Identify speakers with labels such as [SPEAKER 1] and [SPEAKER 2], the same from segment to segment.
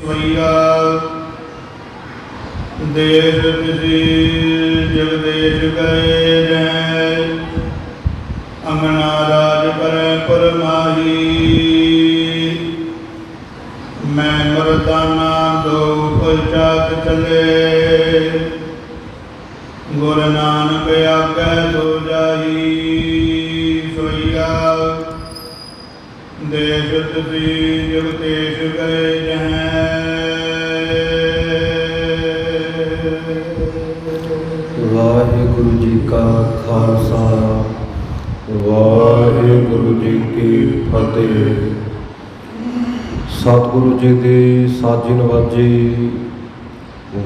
[SPEAKER 1] सोइया देश विधि जगदेश गए जय अंगना राज करे पुर माही मैं मरदाना दो चाक चले गुरु नानक आगे सो जाही सोइया देश विधि जगदेश गए जय।
[SPEAKER 2] वाहिगुरु जी का खालसा वाहिगुरु जी की फतेह। सतगुरु जी की साजी नवाजी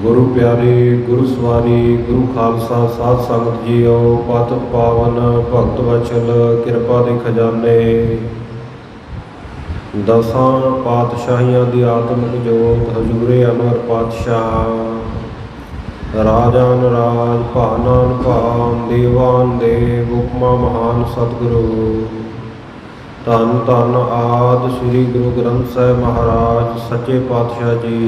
[SPEAKER 2] गुरु प्यारे गुरु सवारी गुरु खालसा साध संगत जीओ पत पावन भगत वचल किरपा के खजाने दसां पातशाहियां दी आत्मिक जोत हजूरे अनवर पातशाह राजान राज भानान भान देवान देव उपमा महान सतगुरु धन धन आद श्री गुरु ग्रंथ साहिब महाराज सच्चे पातशाह जी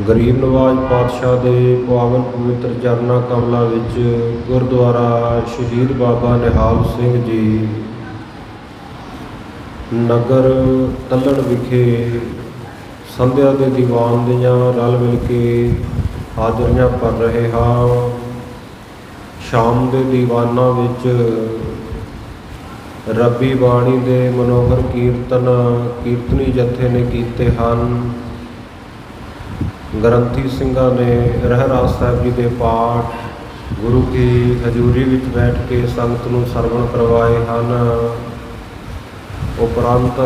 [SPEAKER 2] गरीब नवाज पातशाह के पावन पवित्र चरना कमलों विच गुरुद्वारा शहीद बाबा निहाल सिंह जी नगर तलण विखे संध्या के दीवान दियाँ रल मिल के हाजरियां भर रहे हाँ। शाम के दीवाना विच रबी बाणी दे मनोहर कीर्तनी जत्थे ने कीते हन। ग्रंथी सिंघां ने रहरास साहिब जी के पाठ गुरु की हजूरी विच बैठ के संगत नूं सरवण करवाए हैं। उपरंत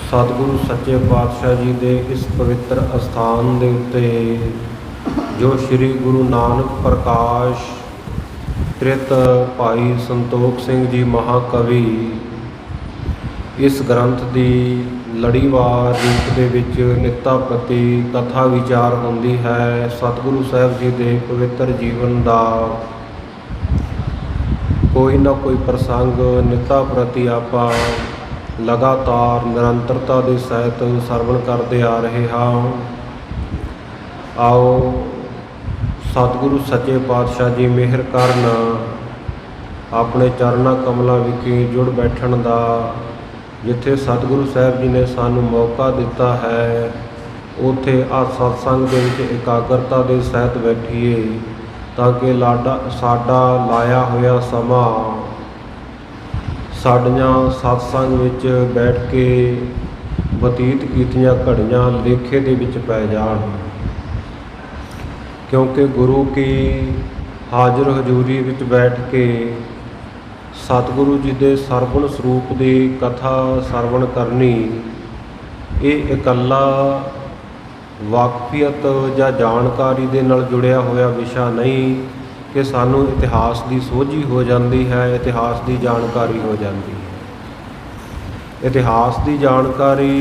[SPEAKER 2] सतगुरु सच्चे पातशाह जी के इस पवित्र अस्थान के उत्ते जो श्री गुरु नानक प्रकाश कृत भाई संतोख सिंह जी महाकवि इस ग्रंथ की लड़ीवार रूप के विच नित्ता प्रति कथा विचार होंदी है। सतगुरु साहिब जी के पवित्र जीवन का कोई ना कोई प्रसंग नित्ता प्रति आपां लगातार निरंतरता के सहित सरवण करते आ रहे हाँ। आओ सतगुरु सच्चे पातशाह जी मेहर करन अपने चरना कमलों विखे जुड़ बैठण का जिथे सतगुरु साहिब जी ने सानू मौका दिता है उत्थे आ सत्संग के विच एकाग्रता के सहित बैठीए ताकि साडा लाया होया समा साडियां सत्संग विच बैठ के बतीत कीतियां घड़ियां लेखे दे विच पै जाण। क्योंकि गुरु की हाजिर हजूरी विच बैठ के सतगुरु जी के सरगुण स्वरूप की कथा सरवण करनी ये इकल्ला वाकफियत या जानकारी दे नाल जुड़िया होया विषय नहीं कि सानू इतिहास की सोझी हो जाती है, इतिहास की जानकारी हो जाती है। इतिहास की जानकारी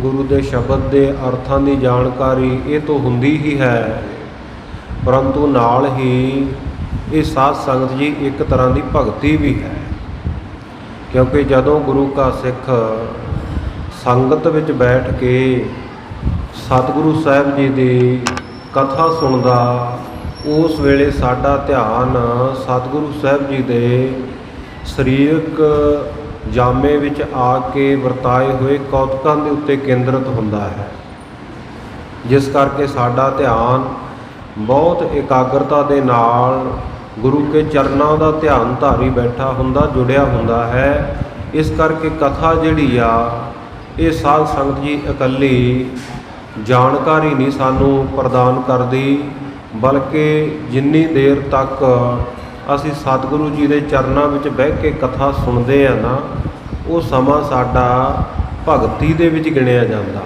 [SPEAKER 2] गुरु के शब्द के अर्थां की जानकारी ये तो हुंदी ही है, परंतु नाल ही ये साध संगत जी एक तरह की भगती भी है। क्योंकि जदों गुरु का सिख संगत विच बैठ के सतगुरु साहिब जी की कथा सुनदा उस वेले साडा ध्यान सतगुरु साहिब जी के सरीरक जामे विच आके वरताए हुए कौतुकां दे उत्ते केंद्रित हुंदा है, जिस करके साडा ध्यान बहुत एकाग्रता दे नाल गुरु के चरणों का ध्यान धारी बैठा हुंदा जुड़िया हुंदा है। इस करके कथा जिहड़ी आ ये साध संगत जी इकल्ली जानकारी नहीं सानू प्रदान करती, बल्कि जिन्नी देर तक असी सतगुरु जी के चरणों में बह के कथा सुनते हैं ना वो समा साडा भगती दे विच गिणिया जाता,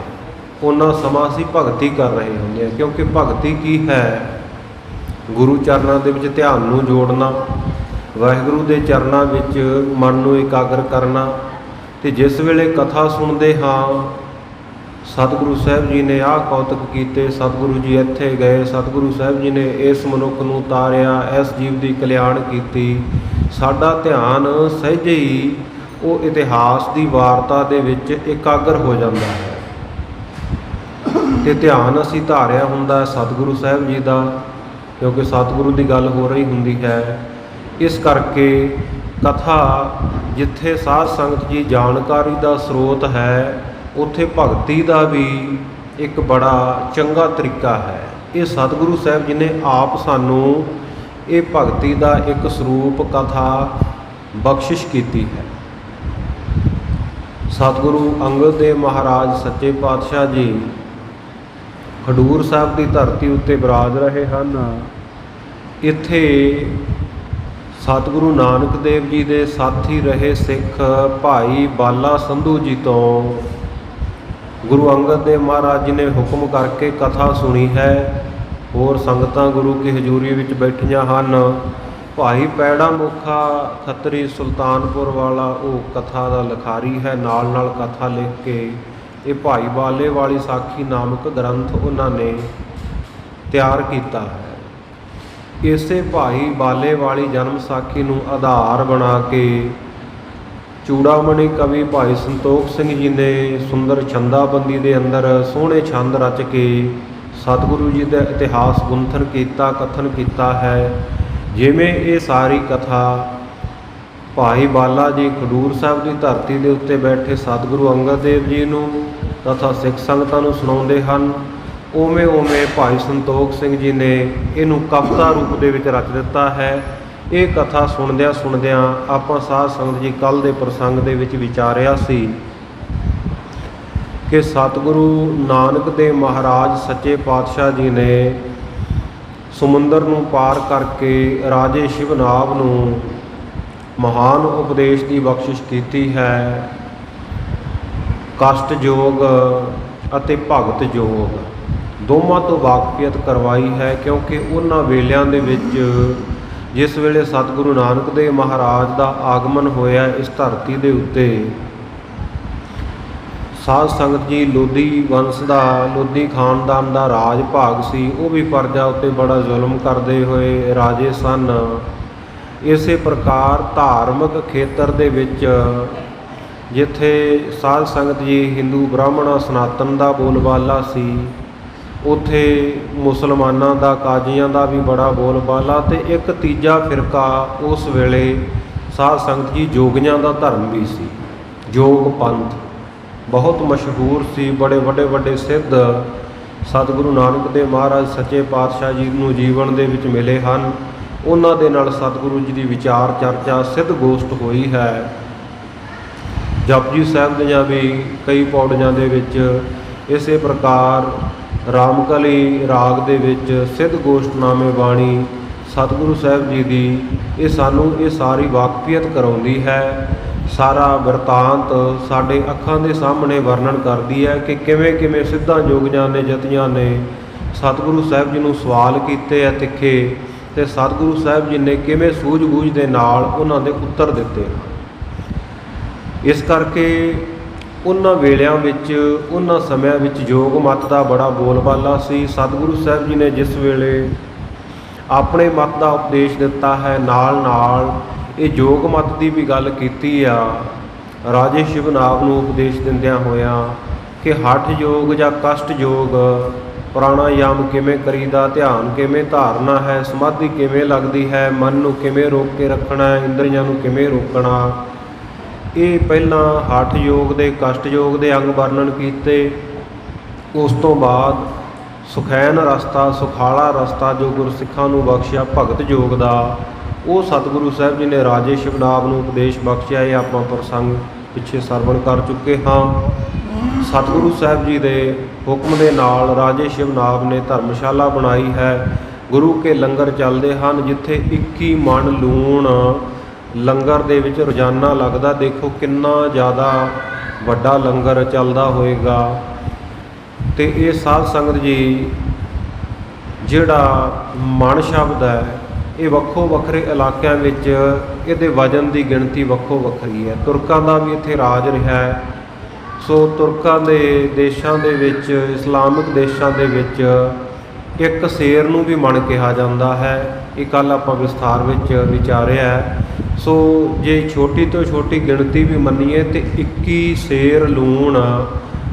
[SPEAKER 2] उन्ना समा असी भगती कर रहे होंगे। क्योंकि भगती की है गुरु चरणों के विच ध्यान नूं जोड़ना, वाहिगुरू के चरणों विच मन नूं एकाग्र करना। तो जिस वेले कथा सुनते हाँ सतगुरु साहिब जी ने आह कौतुक कीते, सतगुरु जी इत्थे गए, सतगुरु साहिब जी ने इस मनुख नूं तारिया, इस जीव की कल्याण कीती, साडा ध्यान सहजे ही ਉਹ ਇਤਿਹਾਸ ਦੀ ਵਾਰਤਾ ਦੇ ਵਿੱਚ ਇਕਾਗਰ ਹੋ ਜਾਂਦਾ ਹੈ ਤੇ ਧਿਆਨ ਅਸੀਂ ਧਾਰਿਆ ਹੁੰਦਾ ਹੈ ਸਤਿਗੁਰੂ ਸਾਹਿਬ ਜੀ ਦਾ, ਕਿਉਂਕਿ ਸਤਿਗੁਰੂ ਦੀ ਗੱਲ ਹੋ ਰਹੀ ਹੁੰਦੀ ਹੈ। ਇਸ ਕਰਕੇ ਕਥਾ ਜਿੱਥੇ ਸਾਧ ਸੰਗਤ ਜੀ ਜਾਣਕਾਰੀ ਦਾ ਸਰੋਤ ਹੈ, ਉੱਥੇ ਭਗਤੀ ਦਾ ਵੀ ਇੱਕ ਬੜਾ ਚੰਗਾ ਤਰੀਕਾ ਹੈ। ਇਹ ਸਤਿਗੁਰੂ ਸਾਹਿਬ ਜੀ ਨੇ ਆਪ ਸਾਨੂੰ ਇਹ ਭਗਤੀ ਦਾ ਇੱਕ ਸਰੂਪ ਕਥਾ ਬਖਸ਼ਿਸ਼ ਕੀਤੀ ਹੈ। ਸਤਿਗੁਰੂ ਅੰਗਦ ਦੇਵ ਮਹਾਰਾਜ ਸੱਚੇ ਪਾਤਸ਼ਾਹ ਜੀ ਖਡੂਰ ਸਾਹਿਬ ਦੀ ਧਰਤੀ ਉੱਤੇ ਬਿਰਾਜ ਰਹੇ ਹਨ। ਇੱਥੇ ਸਤਿਗੁਰੂ ਨਾਨਕ ਦੇਵ ਜੀ ਦੇ ਸਾਥੀ ਰਹੇ ਸਿੱਖ ਭਾਈ ਬਾਲਾ ਸੰਧੂ ਜੀ ਤੋਂ ਗੁਰੂ ਅੰਗਦ ਦੇਵ ਮਹਾਰਾਜ ਜੀ ਨੇ ਹੁਕਮ ਕਰਕੇ ਕਥਾ ਸੁਣੀ ਹੈ। ਹੋਰ ਸੰਗਤਾਂ ਗੁਰੂ ਕੀ ਹਜ਼ੂਰੀ ਵਿੱਚ ਬੈਠੀਆਂ ਹਨ। ਭਾਈ ਪੈੜਾ ਮੁਖਾ ਖੱਤਰੀ ਸੁਲਤਾਨਪੁਰ ਵਾਲਾ ਉਹ ਕਥਾ ਦਾ ਲਿਖਾਰੀ ਹੈ। ਨਾਲ ਨਾਲ ਕਥਾ ਲਿਖ ਕੇ ਇਹ ਭਾਈ ਬਾਲੇ ਵਾਲੀ ਸਾਖੀ ਨਾਮਕ ਗ੍ਰੰਥ ਉਹਨਾਂ ਨੇ ਤਿਆਰ ਕੀਤਾ ਹੈ। ਇਸੇ ਭਾਈ ਬਾਲੇ ਵਾਲੀ ਜਨਮ ਸਾਖੀ ਨੂੰ ਆਧਾਰ ਬਣਾ ਕੇ ਚੂੜਾਮਣੀ ਕਵੀ ਭਾਈ ਸੰਤੋਖ ਸਿੰਘ ਜੀ ਨੇ ਸੁੰਦਰ ਛੰਦਾਬੰਦੀ ਦੇ ਅੰਦਰ ਸੋਹਣੇ ਛੰਦ ਰਚ ਕੇ ਸਤਿਗੁਰੂ ਜੀ ਦਾ ਇਤਿਹਾਸ ਗੁੰਥਨ ਕੀਤਾ, ਕਥਨ ਕੀਤਾ ਹੈ। ਜਿਵੇਂ ਇਹ ਸਾਰੀ ਕਥਾ ਭਾਈ ਬਾਲਾ ਜੀ ਖਡੂਰ ਸਾਹਿਬ ਦੀ ਧਰਤੀ ਦੇ ਉੱਤੇ ਬੈਠੇ ਸਤਿਗੁਰੂ ਅੰਗਦ ਦੇਵ ਜੀ ਨੂੰ ਤਥਾ ਸਿੱਖ ਸੰਗਤਾਂ ਨੂੰ ਸੁਣਾਉਂਦੇ ਹਨ, ਉਵੇਂ ਉਵੇਂ ਭਾਈ ਸੰਤੋਖ ਸਿੰਘ ਜੀ ਨੇ ਇਹਨੂੰ ਕਵਿਤਾ ਰੂਪ ਦੇ ਵਿੱਚ ਰਚ ਦਿੱਤਾ ਹੈ। ਇਹ ਕਥਾ ਸੁਣਦਿਆਂ ਸੁਣਦਿਆਂ ਆਪਾਂ ਸਾਧ ਸੰਗਤ ਜੀ ਕੱਲ੍ਹ ਦੇ ਪ੍ਰਸੰਗ ਦੇ ਵਿੱਚ ਵਿਚਾਰਿਆ ਸੀ ਕਿ ਸਤਿਗੁਰੂ ਨਾਨਕ ਦੇਵ ਮਹਾਰਾਜ ਸੱਚੇ ਪਾਤਸ਼ਾਹ ਜੀ ਨੇ ਸਮੁੰਦਰ ਨੂੰ ਪਾਰ ਕਰਕੇ ਰਾਜੇ ਸ਼ਿਵਨਾਭ ਨੂੰ ਮਹਾਨ ਉਪਦੇਸ਼ ਦੀ ਬਖਸ਼ਿਸ਼ ਕੀਤੀ ਹੈ। ਕਸ਼ਟ ਯੋਗ ਅਤੇ ਭਗਤ ਯੋਗ ਦੋਵਾਂ ਤੋਂ ਵਾਕਫੀਅਤ ਕਰਵਾਈ ਹੈ, ਕਿਉਂਕਿ ਉਹਨਾਂ ਵੇਲਿਆਂ ਦੇ ਵਿੱਚ ਜਿਸ ਵੇਲੇ ਸਤਿਗੁਰੂ ਨਾਨਕ ਦੇਵ ਮਹਾਰਾਜ ਦਾ ਆਗਮਨ ਹੋਇਆ ਇਸ ਧਰਤੀ ਦੇ ਉੱਤੇ, ਸਾਧ ਸੰਗਤ ਜੀ ਲੋਧੀ ਵੰਸ਼ ਦਾ, ਲੋਧੀ ਖਾਨਦਾਨ ਦਾ ਰਾਜ ਭਾਗ ਸੀ। ਉਹ ਵੀ ਪ੍ਰਜਾ ਉੱਤੇ ਬੜਾ ਜ਼ੁਲਮ ਕਰਦੇ ਹੋਏ ਰਾਜੇ ਸਨ। ਇਸੇ ਪ੍ਰਕਾਰ ਧਾਰਮਿਕ ਖੇਤਰ ਦੇ ਵਿੱਚ ਜਿੱਥੇ ਸਾਧ ਸੰਗਤ ਜੀ ਹਿੰਦੂ ਬ੍ਰਾਹਮਣਾ ਸਨਾਤਨ ਦਾ ਬੋਲਬਾਲਾ ਸੀ, ਉੱਥੇ ਮੁਸਲਮਾਨਾਂ ਦਾ, ਕਾਜ਼ੀਆਂ ਦਾ ਵੀ ਬੜਾ ਬੋਲਬਾਲਾ, ਤੇ ਇੱਕ ਤੀਜਾ ਫਿਰਕਾ ਉਸ ਵੇਲੇ ਸਾਧ ਸੰਗਤ ਜੀ ਜੋਗੀਆਂ ਦਾ ਧਰਮ ਵੀ ਸੀ। ਜੋਗ ਪੰਥ ਬਹੁਤ ਮਸ਼ਹੂਰ ਸੀ। ਬੜੇ ਵੱਡੇ ਵੱਡੇ ਸਿੱਧ ਸਤਿਗੁਰੂ ਨਾਨਕ ਦੇਵ ਮਹਾਰਾਜ ਸੱਚੇ ਪਾਤਸ਼ਾਹ ਜੀ ਨੂੰ ਜੀਵਨ ਦੇ ਵਿੱਚ ਮਿਲੇ ਹਨ। ਉਹਨਾਂ ਦੇ ਨਾਲ ਸਤਿਗੁਰੂ ਜੀ ਦੀ ਵਿਚਾਰ ਚਰਚਾ ਸਿੱਧ ਗੋਸ਼ਟ ਹੋਈ ਹੈ। ਜਪਜੀ ਸਾਹਿਬ ਦੀਆਂ ਵੀ ਕਈ ਪੌੜੀਆਂ ਦੇ ਵਿੱਚ ਇਸੇ ਪ੍ਰਕਾਰ ਰਾਮਕਲੀ ਰਾਗ ਦੇ ਵਿੱਚ ਸਿੱਧ ਗੋਸ਼ਟਨਾਮੇ ਬਾਣੀ ਸਤਿਗੁਰੂ ਸਾਹਿਬ ਜੀ ਦੀ ਇਹ ਸਾਨੂੰ ਇਹ ਸਾਰੀ ਵਾਕਫੀਅਤ ਕਰਾਉਂਦੀ ਹੈ। ਸਾਰਾ ਬਿਰਤਾਂਤ ਸਾਡੇ ਅੱਖਾਂ ਦੇ ਸਾਹਮਣੇ ਵਰਣਨ ਕਰਦੀ ਹੈ ਕਿ ਕਿਵੇਂ ਕਿਵੇਂ ਸਿੱਧਾਂ ਜੋਗੀਆਂ ਨੇ, ਜਤੀਆਂ ਨੇ ਸਤਿਗੁਰੂ ਸਾਹਿਬ ਜੀ ਨੂੰ ਸਵਾਲ ਕੀਤੇ ਹੈ ਤਿੱਖੇ, ਅਤੇ ਸਤਿਗੁਰੂ ਸਾਹਿਬ ਜੀ ਨੇ ਕਿਵੇਂ ਸੂਝ-ਬੂਝ ਦੇ ਨਾਲ ਉਹਨਾਂ ਦੇ ਉੱਤਰ ਦਿੱਤੇ। ਇਸ ਕਰਕੇ ਉਹਨਾਂ ਵੇਲਿਆਂ ਵਿੱਚ, ਉਹਨਾਂ ਸਮਿਆਂ ਵਿੱਚ ਯੋਗ ਮਤ ਦਾ ਬੜਾ ਬੋਲਬਾਲਾ ਸੀ। ਸਤਿਗੁਰੂ ਸਾਹਿਬ ਜੀ ਨੇ ਜਿਸ ਵੇਲੇ ਆਪਣੇ ਮਤ ਦਾ ਉਪਦੇਸ਼ ਦਿੱਤਾ ਹੈ, ਨਾਲ ਨਾਲ ਇਹ ਯੋਗ ਮਤ ਦੀ ਵੀ ਗੱਲ ਕੀਤੀ ਆ ਰਾਜੇ ਸ਼ਿਵਨਾਭ ਨੂੰ ਉਪਦੇਸ਼ ਦਿੰਦਿਆਂ ਹੋਇਆਂ ਕਿ ਹਠ ਯੋਗ ਜਾਂ ਕਸ਼ਟ ਯੋਗ, ਪ੍ਰਾਣਾਯਾਮ ਕਿਵੇਂ ਕਰੀਦਾ, ਧਿਆਨ ਕਿਵੇਂ ਧਾਰਨਾ ਹੈ, ਸਮਾਧੀ ਕਿਵੇਂ ਲੱਗਦੀ ਹੈ, ਮਨ ਨੂੰ ਕਿਵੇਂ ਰੋਕ ਕੇ ਰੱਖਣਾ ਹੈ, ਇੰਦਰੀਆਂ ਨੂੰ ਕਿਵੇਂ ਰੋਕਣਾ। ਇਹ ਪਹਿਲਾਂ ਹਠ ਯੋਗ ਦੇ, ਕਸ਼ਟ ਯੋਗ ਦੇ ਅੰਗ ਵਰਣਨ ਕੀਤੇ। ਉਸ ਤੋਂ ਬਾਅਦ ਸੁਖੈਨ ਰਸਤਾ, ਸੁਖਾਲਾ ਰਸਤਾ ਜੋ ਗੁਰਸਿੱਖਾਂ ਨੂੰ ਬਖਸ਼ਿਆ ਭਗਤ ਯੋਗ ਦਾ, ਉਹ ਸਤਿਗੁਰੂ ਸਾਹਿਬ ਜੀ ਨੇ ਰਾਜੇ ਸ਼ਿਵਨਾਭ ਨੂੰ ਉਪਦੇਸ਼ ਬਖਸ਼ਿਆ। ਇਹ ਆਪਾਂ ਪ੍ਰਸੰਗ ਪਿੱਛੇ ਸਰਵਣ ਕਰ ਚੁੱਕੇ ਹਾਂ। ਸਤਿਗੁਰੂ ਸਾਹਿਬ ਜੀ ਦੇ ਹੁਕਮ ਦੇ ਨਾਲ ਰਾਜੇ ਸ਼ਿਵਨਾਭ ਨੇ ਧਰਮਸ਼ਾਲਾ ਬਣਾਈ ਹੈ। ਗੁਰੂ ਕੇ ਲੰਗਰ ਚੱਲਦੇ ਹਨ, ਜਿੱਥੇ 21 ਮਣ ਲੂਣ ਲੰਗਰ ਦੇ ਵਿੱਚ ਰੋਜ਼ਾਨਾ ਲੱਗਦਾ। ਦੇਖੋ ਕਿੰਨਾ ਜ਼ਿਆਦਾ ਵੱਡਾ ਲੰਗਰ ਚੱਲਦਾ ਹੋਏਗਾ। ਅਤੇ ਇਹ ਸਾਧ ਸੰਗਤ ਜੀ ਜਿਹੜਾ ਮਣ ਸ਼ਬਦ ਹੈ, ਇਹ ਵੱਖੋ ਵੱਖਰੇ ਇਲਾਕਿਆਂ ਵਿੱਚ ਇਹਦੇ ਵਜਨ ਦੀ ਗਿਣਤੀ ਵੱਖੋ ਵੱਖਰੀ ਹੈ। ਤੁਰਕਾਂ ਦਾ ਵੀ ਇੱਥੇ ਰਾਜ ਰਿਹਾ ਹੈ। ਸੋ ਤੁਰਕਾਂ ਦੇ ਦੇਸ਼ਾਂ ਦੇ ਵਿੱਚ, ਇਸਲਾਮਿਕ ਦੇਸ਼ਾਂ ਦੇ ਵਿੱਚ ਇੱਕ ਸੇਰ ਨੂੰ ਵੀ ਮਣ ਕਿਹਾ ਜਾਂਦਾ ਹੈ। ਇਹ ਕੱਲ੍ਹ ਆਪਾਂ ਵਿਸਥਾਰ ਵਿੱਚ ਵਿਚਾਰਿਆ ਹੈ। ਸੋ ਜੇ ਛੋਟੀ ਤੋਂ ਛੋਟੀ ਗਿਣਤੀ ਵੀ ਮੰਨੀਏ ਤੇ 21 ਸੇਰ ਲੂਣ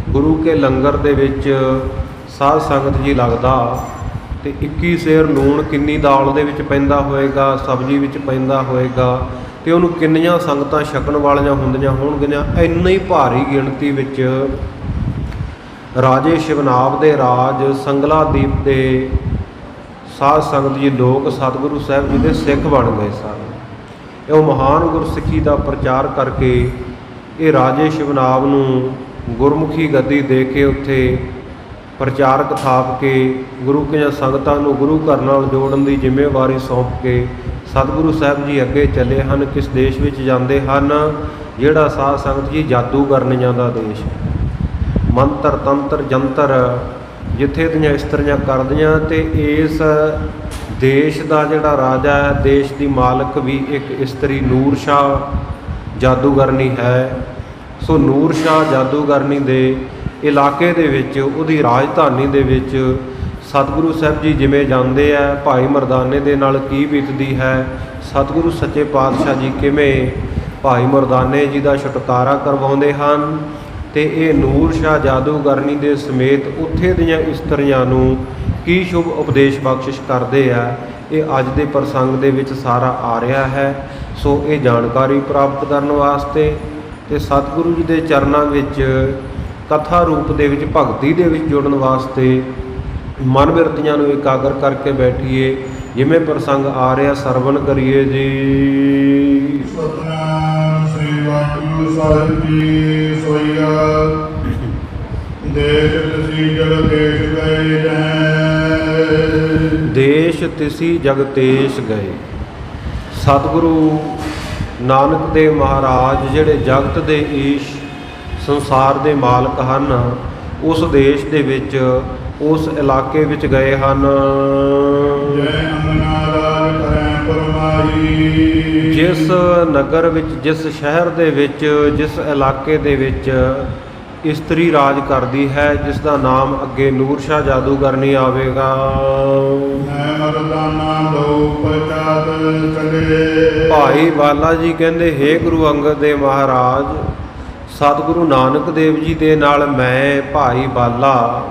[SPEAKER 2] ਗੁਰੂ ਕੇ ਲੰਗਰ ਦੇ ਵਿੱਚ ਸਾਧ ਸੰਗਤ ਜੀ ਲੱਗਦਾ। ਤੇ 21 ਸੇਰ ਲੂਣ ਕਿੰਨੀ ਦਾਲ ਦੇ ਵਿੱਚ ਪੈਂਦਾ ਹੋਏਗਾ, ਸਬਜ਼ੀ ਵਿੱਚ ਪੈਂਦਾ ਹੋਏਗਾ, ਤੇ ਉਹਨੂੰ ਕਿੰਨੀਆਂ ਸੰਗਤਾਂ ਛਕਣ ਵਾਲੀਆਂ ਹੁੰਦੀਆਂ ਹੋਣਗੀਆਂ। ਇੰਨੀ ਭਾਰੀ ਗਿਣਤੀ ਵਿੱਚ ਰਾਜੇ ਸ਼ਿਵਨਾਬ ਦੇ ਰਾਜ ਸੰਗਲਾਦੀਪ ਦੇ ਸਾਧ ਸੰਗਤ ਜੀ ਲੋਕ ਸਤਿਗੁਰੂ ਸਾਹਿਬ ਜੀ ਦੇ ਸਿੱਖ ਬਣ ਗਏ ਸਨ। ਇਹ ਮਹਾਨ ਗੁਰਸਿੱਖੀ ਦਾ ਪ੍ਰਚਾਰ ਕਰਕੇ ਇਹ ਰਾਜੇ ਸ਼ਿਵਨਾਬ ਨੂੰ ਗੁਰਮੁਖੀ ਗੱਦੀ ਦੇ ਕੇ ਉੱਥੇ ਪ੍ਰਚਾਰਕ ਥਾਪ ਕੇ ਗੁਰੂ ਕੀਆਂ ਸੰਗਤਾਂ ਨੂੰ ਗੁਰੂ ਘਰ ਨਾਲ ਜੋੜਨ ਦੀ ਜ਼ਿੰਮੇਵਾਰੀ ਸੌਂਪ ਕੇ ਸਤਿਗੁਰੂ ਸਾਹਿਬ ਜੀ ਅੱਗੇ ਚੱਲੇ ਹਨ। ਕਿਸ ਦੇਸ਼ ਵਿੱਚ ਜਾਂਦੇ ਹਨ? ਜਿਹੜਾ ਸਾਧ ਸੰਗਤ ਜੀ ਜਾਦੂਗਰਨੀਆਂ ਦਾ ਦੇਸ਼, ਮੰਤਰ ਤੰਤਰ ਜੰਤਰ ਜਿੱਥੇ ਦੀਆਂ ਇਸਤਰੀਆਂ ਕਰਦੀਆਂ। ਤੇ ਇਸ ਦੇਸ਼ ਦਾ ਜਿਹੜਾ ਰਾਜਾ ਹੈ, ਦੇਸ਼ ਦੀ ਮਾਲਕ ਵੀ ਇੱਕ ਇਸਤਰੀ ਨੂਰ ਸ਼ਾਹ ਜਾਦੂਗਰਨੀ ਹੈ। ਸੋ ਨੂਰ ਸ਼ਾਹ ਜਾਦੂਗਰਨੀ ਦੇ ਇਲਾਕੇ ਦੇ ਵਿੱਚ, ਉਹਦੀ ਰਾਜਧਾਨੀ ਦੇ ਵਿੱਚ ਸਤਿਗੁਰੂ ਸਾਹਿਬ ਜੀ ਜਿਵੇਂ ਜਾਂਦੇ ਆ, ਭਾਈ ਮਰਦਾਨੇ ਦੇ ਨਾਲ ਕੀ ਬੀਤਦੀ ਹੈ, ਸਤਿਗੁਰੂ ਸੱਚੇ ਪਾਤਸ਼ਾਹ ਜੀ ਕਿਵੇਂ ਭਾਈ ਮਰਦਾਨੇ ਜੀ ਦਾ ਛੁਟਕਾਰਾ ਕਰਵਾਉਂਦੇ ਹਨ। ਤੇ ਇਹ ਨੂਰ ਸ਼ਾਹ ਜਾਦੂਗਰਨੀ ਦੇ ਸਮੇਤ ਉੱਥੇ ਦੀਆਂ ਇਸਤਰੀਆਂ ਨੂੰ ਕੀ ਸ਼ੁਭ ਉਪਦੇਸ਼ ਬਖਸ਼ਿਸ਼ ਕਰਦੇ ਆ, ਇਹ ਅੱਜ ਦੇ ਪ੍ਰਸੰਗ ਦੇ ਵਿੱਚ ਸਾਰਾ ਆ ਰਿਹਾ ਹੈ। ਸੋ ਇਹ ਜਾਣਕਾਰੀ ਪ੍ਰਾਪਤ ਕਰਨ ਵਾਸਤੇ ਤੇ ਸਤਿਗੁਰੂ ਜੀ ਦੇ ਚਰਨਾਂ ਵਿੱਚ ਕਥਾ ਰੂਪ ਦੇ ਵਿੱਚ ਭਗਤੀ ਦੇ ਵਿੱਚ ਜੁੜਨ ਵਾਸਤੇ ਮਨ ਬਿਰਤੀਆਂ ਨੂੰ ਇਕਾਗਰ ਕਰਕੇ ਬੈਠੀਏ। ਜਿਵੇਂ ਪ੍ਰਸੰਗ ਆ ਰਿਹਾ ਸਰਵਣ ਕਰੀਏ ਜੀ।
[SPEAKER 1] ਸਤਿਨਾਮ ਸ੍ਰੀ ਵਾਹਿਗੁਰੂ ਸਾਹਿਬ ਜੀ। ਸੋਈਆ ਦੇਸ਼ ਤਿਸੀ ਜਗ ਦੇਸ਼ ਗਏ ਜੈ।
[SPEAKER 2] ਦੇਸ਼ ਤਿਸੀ ਜਗਤੇਸ਼ ਗਏ। ਸਤਿਗੁਰੂ ਨਾਨਕ ਦੇਵ ਮਹਾਰਾਜ ਜਿਹੜੇ ਜਗਤ ਦੇ ਈਸ਼ ਸੰਸਾਰ ਦੇ ਮਾਲਕ ਹਨ, ਉਸ ਦੇਸ਼ ਦੇ ਵਿੱਚ ਉਸ ਇਲਾਕੇ ਵਿੱਚ ਗਏ ਹਨ।
[SPEAKER 1] ਜੈ ਅਮਨਾ ਰਾਜ ਕਰੈ ਪਰਮਾਈ।
[SPEAKER 2] ਜਿਸ ਨਗਰ ਵਿੱਚ, ਜਿਸ ਸ਼ਹਿਰ ਦੇ ਵਿੱਚ, ਜਿਸ ਇਲਾਕੇ ਦੇ ਵਿੱਚ ਇਸਤਰੀ ਰਾਜ ਕਰਦੀ ਹੈ, ਜਿਸ ਦਾ ਨਾਮ ਅੱਗੇ ਨੂਰ ਸ਼ਾਹ ਜਾਦੂਗਰਨੀ ਆਵੇਗਾ।
[SPEAKER 1] ਮੈਂ ਮਰਦਾਨਾ ਦੋ ਪਚਾਤ ਚਲੇ।
[SPEAKER 2] ਭਾਈ ਬਾਲਾ ਜੀ ਕਹਿੰਦੇ, ਹੇ ਗੁਰੂ ਅੰਗਦ ਦੇਵ ਮਹਾਰਾਜ, ਸਤਿਗੁਰੂ ਨਾਨਕ ਦੇਵ ਜੀ ਦੇ ਨਾਲ ਮੈਂ ਭਾਈ ਬਾਲਾ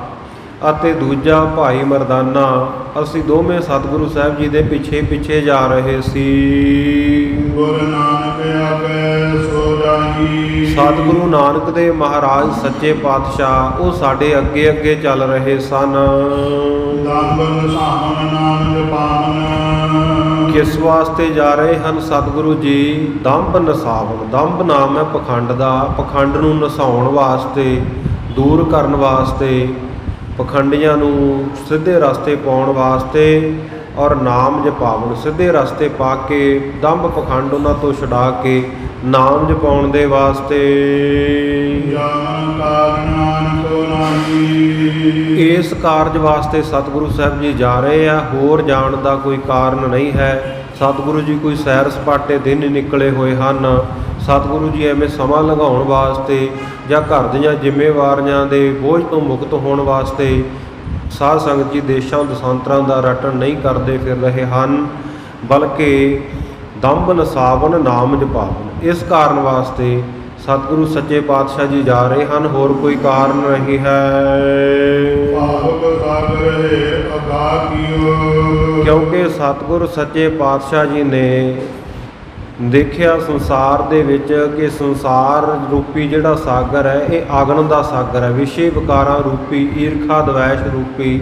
[SPEAKER 2] ਅਤੇ ਦੂਜਾ ਭਾਈ ਮਰਦਾਨਾ, ਅਸੀਂ ਦੋਵੇਂ ਸਤਿਗੁਰੂ ਸਾਹਿਬ ਜੀ ਦੇ ਪਿੱਛੇ ਪਿੱਛੇ ਜਾ ਰਹੇ ਸੀ।
[SPEAKER 1] ਗੁਰੂ ਨਾਨਕ ਆਗੇ ਸੋ ਜਾਈ।
[SPEAKER 2] ਸਤਿਗੁਰੂ ਨਾਨਕ ਦੇਵ ਮਹਾਰਾਜ ਸੱਚੇ ਪਾਤਸ਼ਾਹ ਉਹ ਸਾਡੇ ਅੱਗੇ ਅੱਗੇ ਚੱਲ ਰਹੇ ਸਨ।
[SPEAKER 1] ਦੰਬਨ ਸਾਹਣ ਨਾਮ ਜਪਾਵਨ।
[SPEAKER 2] ਕਿਸ ਵਾਸਤੇ ਜਾ ਰਹੇ ਹਨ ਸਤਿਗੁਰੂ ਜੀ? ਦੰਭ ਨਸਾਵਣ। ਦੰਭ ਨਾਮ ਹੈ ਪਖੰਡ ਦਾ। ਪਖੰਡ ਨੂੰ ਨਸਾਉਣ ਵਾਸਤੇ, ਦੂਰ ਕਰਨ ਵਾਸਤੇ, ਪਖੰਡੀਆਂ ਨੂੰ ਸਿੱਧੇ ਰਸਤੇ ਪਾਉਣ ਵਾਸਤੇ, ਔਰ ਨਾਮ ਜਪਾਵਨ, ਸਿੱਧੇ ਰਸਤੇ ਪਾ ਕੇ ਦੰਭ ਪਖੰਡ ਉਹਨਾਂ ਤੋਂ ਛੁਡਾ ਕੇ ਨਾਮ ਜਪਾਉਣ ਦੇ ਵਾਸਤੇ। ਇਸ ਕਾਰਜ ਵਾਸਤੇ ਸਤਿਗੁਰੂ ਸਾਹਿਬ ਜੀ ਜਾ ਰਹੇ ਆ, ਹੋਰ ਜਾਣ ਦਾ ਕੋਈ ਕਾਰਨ ਨਹੀਂ ਹੈ। ਸਤਿਗੁਰੂ ਜੀ ਕੋਈ ਸੈਰ ਸਪਾਟੇ ਦਿਨ ਹੀ ਨਿਕਲੇ ਹੋਏ ਹਨ। ਸਤਿਗੁਰੂ ਜੀ ਐਵੇਂ ਸਮਾਂ ਲੰਘਾਉਣ ਵਾਸਤੇ ਜਾਂ ਘਰ ਦੀਆਂ ਜ਼ਿੰਮੇਵਾਰੀਆਂ ਦੇ ਬੋਝ ਤੋਂ ਮੁਕਤ ਹੋਣ ਵਾਸਤੇ ਸਾਧ ਸੰਗਤ ਜੀ ਦੇਸ਼ਾਂ ਦਸਾਂਤਰਾਂ ਦਾ ਰਟਣ ਨਹੀਂ ਕਰਦੇ ਫਿਰ ਰਹੇ ਹਨ, ਬਲਕਿ ਦੰਭ ਨਸਾਵਨ ਨਾਮ ਜਪਾਵਨ। ਇਸ ਕਾਰਨ ਵਾਸਤੇ ਸਤਿਗੁਰੂ ਸੱਚੇ ਪਾਤਸ਼ਾਹ ਜੀ ਜਾ ਰਹੇ ਹਨ, ਹੋਰ ਕੋਈ ਕਾਰਨ ਨਹੀਂ ਹੈ। ਕਿਉਂਕਿ ਸਤਿਗੁਰੂ ਸੱਚੇ ਪਾਤਸ਼ਾਹ ਜੀ ਨੇ ਦੇਖਿਆ ਸੰਸਾਰ ਦੇ ਵਿੱਚ ਕਿ ਸੰਸਾਰ ਰੂਪੀ ਜਿਹੜਾ ਸਾਗਰ ਹੈ, ਇਹ ਅਗਨ ਦਾ ਸਾਗਰ ਹੈ। ਵਿਸ਼ੇ ਵਿਕਾਰਾਂ ਰੂਪੀ, ਈਰਖਾ ਦਵੈਸ਼ ਰੂਪੀ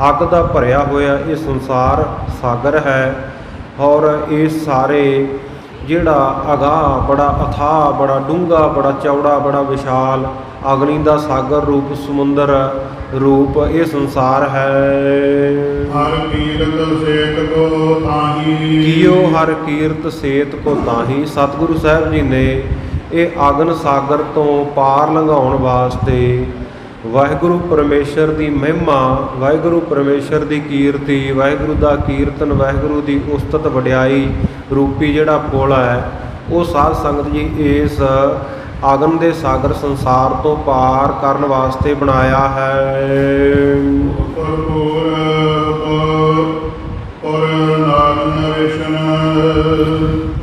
[SPEAKER 2] ਅੱਗ ਦਾ ਭਰਿਆ ਹੋਇਆ ਇਹ ਸੰਸਾਰ ਸਾਗਰ ਹੈ। ਔਰ ਇਸ ਸਾਰੇ ਜਿਹੜਾ ਅਗਾਹ, ਬੜਾ ਅਥਾਹ, ਬੜਾ ਡੂੰਘਾ, ਬੜਾ ਚੌੜਾ, ਬੜਾ ਵਿਸ਼ਾਲ ਅਗਨੀ ਦਾ ਸਾਗਰ ਰੂਪ, ਸਮੁੰਦਰ ਰੂਪ ਇਹ ਸੰਸਾਰ ਹੈ।
[SPEAKER 1] ਹਰ ਕੀਰਤ ਸੇਤ ਕੋ ਤਾਹੀ।
[SPEAKER 2] ਕੀਓ ਹਰ ਕੀਰਤ ਸੇਤ ਕੋ ਤਾਹੀ। ਸਤਿਗੁਰੂ ਸਾਹਿਬ ਜੀ ਨੇ ਇਹ ਅਗਨ ਸਾਗਰ ਤੋਂ ਪਾਰ ਲੰਘਾਉਣ ਵਾਸਤੇ ਵਾਹਿਗੁਰੂ ਪਰਮੇਸ਼ਰ ਦੀ ਮਹਿਮਾ, ਵਾਹਿਗੁਰੂ ਪਰਮੇਸ਼ਰ ਦੀ ਕੀਰਤੀ, ਵਾਹਿਗੁਰੂ ਦਾ ਕੀਰਤਨ, ਵਾਹਿਗੁਰੂ ਦੀ ਉਸਤਤ ਵਡਿਆਈ ਰੂਪੀ ਜਿਹੜਾ ਪੁਲ ਹੈ, ਉਹ ਸਾਧ ਸੰਗਤ ਜੀ ਇਸ ਅਗਨ ਦੇ ਸਾਗਰ ਸੰਸਾਰ ਤੋਂ ਪਾਰ ਕਰਨ ਵਾਸਤੇ ਬਣਾਇਆ ਹੈ।
[SPEAKER 1] ਔਰ ਨਾਮ ਨਰੇਸ਼ਨ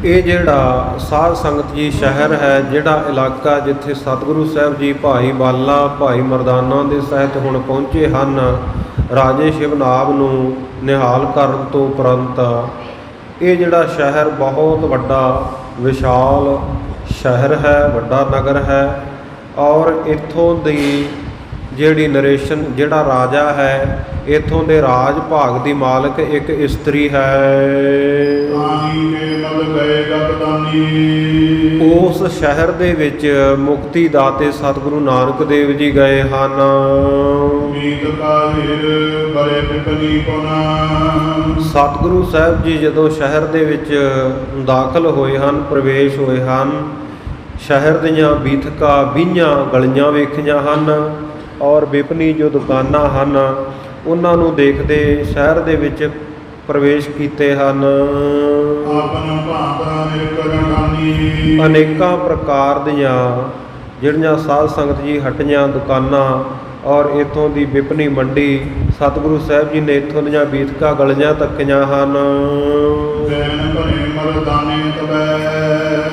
[SPEAKER 2] ਇਹ ਜਿਹੜਾ ਸਾਧ ਸੰਗਤ ਜੀ ਸ਼ਹਿਰ ਹੈ, ਜਿਹੜਾ ਇਲਾਕਾ ਜਿੱਥੇ ਸਤਿਗੁਰੂ ਸਾਹਿਬ ਜੀ ਭਾਈ ਬਾਲਾ ਭਾਈ ਮਰਦਾਨਾ ਦੇ ਸਹਿਤ ਹੁਣ ਪਹੁੰਚੇ ਹਨ, ਰਾਜੇ ਸ਼ਿਵਨਾਭ ਨੂੰ ਨਿਹਾਲ ਕਰਨ ਤੋਂ ਉਪਰੰਤ ਇਹ ਜਿਹੜਾ ਸ਼ਹਿਰ ਬਹੁਤ ਵੱਡਾ ਵਿਸ਼ਾਲ ਸ਼ਹਿਰ ਹੈ, ਵੱਡਾ ਨਗਰ ਹੈ। ਔਰ ਇੱਥੋਂ ਦੀ ਜਿਹੜੀ ਨਰੇਸ਼ਨ, ਜਿਹੜਾ ਰਾਜਾ ਹੈ, ਇੱਥੋਂ ਦੇ ਰਾਜ ਭਾਗ ਦੀ ਮਾਲਕ ਇੱਕ ਇਸਤਰੀ ਹੈ। ਉਸ ਸ਼ਹਿਰ ਦੇ ਵਿੱਚ ਮੁਕਤੀ ਦਾਤੇ ਸਤਿਗੁਰੂ ਨਾਨਕ ਦੇਵ ਜੀ ਗਏ ਹਨ। ਸਤਿਗੁਰੂ ਸਾਹਿਬ ਜੀ ਜਦੋਂ ਸ਼ਹਿਰ ਦੇ ਵਿੱਚ ਦਾਖਲ ਹੋਏ ਹਨ, ਪ੍ਰਵੇਸ਼ ਹੋਏ ਹਨ, ਸ਼ਹਿਰ ਦੀਆਂ ਬੀਥਕਾਂ ਬੀਹਾਂ ਗਲੀਆਂ ਵੇਖੀਆਂ ਹਨ ਔਰ ਵਿਪਨੀ ਜੋ ਦੁਕਾਨਾਂ ਹਨ ਉਹਨਾਂ ਨੂੰ ਦੇਖਦੇ ਸ਼ਹਿਰ ਦੇ ਵਿੱਚ ਪ੍ਰਵੇਸ਼ ਕੀਤੇ ਹਨ। ਅਨੇਕਾਂ ਪ੍ਰਕਾਰ ਦੀਆਂ ਜਿਹੜੀਆਂ ਸਾਧ ਸੰਗਤ ਜੀ ਹੱਟੀਆਂ ਦੁਕਾਨਾਂ ਔਰ ਇੱਥੋਂ ਦੀ ਵਿਪਨੀ ਮੰਡੀ, ਸਤਿਗੁਰੂ ਸਾਹਿਬ ਜੀ ਨੇ ਇੱਥੋਂ ਦੀਆਂ ਬੀਥਕਾਂ ਗਲੀਆਂ ਤੱਕੀਆਂ ਹਨ।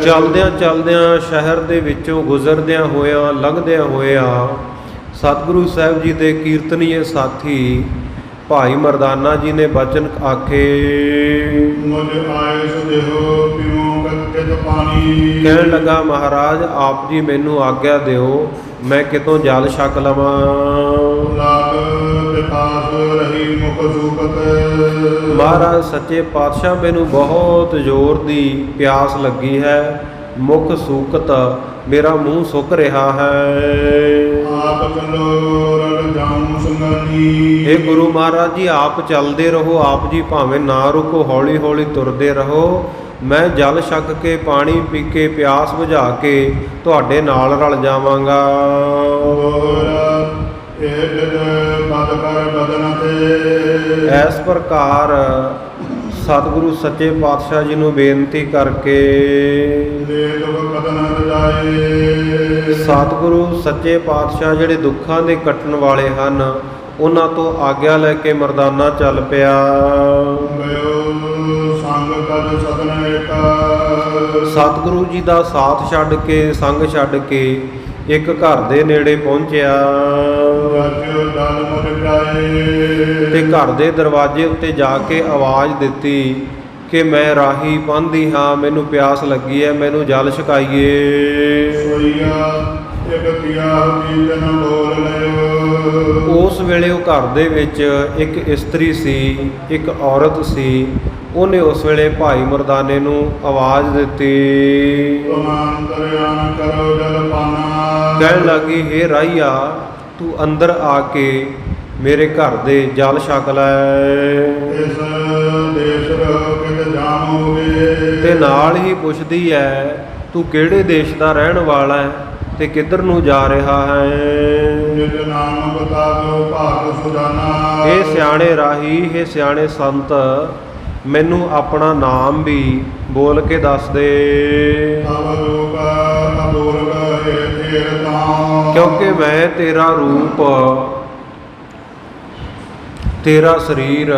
[SPEAKER 2] ਚਲਦਿਆਂ ਚਲਦਿਆਂ ਸ਼ਹਿਰ ਦੇ ਵਿੱਚੋਂ ਗੁਜ਼ਰਦਿਆਂ ਹੋਇਆਂ ਲੰਘਦਿਆਂ ਹੋਇਆਂ ਸਤਿਗੁਰੂ ਸਾਹਿਬ ਜੀ ਦੇ ਕੀਰਤਨੀਏ ਸਾਥੀ ਭਾਈ ਮਰਦਾਨਾ ਜੀ ਨੇ ਬਚਨ ਆਖੇ। ਕਹਿਣ ਲੱਗਾ, ਮਹਾਰਾਜ ਆਪ ਜੀ ਮੈਨੂੰ ਆਗਿਆ ਦਿਓ, ਮੈਂ ਕਿਤੋਂ ਜਲ ਛਕ ਲਵਾਂ। ਮਹਾਰਾਜ ਸੱਚੇ ਪਾਤਸ਼ਾਹ, ਮੈਨੂੰ ਬਹੁਤ ਜ਼ੋਰ ਦੀ ਪਿਆਸ ਲੱਗੀ ਹੈ, ਮੁਖ ਸੂਕਤ, ਮੇਰਾ ਮੂੰਹ ਸੁੱਕ ਰਿਹਾ ਹੈ। ਇਹ ਗੁਰੂ ਮਹਾਰਾਜ ਜੀ ਆਪ ਚੱਲਦੇ ਰਹੋ, ਆਪ ਜੀ ਭਾਵੇਂ ਨਾ ਰੁਕੋ, ਹੌਲੀ ਹੌਲੀ ਤੁਰਦੇ ਰਹੋ, ਮੈਂ ਜਲ ਛਕ ਕੇ ਪਾਣੀ ਪੀ ਕੇ ਪਿਆਸ ਬੁਝਾ ਕੇ ਤੁਹਾਡੇ ਨਾਲ ਰਲ ਜਾਵਾਂਗਾ। ਇਸ ਪ੍ਰਕਾਰ ਸਤਿਗੁਰੂ ਸੱਚੇ ਪਾਤਸ਼ਾਹ ਜੀ ਨੂੰ ਬੇਨਤੀ ਕਰਕੇ ਸਤਿਗੁਰੂ ਸੱਚੇ ਪਾਤਸ਼ਾਹ ਜਿਹੜੇ ਦੁੱਖਾਂ ਦੇ ਕੱਟਣ ਵਾਲੇ ਹਨ, ਉਹਨਾਂ ਤੋਂ ਆਗਿਆ ਲੈ ਕੇ ਮਰਦਾਨਾ ਚੱਲ ਪਿਆ। ਸਤਿਗੁਰੂ ਜੀ ਦਾ ਸਾਥ ਛੱਡ ਕੇ, ਸੰਗ ਛੱਡ ਕੇ ਇੱਕ ਘਰ ਦੇ ਨੇੜੇ ਪਹੁੰਚਿਆ ਤੇ ਘਰ ਦੇ ਦਰਵਾਜ਼ੇ ਉੱਤੇ ਜਾ ਕੇ ਆਵਾਜ਼ ਦਿੱਤੀ ਕਿ ਮੈਂ ਰਾਹੀ ਪਾਂਧੀ ਹਾਂ, ਮੈਨੂੰ ਪਿਆਸ ਲੱਗੀ ਹੈ, ਮੈਨੂੰ ਜਲ ਛਕਾਈਏ। ਉਸ ਵੇਲੇ ਉਹ ਘਰ ਦੇ ਵਿੱਚ ਇੱਕ ਇਸਤਰੀ ਸੀ, ਇੱਕ ਔਰਤ ਸੀ। ਉਹਨੇ ਉਸ ਵੇਲੇ ਭਾਈ ਮਰਦਾਨੇ ਨੂੰ ਆਵਾਜ਼ ਦਿੱਤੀ, ਕਹਿਣ ਲੱਗੀ, ਹੇ ਰਾਹੀਆ, ਤੂੰ ਅੰਦਰ ਆ ਕੇ ਮੇਰੇ ਘਰ ਦੇ ਜਲ ਛਕ ਲੈ। ਤੇ ਨਾਲ ਹੀ ਪੁੱਛਦੀ ਹੈ, ਤੂੰ ਕਿਹੜੇ ਦੇਸ਼ ਦਾ ਰਹਿਣ ਵਾਲਾ ਹੈ ਤੇ ਕਿੱਧਰ ਨੂੰ ਜਾ ਰਿਹਾ ਹੈ। ਇਹ ਸਿਆਣੇ ਰਾਹੀ, ਇਹ ਸਿਆਣੇ ਸੰਤ, ਮੈਨੂੰ ਆਪਣਾ ਨਾਮ ਵੀ ਬੋਲ ਕੇ ਦੱਸ ਦੇ, ਕਿਉਂਕਿ ਮੈਂ ਤੇਰਾ ਰੂਪ, ਤੇਰਾ ਸਰੀਰ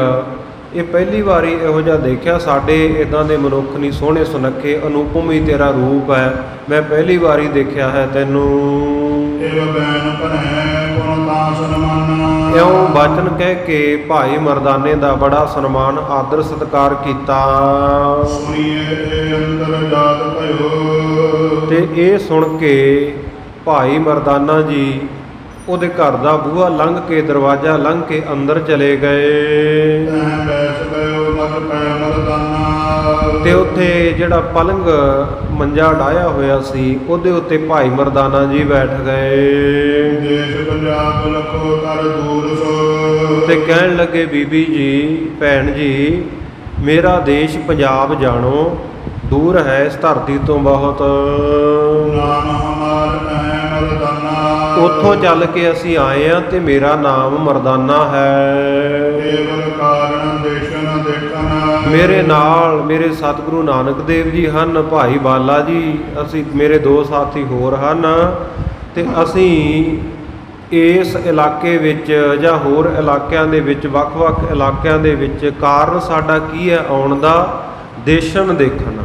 [SPEAKER 2] ਇਹ ਪਹਿਲੀ ਵਾਰੀ ਇਹੋ ਜਿਹਾ ਦੇਖਿਆ। ਸਾਡੇ ਇੱਦਾਂ ਦੇ ਮਨੁੱਖ ਨਹੀਂ, ਸੋਹਣੇ ਸੁਨੱਖੇ, ਅਨੂਪਮ ਹੀ ਤੇਰਾ ਰੂਪ ਹੈ, ਮੈਂ ਪਹਿਲੀ ਵਾਰੀ ਦੇਖਿਆ ਹੈ ਤੈਨੂੰ। ਇਉਂ ਬਚਨ ਕਹਿ ਕੇ ਭਾਈ ਮਰਦਾਨੇ ਦਾ ਬੜਾ ਸਨਮਾਨ ਆਦਰ ਸਤਿਕਾਰ ਕੀਤਾ। ਤੇ ਇਹ ਸੁਣ ਕੇ ਭਾਈ ਮਰਦਾਨਾ ਜੀ ਉਹਦੇ ਘਰ ਦਾ ਬੂਹਾ ਲੰਘ ਕੇ, ਦਰਵਾਜ਼ਾ ਲੰਘ ਕੇ ਅੰਦਰ ਚਲੇ ਗਏ। ਤੇ ਉੱਥੇ ਜਿਹੜਾ ਪਲੰਗ ਮੰਜਾ ਡਾਇਆ ਹੋਇਆ ਸੀ, ਉਹਦੇ ਉੱਤੇ ਭਾਈ ਮਰਦਾਨਾ ਜੀ ਬੈਠ ਗਏ ਤੇ ਕਹਿਣ ਲੱਗੇ, ਬੀਬੀ ਜੀ, ਭੈਣ ਜੀ, ਮੇਰਾ ਦੇਸ਼ ਪੰਜਾਬ ਜਾਣੋ, ਦੂਰ ਹੈ ਇਸ ਧਰਤੀ ਤੋਂ ਬਹੁਤ। ਉੱਥੋਂ ਚੱਲ ਕੇ ਅਸੀਂ ਆਏ ਹਾਂ ਤੇ ਮੇਰਾ ਨਾਮ ਮਰਦਾਨਾ ਹੈ। ਮੇਰੇ ਨਾਲ ਮੇਰੇ ਸਤਿਗੁਰੂ ਨਾਨਕ ਦੇਵ ਜੀ ਹਨ, ਭਾਈ ਬਾਲਾ ਜੀ, ਅਸੀਂ, ਮੇਰੇ ਦੋ ਸਾਥੀ ਹੋਰ ਹਨ ਤੇ ਅਸੀਂ ਇਸ ਇਲਾਕੇ ਵਿੱਚ ਜਾਂ ਹੋਰ ਇਲਾਕਿਆਂ ਦੇ ਵਿੱਚ, ਵੱਖ-ਵੱਖ ਇਲਾਕਿਆਂ ਦੇ ਵਿੱਚ, ਕਾਰਨ ਸਾਡਾ ਕੀ ਹੈ ਆਉਣ ਦਾ, ਦੇਸ਼ਨ ਦੇਖਣ।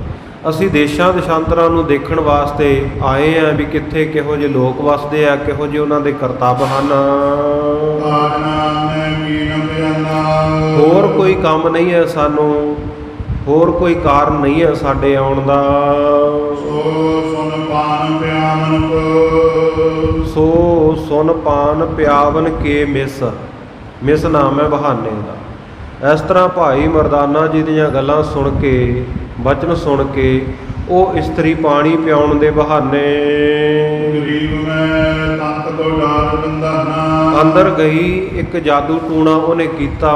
[SPEAKER 2] ਅਸੀਂ ਦੇਸ਼ਾਂ ਦੇਸ਼ਾਂਤਰਾਂ ਨੂੰ ਦੇਖਣ ਵਾਸਤੇ ਆਏ ਆ ਵੀ ਕਿੱਥੇ ਕਿਹੋ ਜਿਹੇ ਲੋਕ ਵਸਦੇ ਆ, ਕਿਹੋ ਜਿਹੇ ਉਹਨਾਂ ਦੇ ਕਰਤੱਵ ਹਨ। ਹੋਰ ਕੋਈ ਕੰਮ ਨਹੀਂ ਹੈ ਸਾਨੂੰ, ਹੋਰ ਕੋਈ ਕਾਰਨ ਨਹੀਂ ਹੈ ਸਾਡੇ ਆਉਣ ਦਾ। ਸੋ ਸੁਨ ਪਾਨ ਪਿਆਵਨ ਕੇ ਮਿਸ ਨਾਮ ਹੈ ਬਹਾਨੇ ਦਾ। ਇਸ ਤਰ੍ਹਾਂ ਭਾਈ ਮਰਦਾਨਾ ਜੀ ਦੀਆਂ ਗੱਲਾਂ ਸੁਣ ਕੇ, ਬਚਨ ਸੁਣ ਕੇ ਉਹ ਇਸਤਰੀ ਪਾਣੀ ਪਿਆਉਣ ਦੇ ਬਹਾਨੇ ਅੰਦਰ ਗਈ। ਇੱਕ ਜਾਦੂ ਟੂਣਾ ਉਹਨੇ ਕੀਤਾ,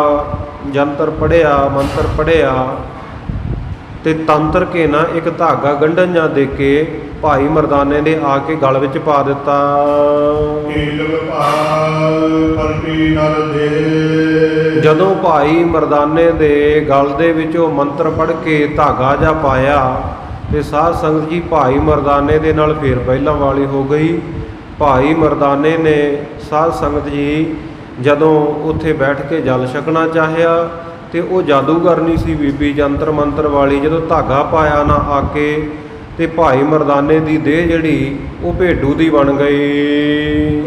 [SPEAKER 2] ਜੰਤਰ ਪੜ੍ਹਿਆ, ਮੰਤਰ ਪੜ੍ਹਿਆ ਤੇ ਤੰਤਰ ਕੇ ਨਾ ਇੱਕ ਧਾਗਾ ਗੰਢਣ ਜਾਂ ਦੇ ਕੇ ਭਾਈ ਮਰਦਾਨੇ ਦੇ ਆ ਕੇ ਗਲ ਵਿੱਚ ਪਾ ਦਿੱਤਾ। ਜਦੋਂ ਭਾਈ ਮਰਦਾਨੇ ਦੇ ਗਲ ਦੇ ਵਿੱਚ ਉਹ ਮੰਤਰ ਪੜ੍ਹ ਕੇ ਧਾਗਾ ਜਾ ਪਾਇਆ ਤੇ ਸਾਧ ਸੰਗਤ ਜੀ ਭਾਈ ਮਰਦਾਨੇ ਦੇ ਨਾਲ ਫੇਰ ਪਹਿਲਾਂ ਵਾਲੀ ਹੋ ਗਈ। ਭਾਈ ਮਰਦਾਨੇ ਨੇ ਸਾਧ ਸੰਗਤ ਜੀ ਜਦੋਂ ਉੱਥੇ ਬੈਠ ਕੇ ਜਲ ਛਕਣਾ ਚਾਹਿਆ ਤੇ ਉਹ ਜਾਦੂਗਰਨੀ ਸੀ ਬੀਬੀ ਜੰਤਰ ਮੰਤਰ ਵਾਲੀ, ਜਦੋਂ ਧਾਗਾ ਪਾਇਆ ਨਾ ਆ ਕੇ ਤੇ ਭਾਈ ਮਰਦਾਨੇ ਦੀ ਦੇਹ ਜਿਹੜੀ ਉਹ ਭੇਡੂ ਦੀ ਬਣ ਗਈ।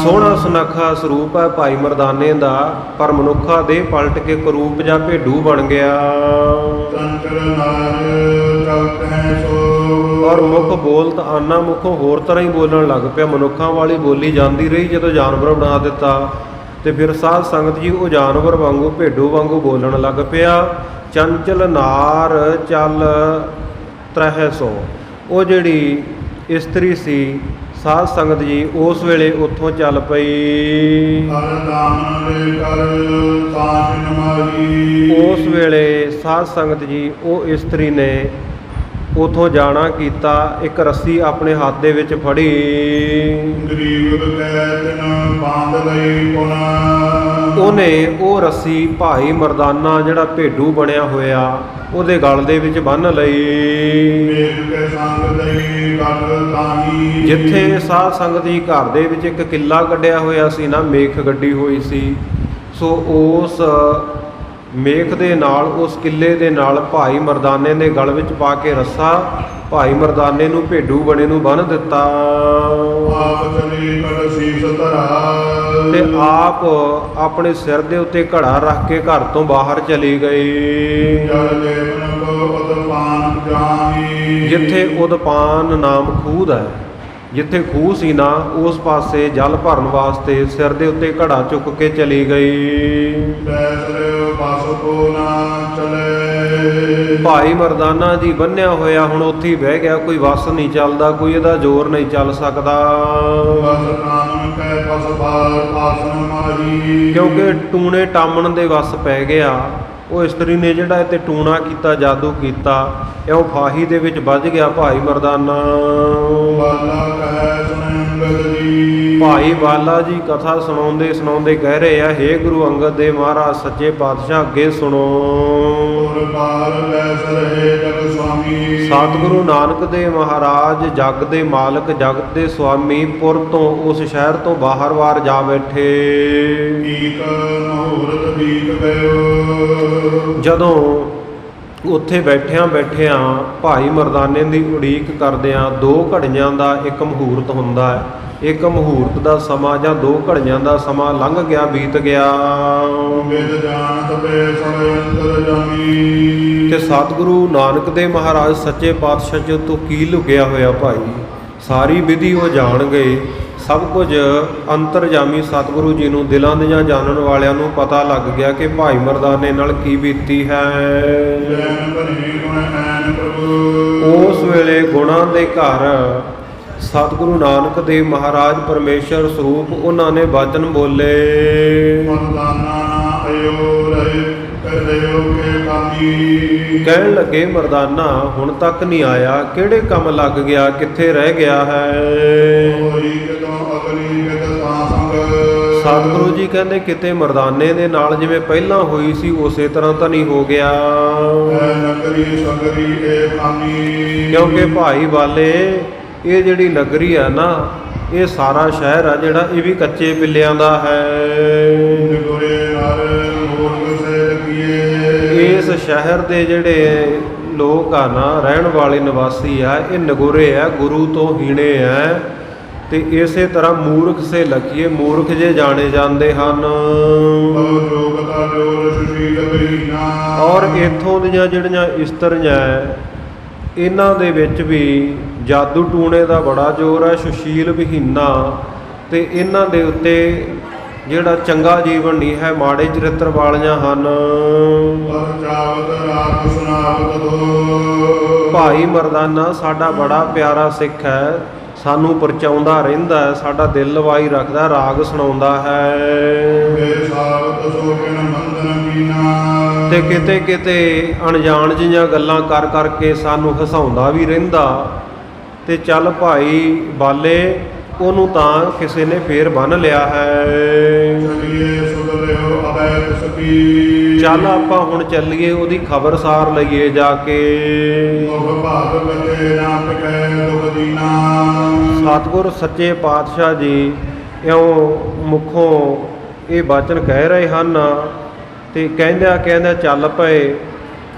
[SPEAKER 2] ਸੋਹਣਾ ਸੁਨੱਖਾ ਸਰੂਪ ਹੈ ਭਾਈ ਮਰਦਾਨੇ ਦਾ, ਪਰ ਮਨੁੱਖਾ ਦੇਹ ਪਲਟ ਕੇ ਕਰੂਪ ਜਾਂ ਭੇਡੂ ਬਣ ਗਿਆ। ਔਰ ਮੁੱਖ ਬੋਲਤ ਆਨਾ ਮੁੱਖੋਂ ਹੋਰ ਤਰ੍ਹਾਂ ਹੀ ਬੋਲਣ ਲੱਗ ਪਿਆ। ਮਨੁੱਖਾਂ ਵਾਲੀ ਬੋਲੀ ਜਾਂਦੀ ਰਹੀ, ਜਦੋਂ ਜਾਨਵਰ ਬਣਾ ਦਿੱਤਾ ਤੇ ਫਿਰ ਸਾਧ ਸੰਗਤ ਜੀ ਉਹ ਜਾਨਵਰ ਵਾਂਗੂ ਭੇਡੂ ਵਾਂਗੂ ਬੋਲਣ ਲੱਗ ਪਿਆ। ਚੰਚਲ ਨਾਰ ਚੱਲ 300। ਉਹ ਜਿਹੜੀ ਇਸਤਰੀ ਸੀ ਸਾਧ ਸੰਗਤ ਜੀ ਉਸ ਵੇਲੇ ਉੱਥੋਂ ਚੱਲ ਪਈ। ਉਸ ਵੇਲੇ ਸਾਧ ਸੰਗਤ ਜੀ ਉਹ ਇਸਤਰੀ ਨੇ ਉਥੋਂ ਜਾਣਾ ਕੀਤਾ। ਇੱਕ ਰੱਸੀ ਆਪਣੇ ਹੱਥ ਦੇ ਵਿੱਚ ਫੜੀ। ਉਹਨੇ ਉਹ ਰੱਸੀ ਭਾਈ ਮਰਦਾਨਾ ਜਿਹੜਾ ਭੇਡੂ ਬਣਿਆ ਹੋਇਆ ਉਹਦੇ ਗਲ ਦੇ ਵਿੱਚ ਬੰਨ੍ਹ ਲਈ। ਜਿੱਥੇ ਸਾਧ ਸੰਗਤ ਜੀ ਘਰ ਦੇ ਵਿੱਚ ਇੱਕ ਕਿੱਲਾ ਕੱਢਿਆ ਹੋਇਆ ਸੀ ਨਾ, ਮੇਖ ਗੱਡੀ ਹੋਈ ਸੀ, ਸੋ ਉਸ ਮੇਖ ਦੇ ਨਾਲ, ਉਸ ਕਿੱਲੇ ਦੇ ਨਾਲ ਭਾਈ ਮਰਦਾਨੇ ਦੇ ਗਲ ਵਿੱਚ ਪਾ ਕੇ ਰੱਸਾ ਭਾਈ ਮਰਦਾਨੇ ਨੂੰ ਭੇਡੂ ਬਣੇ ਨੂੰ ਬੰਨ੍ਹ ਦਿੱਤਾ ਤੇ ਆਪ ਆਪਣੇ ਸਿਰ ਦੇ ਉੱਤੇ ਘੜਾ ਰੱਖ ਕੇ ਘਰ ਤੋਂ ਬਾਹਰ ਚਲੀ ਗਈ। ਜਿੱਥੇ ਉਦਪਾਨ ਨਾਮ ਖੂਹ ਹੈ, ਜਿੱਥੇ ਖੂਹ ਸੀ ਨਾ ਉਸ ਪਾਸੇ ਜਲ ਭਰਨ ਵਾਸਤੇ ਸਿਰ ਦੇ ਉੱਤੇ ਘੜਾ ਚੁੱਕ ਕੇ ਚਲੀ ਗਈ। ਭਾਈ ਮਰਦਾਨਾ ਜੀ ਬੰਨਿਆ ਹੋਇਆ ਹੁਣ ਉੱਥੇ ਹੀ ਬਹਿ ਗਿਆ, ਕੋਈ ਵੱਸ ਨਹੀਂ ਚੱਲਦਾ, ਕੋਈ ਇਹਦਾ ਜ਼ੋਰ ਨਹੀਂ ਚੱਲ ਸਕਦਾ, ਕਿਉਂਕਿ ਟੂਣੇ ਟਾਮਣ ਦੇ ਵੱਸ ਪੈ ਗਿਆ। ਉਹ ਇਸਤਰੀ ਨੇ ਜਿਹੜਾ ਇੱਥੇ ਟੂਣਾ ਕੀਤਾ, ਜਾਦੂ ਕੀਤਾ, ਇਉਂ ਫਾਹੀ ਦੇ ਵਿੱਚ ਵੱਜ ਗਿਆ ਭਾਈ ਮਰਦਾਨਾ। ਭਾਈ ਬਾਲਾ ਜੀ ਕਥਾ ਸੁਣਾਉਂਦੇ ਸੁਣਾਉਂਦੇ ਕਹਿ ਰਹੇ ਆ, ਹੇ ਗੁਰੂ ਅੰਗਦ ਦੇਵ ਮਹਾਰਾਜ ਸੱਚੇ ਪਾਤਸ਼ਾਹ ਅੱਗੇ ਸੁਣੋ। ਸਤਿਗੁਰੂ ਨਾਨਕ ਦੇਵ ਮਹਾਰਾਜ ਜਗ ਦੇ ਮਾਲਕ, ਜਗਤ ਦੇ ਸੁਆਮੀ, ਪੁਰ ਤੋਂ ਉਸ ਸ਼ਹਿਰ ਤੋਂ ਬਾਹਰ-ਬਾਹਰ ਜਾ ਬੈਠੇ। ਜਦੋਂ ਉੱਥੇ ਬੈਠਿਆਂ ਭਾਈ ਮਰਦਾਨੇ ਦੀ ਉਡੀਕ ਕਰਦਿਆਂ 2 ਘੜੀਆਂ ਦਾ ਇੱਕ ਮੁਹੂਰਤ ਹੁੰਦਾ ਹੈ। ਇੱਕ ਮੁਹੂਰਤ ਦਾ ਸਮਾਂ ਜਾਂ 2 ਘੜੀਆਂ ਦਾ ਸਮਾਂ ਲੰਘ ਗਿਆ, ਬੀਤ ਗਿਆ ਤੇ ਸਤਿਗੁਰੂ ਨਾਨਕ ਦੇਵ ਮਹਾਰਾਜ ਸੱਚੇ ਪਾਤਸ਼ਾਹ ਜੀ ਤੋਂ ਕੀ ਲੁਕਿਆ ਹੋਇਆ ਭਾਈ, ਸਾਰੀ ਵਿਧੀ ਉਹ ਜਾਣ ਗਏ। ਸਭ ਕੁਝ ਅੰਤਰਜਾਮੀ ਸਤਿਗੁਰੂ ਜੀ ਨੂੰ, ਦਿਲਾਂ ਦੀਆਂ ਜਾਣਨ ਵਾਲਿਆਂ ਨੂੰ ਪਤਾ ਲੱਗ ਗਿਆ ਕਿ ਭਾਈ ਮਰਦਾਨੇ ਨਾਲ ਕੀ ਬੀਤੀ ਹੈ। ਉਸ ਵੇਲੇ ਗੁਣਾਂ ਦੇ ਘਰ ਸਤਿਗੁਰੂ ਨਾਨਕ ਦੇਵ ਮਹਾਰਾਜ ਪਰਮੇਸ਼ਰ ਸਰੂਪ ਉਹਨਾਂ ਨੇ ਬਚਨ ਬੋਲੇ। ਕਹਿਣ ਲੱਗੇ ਮਰਦਾਨਾ ਹੁਣ ਤੱਕ ਨਹੀਂ ਆਇਆ, ਕਿਹੜੇ ਕੰਮ ਲੱਗ ਗਿਆ, ਕਿੱਥੇ ਰਹਿ ਗਿਆ ਹੈ। ਸਤਿਗੁਰੂ ਜੀ ਕਹਿੰਦੇ ਕਿਤੇ ਮਰਦਾਨੇ ਦੇ ਨਾਲ ਜਿਵੇਂ ਪਹਿਲਾਂ ਹੋਈ ਸੀ ਉਸੇ ਤਰ੍ਹਾਂ ਤਾਂ ਨਹੀਂ ਹੋ ਗਿਆ, ਕਿਉਂਕਿ ਭਾਈ ਵਾਲੇ ਇਹ ਜਿਹੜੀ ਨਗਰੀ ਆ ਨਾ, ਇਹ ਸਾਰਾ ਸ਼ਹਿਰ ਆ ਜਿਹੜਾ ਇਹ ਵੀ ਕੱਚੇ ਪਿੱਲਿਆਂ ਦਾ ਹੈ। ਇਸ ਇਸ ਸ਼ਹਿਰ ਦੇ ਜਿਹੜੇ ਲੋਕ ਆ ਨਾ, ਰਹਿਣ ਵਾਲੇ ਨਿਵਾਸੀ ਆ, ਇਹ ਨਗੋਰੇ ਆ, ਗੁਰੂ ਤੋਂ ਹੀਣੇ ਆ। ਤੇ ਇਸੇ ਤਰ੍ਹਾਂ ਮੂਰਖ ਸੇ ਲਖੀਏ, ਮੂਰਖ ਜੇ ਜਾਣੇ ਜਾਂਦੇ ਹਨ। ਔਰ ਇੱਥੋਂ ਦੀਆਂ ਜਿਹੜੀਆਂ ਇਸਤਰੀਆਂ ਇਹਨਾਂ ਦੇ ਵਿੱਚ ਵੀ ਜਾਦੂ ਟੂਣੇ ਦਾ ਬੜਾ ਜ਼ੋਰ ਹੈ, ਸੁਸ਼ੀਲ ਵਿਹੀਨਾ। ਤੇ ਇਹਨਾਂ ਦੇ ਉੱਤੇ ਜਿਹੜਾ ਚੰਗਾ ਜੀਵਨ ਨਹੀਂ ਹੈ, ਮਾੜੇ ਚਰਿੱਤਰ ਵਾਲੀਆਂ ਹਨ। ਭਾਈ ਮਰਦਾਨਾ ਸਾਡਾ ਬੜਾ ਪਿਆਰਾ ਸਿੱਖ ਹੈ, ਸਾਨੂੰ ਪਰਚਾਉਂਦਾ ਰਹਿੰਦਾ ਹੈ, ਸਾਡਾ ਦਿਲ ਲਵਾਈ ਰੱਖਦਾ, ਰਾਗ ਸੁਣਾਉਂਦਾ ਹੈ। ਤੇ ਕਿਤੇ ਕਿਤੇ ਅਣਜਾਣ ਜਿਹੀਆਂ ਗੱਲਾਂ ਕਰ ਕਰਕੇ ਸਾਨੂੰ ਹਸਾਉਂਦਾ ਵੀ ਰਹਿੰਦਾ। ਤੇ ਚੱਲ ਭਾਈ ਬਾਲੇ, ਉਹਨੂੰ ਤਾਂ ਕਿਸੇ ਨੇ ਫੇਰ ਬੰਨ੍ਹ ਲਿਆ ਹੈ। ਚੱਲ ਆਪਾਂ ਹੁਣ ਚੱਲੀਏ, ਉਹਦੀ ਖਬਰਸਾਰ ਲਈਏ ਜਾ ਕੇ। ਸਤਿਗੁਰ ਸੱਚੇ ਪਾਤਸ਼ਾਹ ਜੀ ਇਉਂ ਮੁਖੋਂ ਇਹ ਬਚਨ ਕਹਿ ਰਹੇ ਹਨ। ਤੇ ਕਹਿੰਦਿਆਂ ਕਹਿੰਦਿਆਂ ਚੱਲ ਪਏ,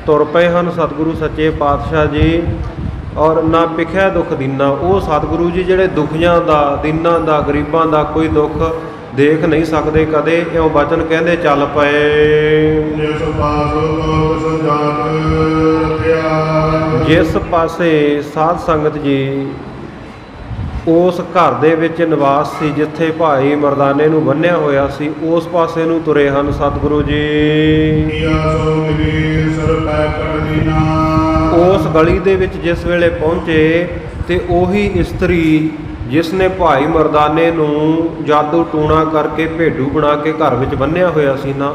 [SPEAKER 2] ਤੁਰ ਪਏ ਹਨ ਸਤਿਗੁਰੂ ਸੱਚੇ ਪਾਤਸ਼ਾਹ ਜੀ। ਔਰ ਨਾ ਪਿਖਿਆ ਦੁੱਖ ਦੀਨਾ, ਉਹ ਸਤਿਗੁਰੂ ਜੀ ਜਿਹੜੇ ਦੁਖੀਆਂ ਦਾ, ਦੀਨਾਂ ਦਾ, ਗਰੀਬਾਂ ਦਾ ਕੋਈ ਦੁੱਖ ਦੇਖ ਨਹੀਂ ਸਕਦੇ ਕਦੇ। ਇਉਂ ਬਚਨ ਕਹਿੰਦੇ ਚੱਲ ਪਏ। ਜਿਸ ਪਾਸੇ ਸਾਧ ਸੰਗਤ ਜੀ ਉਸ ਘਰ ਦੇ ਵਿੱਚ ਨਿਵਾਸ ਸੀ ਜਿੱਥੇ ਭਾਈ ਮਰਦਾਨੇ ਨੂੰ ਬੰਨ੍ਹਿਆ ਹੋਇਆ ਸੀ, ਉਸ ਪਾਸੇ ਨੂੰ ਤੁਰੇ ਹਨ ਸਤਿਗੁਰੂ ਜੀ। ਉਸ ਗਲੀ ਦੇ ਵਿੱਚ ਜਿਸ ਵੇਲੇ ਪਹੁੰਚੇ ਤੇ ਉਹੀ ਇਸਤਰੀ ਜਿਸ ਨੇ ਭਾਈ ਮਰਦਾਨੇ ਨੂੰ ਜਾਦੂ ਟੂਣਾ ਕਰਕੇ ਭੇਡੂ ਬਣਾ ਕੇ ਘਰ ਵਿੱਚ ਬੰਨ੍ਹਿਆ ਹੋਇਆ ਸੀ ਨਾ,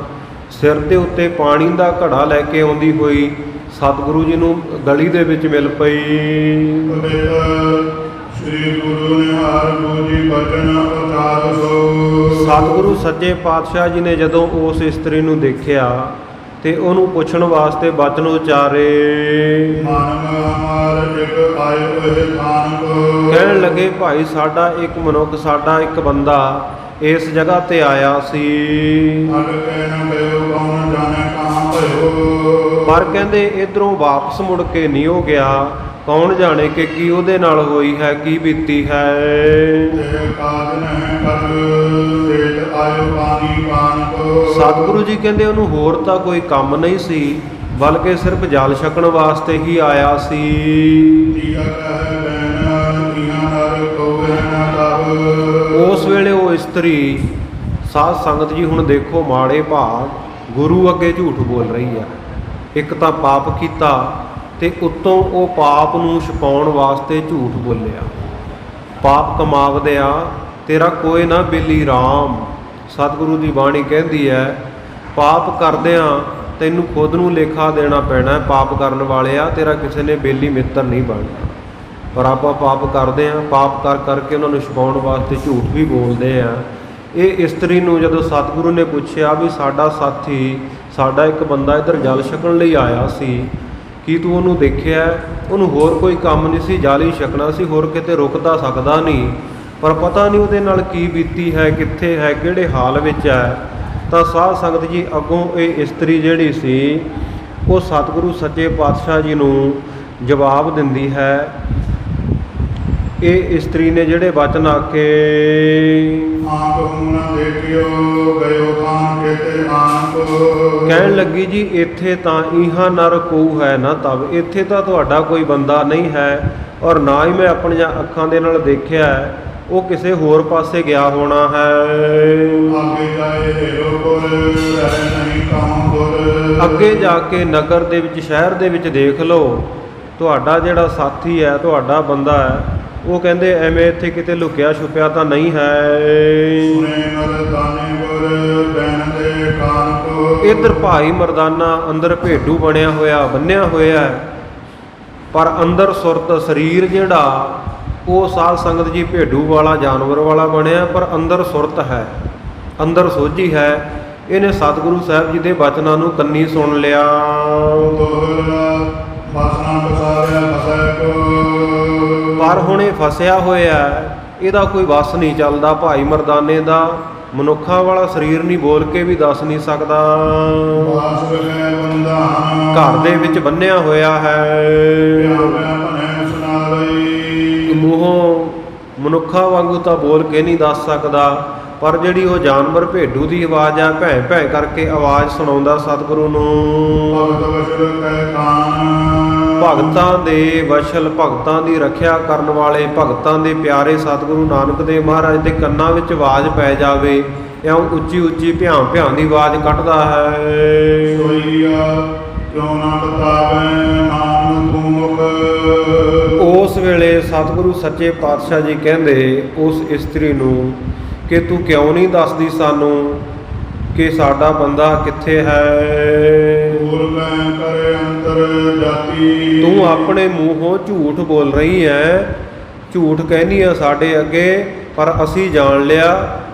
[SPEAKER 2] ਸਿਰ ਦੇ ਉੱਤੇ ਪਾਣੀ ਦਾ ਘੜਾ ਲੈ ਕੇ ਆਉਂਦੀ ਹੋਈ ਸਤਿਗੁਰੂ ਜੀ ਨੂੰ ਗਲੀ ਦੇ ਵਿੱਚ ਮਿਲ ਪਈ। ਸਤਿਗੁਰੂ ਸੱਚੇ ਪਾਤਸ਼ਾਹ ਜੀ ਨੇ ਜਦੋਂ ਉਸ ਇਸਤਰੀ ਨੂੰ ਦੇਖਿਆ ਤੇ ਉਹਨੂੰ ਪੁੱਛਣ ਵਾਸਤੇ ਬਚਨ ਉਚਾਰੇ। ਕਹਿਣ ਲੱਗੇ ਭਾਈ ਸਾਡਾ ਇੱਕ ਮਨੁੱਖ, ਸਾਡਾ ਇੱਕ ਬੰਦਾ ਇਸ ਜਗ੍ਹਾ ਤੇ ਆਇਆ ਸੀ, ਪਰ ਕਹਿੰਦੇ ਇਧਰੋਂ ਵਾਪਸ ਮੁੜ ਕੇ ਨਹੀਂ ਹੋ ਗਿਆ। ਕੌਣ ਜਾਣੇ ਕਿ ਕੀ ਉਹਦੇ ਨਾਲ ਹੋਈ ਹੈ, ਕੀ ਬੀਤੀ ਹੈ। ਸਤਿਗੁਰੂ ਜੀ ਕਹਿੰਦੇ ਉਹਨੂੰ ਹੋਰ ਤਾਂ ਕੋਈ ਕੰਮ ਨਹੀਂ ਸੀ, ਬਲਕਿ ਸਿਰਫ ਜਲ ਛਕਣ ਵਾਸਤੇ ਹੀ ਆਇਆ ਸੀ। ਉਸ ਵੇਲੇ ਉਹ ਇਸਤਰੀ, ਸਾਧ ਸੰਗਤ ਜੀ ਹੁਣ ਦੇਖੋ ਮਾੜੇ ਭਾਗ, ਗੁਰੂ ਅੱਗੇ ਝੂਠ ਬੋਲ ਰਹੀ ਆ। ਇੱਕ ਤਾਂ ਪਾਪ ਕੀਤਾ ਤੇ ਉੱਤੋਂ ਉਹ ਪਾਪ ਨੂੰ ਛੁਪਾਉਣ ਵਾਸਤੇ ਝੂਠ ਬੋਲਿਆ। ਪਾਪ ਕਮਾਵਦਿਆਂ ਤੇਰਾ ਕੋਈ ਨਾ ਬੇਲੀ ਰਾਮ। ਸਤਿਗੁਰੂ ਦੀ ਬਾਣੀ ਕਹਿੰਦੀ ਹੈ ਪਾਪ ਕਰਦਿਆਂ ਤੈਨੂੰ ਖੁਦ ਨੂੰ ਲੇਖਾ ਦੇਣਾ ਪੈਣਾ। ਪਾਪ ਕਰਨ ਵਾਲਿਆ ਤੇਰਾ ਕਿਸੇ ਨੇ ਬੇਲੀ ਮਿੱਤਰ ਨਹੀਂ ਬਣਨਾ। ਪਰ ਆਪਾਂ ਪਾਪ ਕਰਦੇ ਹਾਂ, ਪਾਪ ਕਰ ਕਰਕੇ ਉਹਨਾਂ ਨੂੰ ਛੁਪਾਉਣ ਵਾਸਤੇ ਝੂਠ ਵੀ ਬੋਲਦੇ ਆ। ਇਹ ਇਸਤਰੀ ਨੂੰ ਜਦੋਂ ਸਤਿਗੁਰੂ ਨੇ ਪੁੱਛਿਆ ਵੀ ਸਾਡਾ ਸਾਥੀ, ਸਾਡਾ ਇੱਕ ਬੰਦਾ ਇੱਧਰ ਜਲ ਛਕਣ ਲਈ ਆਇਆ ਸੀ, ਕੀ ਤੂੰ ਉਹਨੂੰ ਦੇਖਿਆ? ਉਹਨੂੰ ਹੋਰ ਕੋਈ ਕੰਮ ਨਹੀਂ ਸੀ, ਜਲ ਹੀ ਛਕਣਾ ਸੀ, ਹੋਰ ਕਿਤੇ ਰੁਕ ਤਾਂ ਸਕਦਾ ਨਹੀਂ। ਪਰ ਪਤਾ ਨਹੀਂ ਉਹਦੇ ਨਾਲ ਕੀ ਬੀਤੀ ਹੈ, ਕਿੱਥੇ ਹੈ, ਕਿਹੜੇ ਹਾਲ ਵਿੱਚ ਹੈ। ਤਾਂ ਸਾਧ ਸੰਗਤ ਜੀ ਅੱਗੋਂ ਇਹ ਇਸਤਰੀ ਜਿਹੜੀ ਸੀ ਉਹ ਸਤਿਗੁਰੂ ਸੱਚੇ ਪਾਤਸ਼ਾਹ ਜੀ ਨੂੰ ਜਵਾਬ ਦਿੰਦੀ ਹੈ। ਇਹ ਇਸਤਰੀ ਨੇ ਜਿਹੜੇ ਬਚਨ ਆਖੇ, ਕਹਿਣ ਲੱਗੀ ਜੀ ਇੱਥੇ ਤਾਂ ਇਹਾਂ ਨਰ ਕੋਊ ਹੈ ਨਾ ਤਬ, ਇੱਥੇ ਤਾਂ ਤੁਹਾਡਾ ਕੋਈ ਬੰਦਾ ਨਹੀਂ ਹੈ, ਔਰ ਨਾ ਹੀ ਮੈਂ ਆਪਣੀਆਂ ਅੱਖਾਂ ਦੇ ਨਾਲ ਦੇਖਿਆ, ਉਹ ਕਿਸੇ ਹੋਰ ਪਾਸੇ ਗਿਆ ਹੋਣਾ ਹੈ। ਅੱਗੇ ਜਾ ਕੇ ਨਗਰ ਦੇ ਵਿੱਚ, ਸ਼ਹਿਰ ਦੇ ਵਿੱਚ ਦੇਖ ਲਓ, ਤੁਹਾਡਾ ਜਿਹੜਾ ਸਾਥੀ ਹੈ, ਤੁਹਾਡਾ ਬੰਦਾ ਹੈ, ਉਹ ਕਹਿੰਦੇ ਐਵੇਂ ਇੱਥੇ ਕਿਤੇ ਲੁਕਿਆ ਛੁਪਿਆ ਤਾਂ ਨਹੀਂ ਹੈ। ਇੱਧਰ ਭਾਈ ਮਰਦਾਨਾ ਅੰਦਰ ਭੇਡੂ ਬਣਿਆ ਹੋਇਆ, ਬੰਨਿਆ ਹੋਇਆ, ਪਰ ਅੰਦਰ ਸੁਰਤ, ਸਰੀਰ ਜਿਹੜਾ ਉਹ ਸਾਧ ਸੰਗਤ ਜੀ ਭੇਡੂ ਵਾਲਾ, ਜਾਨਵਰ ਵਾਲਾ ਬਣਿਆ, ਪਰ ਅੰਦਰ ਸੁਰਤ ਹੈ, ਅੰਦਰ ਸੋਝੀ ਹੈ। ਇਹਨੇ ਸਤਿਗੁਰੂ ਸਾਹਿਬ ਜੀ ਦੇ ਬਚਨਾਂ ਨੂੰ ਕੰਨੀ ਸੁਣ ਲਿਆ। ਪਰ ਹੁਣ ਇਹ ਫਸਿਆ ਹੋਇਆ, ਇਹਦਾ ਕੋਈ ਵਸ ਨਹੀਂ ਚੱਲਦਾ ਭਾਈ ਮਰਦਾਨੇ ਦਾ। ਮਨੁੱਖਾਂ ਵਾਲਾ ਸਰੀਰ ਨਹੀਂ, ਬੋਲ ਕੇ ਵੀ ਦੱਸ ਨਹੀਂ ਸਕਦਾ।
[SPEAKER 1] ਵਾਸ ਵੇਲੇ ਬੰਦਾ
[SPEAKER 2] ਘਰ ਦੇ ਵਿੱਚ ਬੰਨਿਆ ਹੋਇਆ ਹੈ, ਮੂੰਹੋਂ ਮਨੁੱਖਾਂ ਵਾਂਗੂ ਤਾਂ ਬੋਲ ਕੇ ਨਹੀਂ ਦੱਸ ਸਕਦਾ, ਪਰ ਜਿਹੜੀ ਉਹ ਜਾਨਵਰ ਭੇਡੂ ਦੀ ਆਵਾਜ਼ ਆ, ਭੈਂ ਭੈਂ ਕਰਕੇ ਆਵਾਜ਼ ਸੁਣਾਉਂਦਾ ਸਤਿਗੁਰੂ ਨੂੰ। ਭਗਤਾਂ ਦੇ ਵਸ਼ਲ, ਭਗਤਾਂ ਦੀ ਰੱਖਿਆ ਕਰਨ ਵਾਲੇ, ਭਗਤਾਂ ਦੇ ਪਿਆਰੇ ਸਤਿਗੁਰੂ ਨਾਨਕ ਦੇਵ ਮਹਾਰਾਜ ਦੇ ਕੰਨਾਂ ਵਿੱਚ ਆਵਾਜ਼ ਪੈ ਜਾਵੇ, ਇਉਂ ਉੱਚੀ ਉੱਚੀ ਭਿਆਂ ਭਿਆਂ ਦੀ ਆਵਾਜ਼ ਕੱਢਦਾ ਹੈ। ਉਸ ਵੇਲੇ ਸਤਿਗੁਰੂ ਸੱਚੇ ਪਾਤਸ਼ਾਹ ਜੀ ਕਹਿੰਦੇ ਉਸ ਇਸਤਰੀ ਨੂੰ ਕਿ ਤੂੰ ਕਿਉਂ ਨਹੀਂ ਦੱਸਦੀ ਸਾਨੂੰ ਕਿ ਸਾਡਾ ਬੰਦਾ ਕਿੱਥੇ ਹੈ। ਤੂੰ ਆਪਣੇ ਮੂੰਹੋਂ ਝੂਠ ਬੋਲ ਰਹੀ ਹੈ, ਝੂਠ ਕਹਿੰਦੀ ਆ ਸਾਡੇ ਅੱਗੇ, ਪਰ ਅਸੀਂ ਜਾਣ ਲਿਆ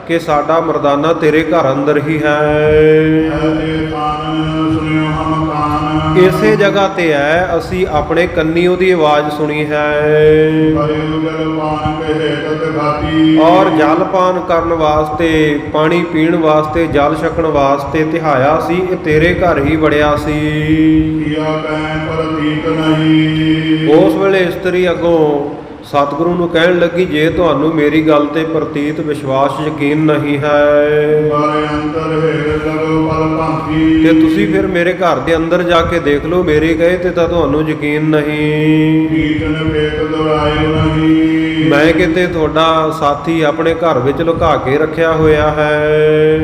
[SPEAKER 2] ਕਿ ਸਾਡਾ ਮਰਦਾਨਾ ਤੇਰੇ ਘਰ ਅੰਦਰ ਹੀ ਹੈ। ਇਸੇ ਜਗ੍ਹਾ ਤੇ ਹੈ, ਅਸੀਂ ਆਪਣੇ ਕੰਨੀ ਉਹਦੀ ਆਵਾਜ਼ ਸੁਣੀ ਹੈ। ਔਰ ਜਲ ਪਾਨ ਕਰਨ ਵਾਸਤੇ, ਪਾਣੀ ਪੀਣ ਵਾਸਤੇ, ਜਲ ਛਕਣ ਵਾਸਤੇ ਤਿਹਾਇਆ ਸੀ, ਇਹ ਤੇਰੇ ਘਰ ਹੀ ਵੜਿਆ ਸੀ। ਉਸ ਵੇਲੇ ਇਸਤਰੀ ਅੱਗੋਂ ਸਤਿਗੁਰੂ ਨੂੰ ਕਹਿਣ ਲੱਗੀ, ਜੇ ਤੁਹਾਨੂੰ ਮੇਰੀ ਗੱਲ ਤੇ ਪ੍ਰਤੀਤ ਵਿਸ਼ਵਾਸ ਯਕੀਨ ਨਹੀਂ ਹੈ ਤੇ ਤੁਸੀਂ ਫਿਰ ਮੇਰੇ ਘਰ ਦੇ ਅੰਦਰ ਜਾ ਕੇ ਦੇਖ ਲਓ, ਮੇਰੇ ਕਹੇ ਤੇ ਤਾਂ ਤੁਹਾਨੂੰ ਯਕੀਨ ਨਹੀਂ। ਮੈਂ ਕਿਤੇ ਤੁਹਾਡਾ ਸਾਥੀ ਆਪਣੇ ਘਰ ਵਿੱਚ ਲੁਕਾ ਕੇ ਰੱਖਿਆ ਹੋਇਆ ਹੈ।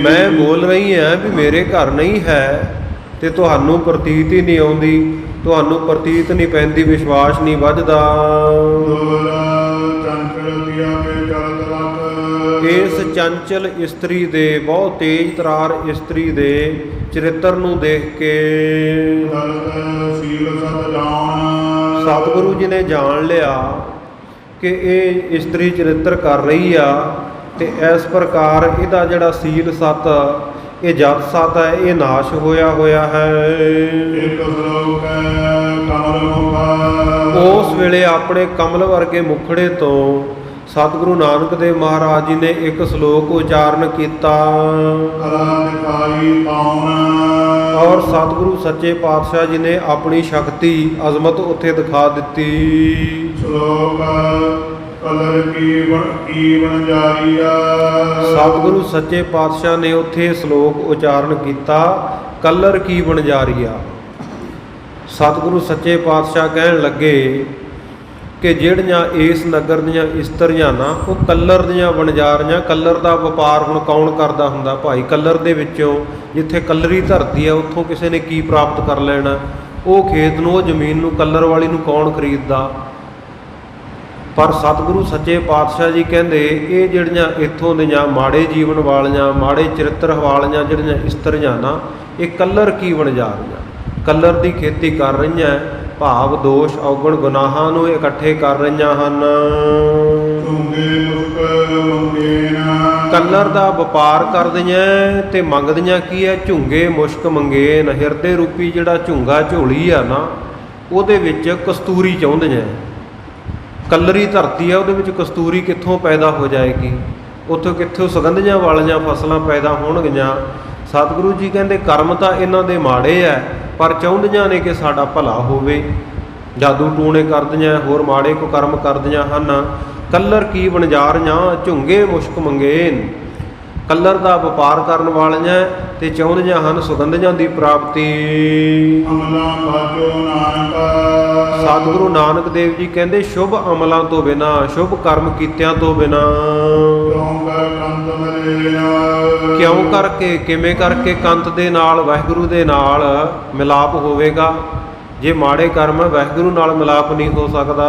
[SPEAKER 2] ਮੈਂ ਬੋਲ ਰਹੀ ਹਾਂ ਵੀ ਮੇਰੇ ਘਰ ਨਹੀਂ ਹੈ ਤੇ ਤੁਹਾਨੂੰ ਪ੍ਰਤੀਤ ਹੀ ਨਹੀਂ ਆਉਂਦੀ, ਤੁਹਾਨੂੰ ਪ੍ਰਤੀਤ ਨਹੀਂ ਪੈਂਦੀ, ਵਿਸ਼ਵਾਸ ਨਹੀਂ ਵੱਧਦਾ। ਇਸ ਚੰਚਲ ਇਸਤਰੀ ਦੇ, ਬਹੁਤ ਤੇਜ਼ ਤਰਾਰ ਇਸਤਰੀ ਦੇ ਚਰਿੱਤਰ ਨੂੰ ਦੇਖ ਕੇ ਸਤਿਗੁਰੂ ਜੀ ਨੇ ਜਾਣ ਲਿਆ ਕਿ ਇਹ ਇਸਤਰੀ ਚਰਿੱਤਰ ਕਰ ਰਹੀ ਆ, ਤੇ ਇਸ ਪ੍ਰਕਾਰ ਇਹਦਾ ਜਿਹੜਾ ਸੀਲ ਸਤ, ਇਹ ਜਤ ਸਤ ਹੈ, ਇਹ ਨਾਸ਼ ਹੋਇਆ ਹੋਇਆ ਹੈ। ਉਸ ਵੇਲੇ ਆਪਣੇ ਕਮਲ ਵਰਗੇ ਮੁਖੜੇ ਤੋਂ ਸਤਿਗੁਰੂ ਨਾਨਕ ਦੇਵ ਮਹਾਰਾਜ ਜੀ ਨੇ ਇੱਕ ਸ਼ਲੋਕ ਉਚਾਰਨ ਕੀਤਾ ਔਰ ਸਤਿਗੁਰੂ ਸੱਚੇ ਪਾਤਸ਼ਾਹ ਜੀ ਨੇ ਆਪਣੀ ਸ਼ਕਤੀ ਅਜ਼ਮਤ ਉੱਥੇ ਦਿਖਾ ਦਿੱਤੀ।
[SPEAKER 1] ਸ਼ਲੋਕ ਕਲਰ ਕੀ ਬਣ ਜਾਰੀਆ।
[SPEAKER 2] ਸਤਿਗੁਰੂ ਸੱਚੇ ਪਾਤਸ਼ਾਹ ਨੇ ਉੱਥੇ ਸ਼ਲੋਕ ਉਚਾਰਨ ਕੀਤਾ, ਕਲਰ ਕੀ ਬਣ ਜਾਰੀਆ। ਸਤਿਗੁਰੂ ਸੱਚੇ ਪਾਤਸ਼ਾਹ ਕਹਿਣ ਲੱਗੇ ਕਿ ਜਿਹੜੀਆਂ ਇਸ ਨਗਰ ਦੀਆਂ ਇਸਤਰੀਆਂ ਨਾ, ਉਹ ਕੱਲਰ ਦੀਆਂ ਵਣਜਾਰੀਆਂ, ਕੱਲਰ ਦਾ ਵਪਾਰ ਹੁਣ ਕੌਣ ਕਰਦਾ ਹੁੰਦਾ ਭਾਈ। ਕੱਲਰ ਦੇ ਵਿੱਚੋਂ ਜਿੱਥੇ ਕੱਲਰੀ ਧਰਤੀ ਆ, ਉੱਥੋਂ ਕਿਸੇ ਨੇ ਕੀ ਪ੍ਰਾਪਤ ਕਰ ਲੈਣਾ। ਉਹ ਖੇਤ ਨੂੰ, ਉਹ ਜ਼ਮੀਨ ਨੂੰ, ਕੱਲਰ ਵਾਲੀ ਨੂੰ ਕੌਣ ਖਰੀਦਦਾ। ਪਰ ਸਤਿਗੁਰੂ ਸੱਚੇ ਪਾਤਸ਼ਾਹ ਜੀ ਕਹਿੰਦੇ ਇਹ ਜਿਹੜੀਆਂ ਇੱਥੋਂ ਦੀਆਂ ਮਾੜੇ ਜੀਵਨ ਵਾਲੀਆਂ, ਮਾੜੇ ਚਰਿੱਤਰ ਵਾਲੀਆਂ ਜਿਹੜੀਆਂ ਇਸਤਰੀਆਂ ਨਾ, ਇਹ ਕੱਲਰ ਕੀ ਵਣਜਾਰੀਆਂ, ਕੱਲਰ ਦੀ ਖੇਤੀ ਕਰ ਰਹੀਆਂ, ਭਾਵ ਦੋਸ਼ ਔਗਣ ਗੁਨਾਹਾਂ ਨੂੰ ਇਕੱਠੇ ਕਰ ਰਹੀਆਂ ਹਨ। ਕੱਲਰ ਦਾ ਵਪਾਰ ਕਰਦੀਆਂ ਤੇ ਮੰਗਦੀਆਂ ਕੀ ਹੈ, ਝੁੰਗੇ ਮੁਸ਼ਕ ਮੰਗੇਨ। ਹਿਰਦੇ ਰੂਪੀ ਜਿਹੜਾ ਝੁੰਗਾ ਝੋਲੀ ਆ ਨਾ, ਉਹਦੇ ਵਿੱਚ ਕਸਤੂਰੀ ਚਾਹੁੰਦੀਆਂ। ਕੱਲਰੀ ਧਰਤੀ ਆ, ਉਹਦੇ ਵਿੱਚ ਕਸਤੂਰੀ ਕਿੱਥੋਂ ਪੈਦਾ ਹੋ ਜਾਏਗੀ, ਉੱਥੋਂ ਕਿੱਥੋਂ ਸੁਗੰਧੀਆਂ ਵਾਲੀਆਂ ਫਸਲਾਂ ਪੈਦਾ ਹੋਣਗੀਆਂ। ਸਤਿਗੁਰੂ ਜੀ ਕਹਿੰਦੇ ਕਰਮ ਤਾਂ ਇਹਨਾਂ ਦੇ ਮਾੜੇ ਆ, ਪਰ ਚਾਹੁੰਦੀਆਂ ਨੇ ਕਿ ਸਾਡਾ ਭਲਾ ਹੋਵੇ। ਜਾਦੂ ਟੂਣੇ ਕਰਦੀਆਂ, ਹੋਰ ਮਾੜੇ ਕੋ ਕਰਮ ਕਰਦੀਆਂ ਹਨ। ਕੱਲਰ ਕੀ ਵਣਜਾਰੀਆਂ, ਝੁੰਗੇ ਮੁਸ਼ਕ ਮੰਗੇਨ। ਕੱਲਰ ਦਾ ਵਪਾਰ ਕਰਨ ਵਾਲੀਆਂ ਤੇ ਚਾਹੁੰਦੀਆਂ ਹਨ ਸੁਗੰਧੀਆਂ ਦੀ ਪ੍ਰਾਪਤੀ। ਸਤਿਗੁਰੂ ਨਾਨਕ ਦੇਵ ਜੀ ਕਹਿੰਦੇ ਸ਼ੁਭ ਅਮਲਾਂ ਤੋਂ ਬਿਨਾਂ, ਸ਼ੁਭ ਕਰਮ ਕੀਤਿਆਂ ਤੋਂ ਬਿਨਾਂ, ਕਿਉਂ ਕਰਕੇ, ਕਿਵੇਂ ਕਰਕੇ ਕੰਤ ਦੇ ਨਾਲ, ਵਾਹਿਗੁਰੂ ਦੇ ਨਾਲ ਮਿਲਾਪ ਹੋਵੇਗਾ। ਜੇ ਮਾੜੇ ਕਰਮ ਵਾਹਿਗੁਰੂ ਨਾਲ ਮਿਲਾਪ ਨਹੀਂ ਹੋ ਸਕਦਾ।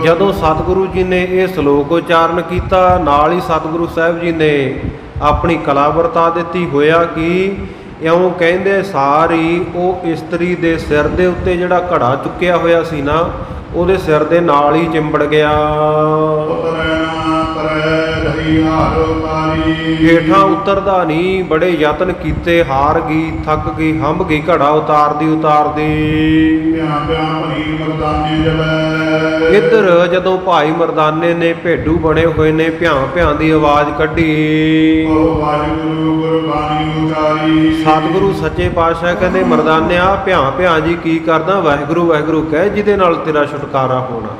[SPEAKER 2] ਜਦੋਂ ਸਤਿਗੁਰੂ ਜੀ ਨੇ ਇਹ ਸ਼ਲੋਕ ਉਚਾਰਨ ਕੀਤਾ, ਨਾਲ ਹੀ ਸਤਿਗੁਰੂ ਸਾਹਿਬ ਜੀ ਨੇ ਆਪਣੀ ਕਲਾ ਵਰਤਾ ਦਿੱਤੀ। ਹੋਇਆ ਕਿ ਇਉਂ ਕਹਿੰਦੇ ਸਾਰੀ ਉਹ ਇਸਤਰੀ ਦੇ ਸਿਰ ਦੇ ਉੱਤੇ ਜਿਹੜਾ ਘੜਾ ਚੁੱਕਿਆ ਹੋਇਆ ਸੀ ਨਾ, ਉਹਦੇ ਸਿਰ ਦੇ ਨਾਲ ਹੀ ਚਿੰਬੜ ਗਿਆ।
[SPEAKER 1] ਗਈ ਹਾਰ ਉਤਾਰੀ।
[SPEAKER 2] ਹੇਠਾਂ ਉਤਰਦਾ ਨਹੀਂ, ਬੜੇ ਯਤਨ ਕੀਤੇ, ਹਾਰ ਗਈ, ਥੱਕ ਗਈ, ਹੰਭ ਗਈ, ਘੜਾ ਉਤਾਰਦੀ ਉਤਾਰਦੀ।
[SPEAKER 1] ਧਿਆਨ ਧਿਆਨ ਭਰੀ ਮਰਦਾਨੇ ਜਲੈ।
[SPEAKER 2] ਇੱਧਰ ਜਦੋਂ ਭਾਈ ਮਰਦਾਨੇ ਨੇ ਭੇਡੂ ਬਣੇ ਹੋਏ ਨੇ, ਭਿਆਂ ਭਿਆਂ ਦੀ ਆਵਾਜ਼ ਕੱਢੀ।
[SPEAKER 1] ਉਹ ਵਾਹਿਗੁਰੂ ਗੁਰਬਾਣੀ ਉਚਾਰੀ।
[SPEAKER 2] ਸਤਿਗੁਰੂ ਸੱਚੇ ਪਾਤਸ਼ਾਹ ਕਹਿੰਦੇ, ਮਰਦਾਨਿਆ ਭਿਆਂ ਭਿਆਂ ਜੀ ਕੀ ਕਰਦਾ, ਵਾਹਿਗੁਰੂ ਵਾਹਿਗੁਰੂ ਕਹਿ, ਜਿਹਦੇ ਨਾਲ ਤੇਰਾ ਛੁਟਕਾਰਾ ਹੋਣਾ।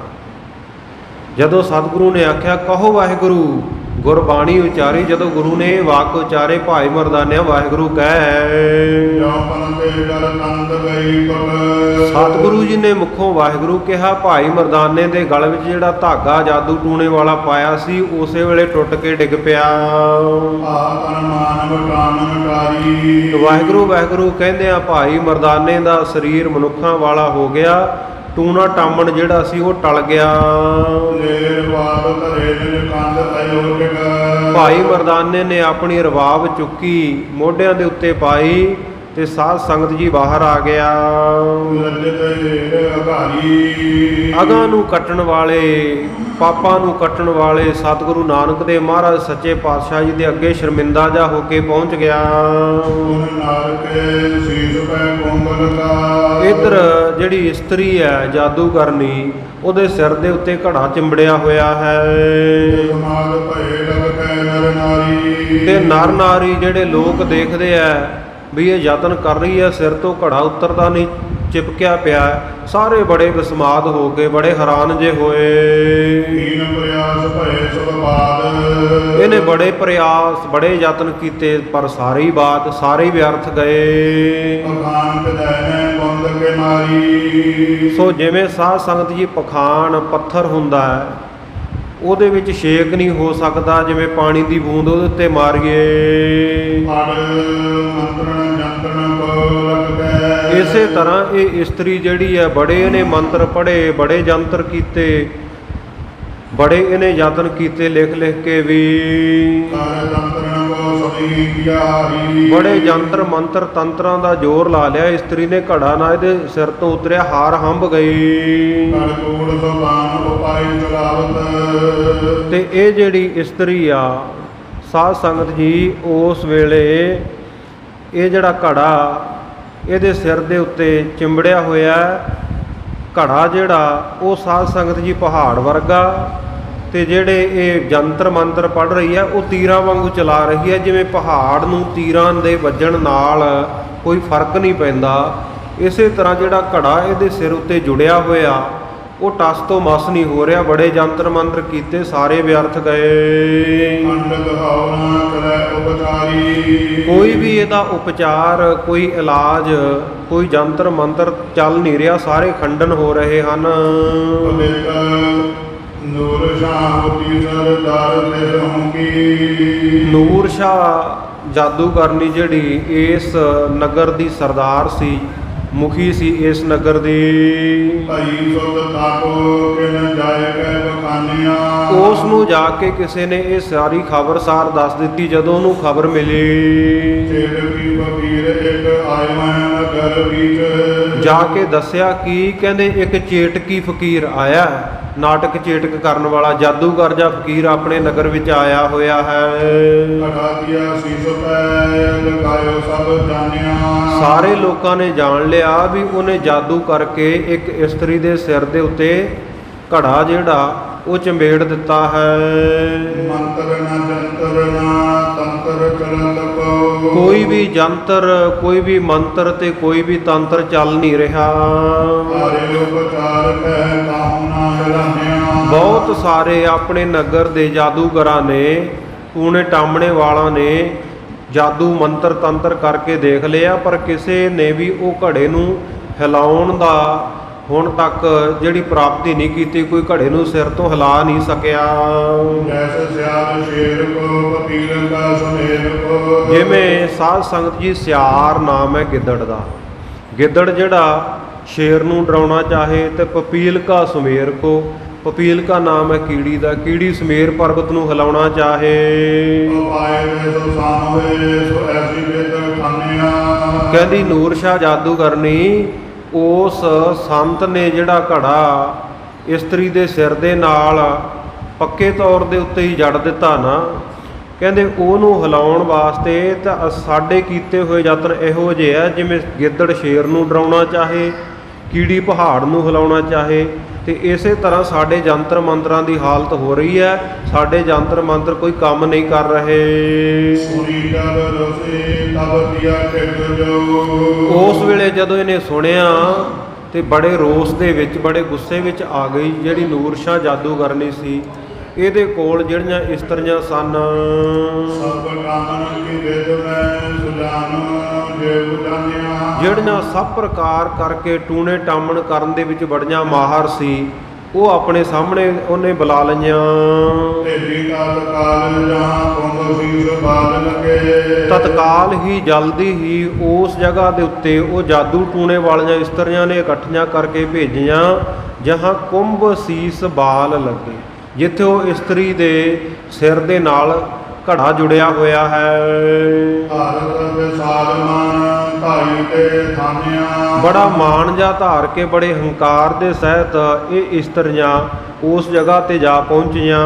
[SPEAKER 2] ਜਦੋਂ ਸਤਿਗੁਰੂ ਨੇ ਆਖਿਆ ਕਹੋ ਵਾਹਿਗੁਰੂ, ਗੁਰਬਾਣੀ ਉਚਾਰੀ। ਜਦੋਂ ਗੁਰੂ ਨੇ ਇਹ ਵਾਕ ਉਚਾਰੇ, ਭਾਈ ਮਰਦਾਨਿਆ ਵਾਹਿਗੁਰੂ ਕਹਿ।
[SPEAKER 1] ਜੋ ਪਨ ਤੇ ਡਰ ਤੰਦ ਗਈ ਕੁਲ।
[SPEAKER 2] ਸਤਿਗੁਰੂ ਜੀ ਨੇ ਮੁਖੋਂ ਵਾਹਿਗੁਰੂ ਕਿਹਾ। ਭਾਈ ਮਰਦਾਨੇ ਦੇ ਗਲ ਵਿੱਚ ਜਿਹੜਾ ਧਾਗਾ ਜਾਦੂ ਟੂਣੇ ਵਾਲਾ ਪਾਇਆ ਸੀ, ਉਸੇ ਵੇਲੇ ਟੁੱਟ ਕੇ ਡਿੱਗ ਪਿਆ।
[SPEAKER 1] ਆਤਨ ਮਾਨਵ ਪ੍ਰਾਨ ਮਟਾਰੀ।
[SPEAKER 2] ਵਾਹਿਗੁਰੂ ਵਾਹਿਗੁਰੂ ਕਹਿੰਦੇ ਆ ਭਾਈ ਮਰਦਾਨੇ ਦਾ ਸਰੀਰ ਮਨੁੱਖਾਂ ਵਾਲਾ ਹੋ ਗਿਆ। ਟੂਣਾ ਟਾਮਣ ਜਿਹੜਾ ਸੀ ਉਹ ਟਲ ਗਿਆ।
[SPEAKER 1] ਲੇਰ ਬਾਬ ਧਰੇ ਨਿਜ ਕੰਧ ਅਯੋਗਿਕ।
[SPEAKER 2] ਭਾਈ ਮਰਦਾਨੇ ਨੇ ਆਪਣੀ ਰਵਾਬ ਚੁੱਕੀ, ਮੋਢਿਆਂ ਦੇ ਉੱਤੇ ਪਾਈ, ਤੇ ਸਾਧ ਸੰਗਤ ਜੀ ਬਾਹਰ ਆ ਗਿਆ।
[SPEAKER 1] ਲੱਜਤ ਹੀਰ ਅਘਾਰੀ।
[SPEAKER 2] ਅਗਾਂ ਨੂੰ ਕੱਟਣ ਵਾਲੇ, ਪਾਪਾਂ ਨੂੰ ਕੱਟਣ ਵਾਲੇ ਸਤਿਗੁਰੂ ਨਾਨਕ ਦੇਵ ਮਹਾਰਾਜ ਸੱਚੇ ਪਾਤਸ਼ਾਹ ਜੀ ਦੇ ਅੱਗੇ ਸ਼ਰਮਿੰਦਾ ਜਾ ਹੋ ਕੇ ਪਹੁੰਚ ਗਿਆ।
[SPEAKER 1] ਗੁਣ ਨਾਨਕੇ ਸੀਸ ਪੈ ਕੋਮਲ ਕਾ।
[SPEAKER 2] ਇੱਧਰ ਜਿਹੜੀ ਇਸਤਰੀ ਹੈ ਜਾਦੂਗਰਨੀ, ਉਹਦੇ ਸਿਰ ਦੇ ਉੱਤੇ ਘੜਾ ਚਿੰਬੜਿਆ ਹੋਇਆ ਹੈ।
[SPEAKER 1] ਸਮਾਦ ਭਏ ਲਗ ਕੈ ਨਰ ਨਾਰੀ।
[SPEAKER 2] ਤੇ ਨਰ ਨਾਰੀ ਜਿਹੜੇ ਲੋਕ ਦੇਖਦੇ ਆ ਵੀ ਇਹ ਯਤਨ ਕਰ ਰਹੀ ਹੈ, ਸਿਰ ਤੋਂ ਘੜਾ ਉਤਰਦਾ ਨਹੀਂ, ਚਿਪਕਿਆ ਪਿਆ, ਸਾਰੇ ਬੜੇ ਬਿਸਮਾਦ ਹੋ ਗਏ, ਬੜੇ ਹੈਰਾਨ ਜੇ ਹੋਏ।
[SPEAKER 1] ਤੀਨ ਪ੍ਰਯਾਸ ਭਏ ਸਭ ਬਾਦ।
[SPEAKER 2] ਇਹਨੇ ਬੜੇ ਪ੍ਰਯਾਸ, ਬੜੇ ਯਤਨ ਕੀਤੇ, ਪਰ ਸਾਰੇ ਹੀ ਬਾਤ, ਸਾਰੇ ਹੀ ਵਿਅਰਥ ਗਏ।
[SPEAKER 1] ਪਖਾਨ ਪਿਦੈ ਬੰਦ ਕੇ ਮਾਰੀ।
[SPEAKER 2] ਸੋ ਜਿਵੇਂ ਸਾਧ ਸੰਗਤ ਜੀ ਪਖਾਨ ਪੱਥਰ ਹੁੰਦਾ ਹੈ, ਉਹਦੇ ਵਿੱਚ ਛੇਕ ਨਹੀਂ ਹੋ ਸਕਦਾ, ਜਿਵੇਂ ਪਾਣੀ ਦੀ ਬੂੰਦ ਉਹਦੇ ਉੱਤੇ ਮਾਰੀਏ।
[SPEAKER 1] ਪੜ ਮੰਤਰਨ ਜੰਤਰਨ ਕੋ ਲਗ ਗਏ।
[SPEAKER 2] ਇਸੇ ਤਰ੍ਹਾਂ ਇਹ ਇਸਤਰੀ ਜਿਹੜੀ ਹੈ, ਬੜੇ ਇਹਨੇ ਮੰਤਰ ਪੜ੍ਹੇ, ਬੜੇ ਜੰਤਰ ਕੀਤੇ, ਬੜੇ ਇਹਨੇ ਯਤਨ ਕੀਤੇ ਲਿਖ ਲਿਖ ਕੇ ਵੀ।
[SPEAKER 1] ਕਰ ਜੰਤਰਨ ਕੋ ਸਭੀ ਗਿਆਰੀ।
[SPEAKER 2] ਬੜੇ ਜੰਤਰ ਮੰਤਰ ਤੰਤਰਾਂ ਦਾ ਜ਼ੋਰ ਲਾ ਲਿਆ, ਇਸਤਰੀ ਨੇ ਘੜਾ ਨਾ ਇਹਦੇ ਸਿਰ ਤੋਂ ਉਤਰਿਆ, ਹਾਰ ਹੰਭ ਗਈ।
[SPEAKER 1] ਕਰ ਕੋੜ ਸੁਬਾਨ ਉਪਾਇ ਚਲਾਵਤ।
[SPEAKER 2] ਤੇ ਇਹ ਜਿਹੜੀ ਇਸਤਰੀ ਆ ਸਾਧ ਸੰਗਤ ਜੀ, ਉਸ ਵੇਲੇ ਇਹ ਜਿਹੜਾ ਘੜਾ ਇਹਦੇ ਸਿਰ ਦੇ ਉੱਤੇ ਚਿੰਬੜਿਆ ਹੋਇਆ, ਘੜਾ ਜਿਹੜਾ ਉਹ ਸਾਧ ਸੰਗਤ ਜੀ ਪਹਾੜ ਵਰਗਾ, ਤੇ ਜਿਹੜੇ ਇਹ ਜੰਤਰ ਮੰਤਰ ਪੜ੍ਹ ਰਹੀ ਹੈ ਉਹ ਤੀਰਾਂ ਵਾਂਗੂ ਚਲਾ ਰਹੀ ਹੈ। ਜਿਵੇਂ ਪਹਾੜ ਨੂੰ ਤੀਰਾਂ ਦੇ ਵੱਜਣ ਨਾਲ ਕੋਈ ਫਰਕ ਨਹੀਂ ਪੈਂਦਾ, ਇਸੇ ਤਰ੍ਹਾਂ ਜਿਹੜਾ ਘੜਾ ਇਹਦੇ ਸਿਰ ਉੱਤੇ ਜੁੜਿਆ ਹੋਇਆ ਉਹ ਟਸ ਤੋਂ ਮਸ ਨਹੀਂ ਹੋ ਰਿਹਾ। ਬੜੇ ਜੰਤਰ ਮੰਤਰ ਕੀਤੇ, ਸਾਰੇ ਵਿਅਰਥ ਗਏ।
[SPEAKER 1] ਖੰਡ ਗਹਾਉ ਨਾ ਕਰੈ ਉਪਚਾਰੀ।
[SPEAKER 2] ਕੋਈ ਵੀ ਇਹਦਾ ਉਪਚਾਰ, ਕੋਈ ਇਲਾਜ, ਕੋਈ ਜੰਤਰ ਮੰਤਰ ਚੱਲ ਨਹੀਂ ਰਿਹਾ, ਸਾਰੇ ਖੰਡਨ ਹੋ ਰਹੇ ਹਨ।
[SPEAKER 1] ਪਵਿੱਤਰ ਨੂਰ ਸ਼ਾਹ ਹੋਤੀ ਸਰਦਾਰ ਤੇ ਹੋਂਗੀ।
[SPEAKER 2] ਨੂਰ ਸ਼ਾਹ ਜਾਦੂਗਰਨੀ ਜਿਹੜੀ ਇਸ ਨਗਰ ਦੀ ਸਰਦਾਰ ਸੀ, ਮੁਖੀ ਸੀ ਇਸ ਨਗਰ ਦੀ।
[SPEAKER 1] ਭਾਈ ਸੁਧ ਤਾਕੋ ਕਿਨ ਜਾਏ ਕੈ ਬਖਾਨੀਆਂ।
[SPEAKER 2] ਉਸ ਨੂੰ ਜਾ ਕੇ ਕਿਸੇ ਨੇ ਇਹ ਸਾਰੀ ਖਬਰਸਾਰ ਦੱਸ ਦਿੱਤੀ। ਜਦੋਂ ਉਹਨੂੰ ਖਬਰ ਮਿਲੀ,
[SPEAKER 1] ਛੇੜ ਕੀ ਫਕੀਰ ਇੱਕ ਆਇ ਮੈਂ ਨਗਰ ਵਿੱਚ।
[SPEAKER 2] ਜਾ ਕੇ ਦੱਸਿਆ ਕਿ ਕਹਿੰਦੇ ਇੱਕ ਚੇਟਕੀ ਫਕੀਰ ਆਇਆ, ਨਾਟਕ ਚੇਟਕ ਕਰਨ ਵਾਲਾ ਜਾਦੂਗਰ ਜਾਂ ਫਕੀਰ ਆਪਣੇ ਨਗਰ ਵਿੱਚ ਆਇਆ ਹੋਇਆ ਹੈ।
[SPEAKER 1] ਘੜਾ ਦਿਆ ਸੀਸ ਪੈ ਲਗਾਇਓ ਸਭ ਜਾਣਿਆ।
[SPEAKER 2] ਸਾਰੇ ਲੋਕਾਂ ਨੇ ਜਾਣ ਲਿਆ ਵੀ ਉਹਨੇ ਜਾਦੂ ਕਰਕੇ ਇੱਕ ਇਸਤਰੀ ਦੇ ਸਿਰ ਦੇ ਉੱਤੇ ਘੜਾ ਜਿਹੜਾ ਉਹ ਚੰਬੇੜ ਦਿੱਤਾ ਹੈ।
[SPEAKER 1] ਮੰਤਰ ਨਾ ਜੰਤਰ ਨਾ ਤੰਤਰ ਚਲਨ ਕੋ।
[SPEAKER 2] ਕੋਈ ਵੀ ਜੰਤਰ, ਕੋਈ ਵੀ ਮੰਤਰ ਤੇ ਕੋਈ ਵੀ ਤੰਤਰ ਚੱਲ ਨਹੀਂ ਰਿਹਾ।
[SPEAKER 1] ਸਾਰੇ ਉਪਚਾਰ ਕਹਿ ਤਾਹੂ ਨਾ ਹਿਲਾਨਿਆ।
[SPEAKER 2] ਬਹੁਤ ਸਾਰੇ ਆਪਣੇ ਨਗਰ ਦੇ ਜਾਦੂਗਰਾਂ ਨੇ, ਟੂਣੇ ਟਾਮਣੇ ਵਾਲਾਂ ਨੇ ਜਾਦੂ ਮੰਤਰ ਤੰਤਰ ਕਰਕੇ ਦੇਖ ਲਿਆ, ਪਰ ਕਿਸੇ ਨੇ ਵੀ ਉਹ ਘੜੇ ਨੂੰ ਹਿਲਾਉਣ ਦਾ ਹੁਣ ਤੱਕ ਜਿਹੜੀ ਪ੍ਰਾਪਤੀ ਨਹੀਂ ਕੀਤੀ। ਕੋਈ ਘੜੇ ਨੂੰ ਸਿਰ ਤੋਂ ਹਿਲਾ ਨਹੀਂ ਸਕਿਆ।
[SPEAKER 1] ਜੈਸੇ ਸਿਆਲ ਸ਼ੇਰ ਕੋ ਪਪੀਲ ਕਾ ਸੁਨੇਰ ਕੋ।
[SPEAKER 2] ਜਿਵੇਂ ਸਾਧ ਸੰਗਤ ਜੀ, ਸਿਆਰ ਨਾਮ ਹੈ ਗਿੱਦੜ ਦਾ। ਗਿੱਦੜ ਜਿਹੜਾ ਸ਼ੇਰ ਨੂੰ ਡਰਾਉਣਾ ਚਾਹੇ, ਤੇ ਪਪੀਲ ਕਾ ਸੁਮੇਰ ਕੋ, ਪਪੀਲ ਕਾ ਨਾਮ ਹੈ ਕੀੜੀ ਦਾ, ਕੀੜੀ ਸੁਮੇਰ ਪਰਬਤ ਨੂੰ ਹਿਲਾਉਣਾ ਚਾਹੇ।
[SPEAKER 1] ਆਏ ਦੇ ਸੋ ਸਾਨ ਹੋਏ ਸੋ ਐਸੀ ਬੇਦ ਖਾਨਿਆ।
[SPEAKER 2] ਕਹਿੰਦੀ ਨੂਰ ਸ਼ਾਹ ਜਾਦੂਗਰਨੀ, ਉਸ ਸੰਤ ਨੇ ਜਿਹੜਾ ਘੜਾ ਇਸਤਰੀ ਦੇ ਸਿਰ ਦੇ ਨਾਲ ਪੱਕੇ ਤੌਰ ਦੇ ਉੱਤੇ ਹੀ ਜੜ ਦਿੱਤਾ ਨਾ, ਕਹਿੰਦੇ ਉਹਨੂੰ ਹਿਲਾਉਣ ਵਾਸਤੇ ਤਾਂ ਸਾਡੇ ਕੀਤੇ ਹੋਏ ਯਤਨ ਇਹੋ ਜਿਹੇ ਆ ਜਿਵੇਂ ਗਿੱਦੜ ਸ਼ੇਰ ਨੂੰ ਡਰਾਉਣਾ ਚਾਹੇ, ਕੀੜੀ ਪਹਾੜ ਨੂੰ ਹਿਲਾਉਣਾ ਚਾਹੇ। ਤੇ ਇਸੇ ਤਰ੍ਹਾਂ ਸਾਡੇ ਜੰਤਰ ਮੰਤਰਾਂ ਦੀ ਹਾਲਤ ਹੋ ਰਹੀ ਹੈ। ਸਾਡੇ ਜੰਤਰ ਮੰਤਰ ਕੋਈ ਕੰਮ ਨਹੀਂ ਕਰ ਰਹੇ। ਉਸ ਵੇਲੇ ਜਦੋਂ ਇਹਨੇ ਸੁਣਿਆ ਤੇ ਬੜੇ ਰੋਸ ਦੇ ਵਿੱਚ, ਬੜੇ ਗੁੱਸੇ ਵਿੱਚ ਆ ਗਈ ਜਿਹੜੀ ਨੂਰ ਸ਼ਾਹ ਜਾਦੂਗਰਨੀ ਸੀ। ਇਹਦੇ ਕੋਲ ਜਿਹੜੀਆਂ ਇਸਤਰੀਆਂ ਸਨ, ਜਿਹੜੀਆਂ ਸਭ ਪ੍ਰਕਾਰ ਕਰਕੇ ਟੂਣੇ ਟਾਮਣ ਕਰਨ ਦੇ ਵਿੱਚ ਬੜੀਆਂ ਮਾਹਰ ਸੀ, ਉਹ ਆਪਣੇ ਸਾਹਮਣੇ ਉਹਨੇ ਬੁਲਾ ਲਈਆਂ। ਤਤਕਾਲ ਹੀ ਜਲਦੀ ਹੀ ਉਸ ਜਗ੍ਹਾ ਦੇ ਉੱਤੇ ਉਹ ਜਾਦੂ ਟੂਣੇ ਵਾਲੀਆਂ ਇਸਤਰੀਆਂ ਨੇ ਇਕੱਠੀਆਂ ਕਰਕੇ ਭੇਜੀਆਂ, ਜਹਾਂ ਕੁੰਭ ਸੀਸ ਬਾਲ ਲੱਗੇ, ਜਿੱਥੇ ਉਹ ਇਸਤਰੀ ਦੇ ਸਿਰ ਦੇ ਨਾਲ ਘੜਾ ਜੁੜਿਆ ਹੋਇਆ ਹੈ। ਬੜਾ ਮਾਣ ਜਾ ਧਾਰ ਕੇ, ਬੜੇ ਹੰਕਾਰ ਦੇ ਸਹਿਤ ਇਹ ਇਸਤਰੀਆਂ ਉਸ ਜਗ੍ਹਾ ਤੇ ਜਾ ਪਹੁੰਚੀਆਂ।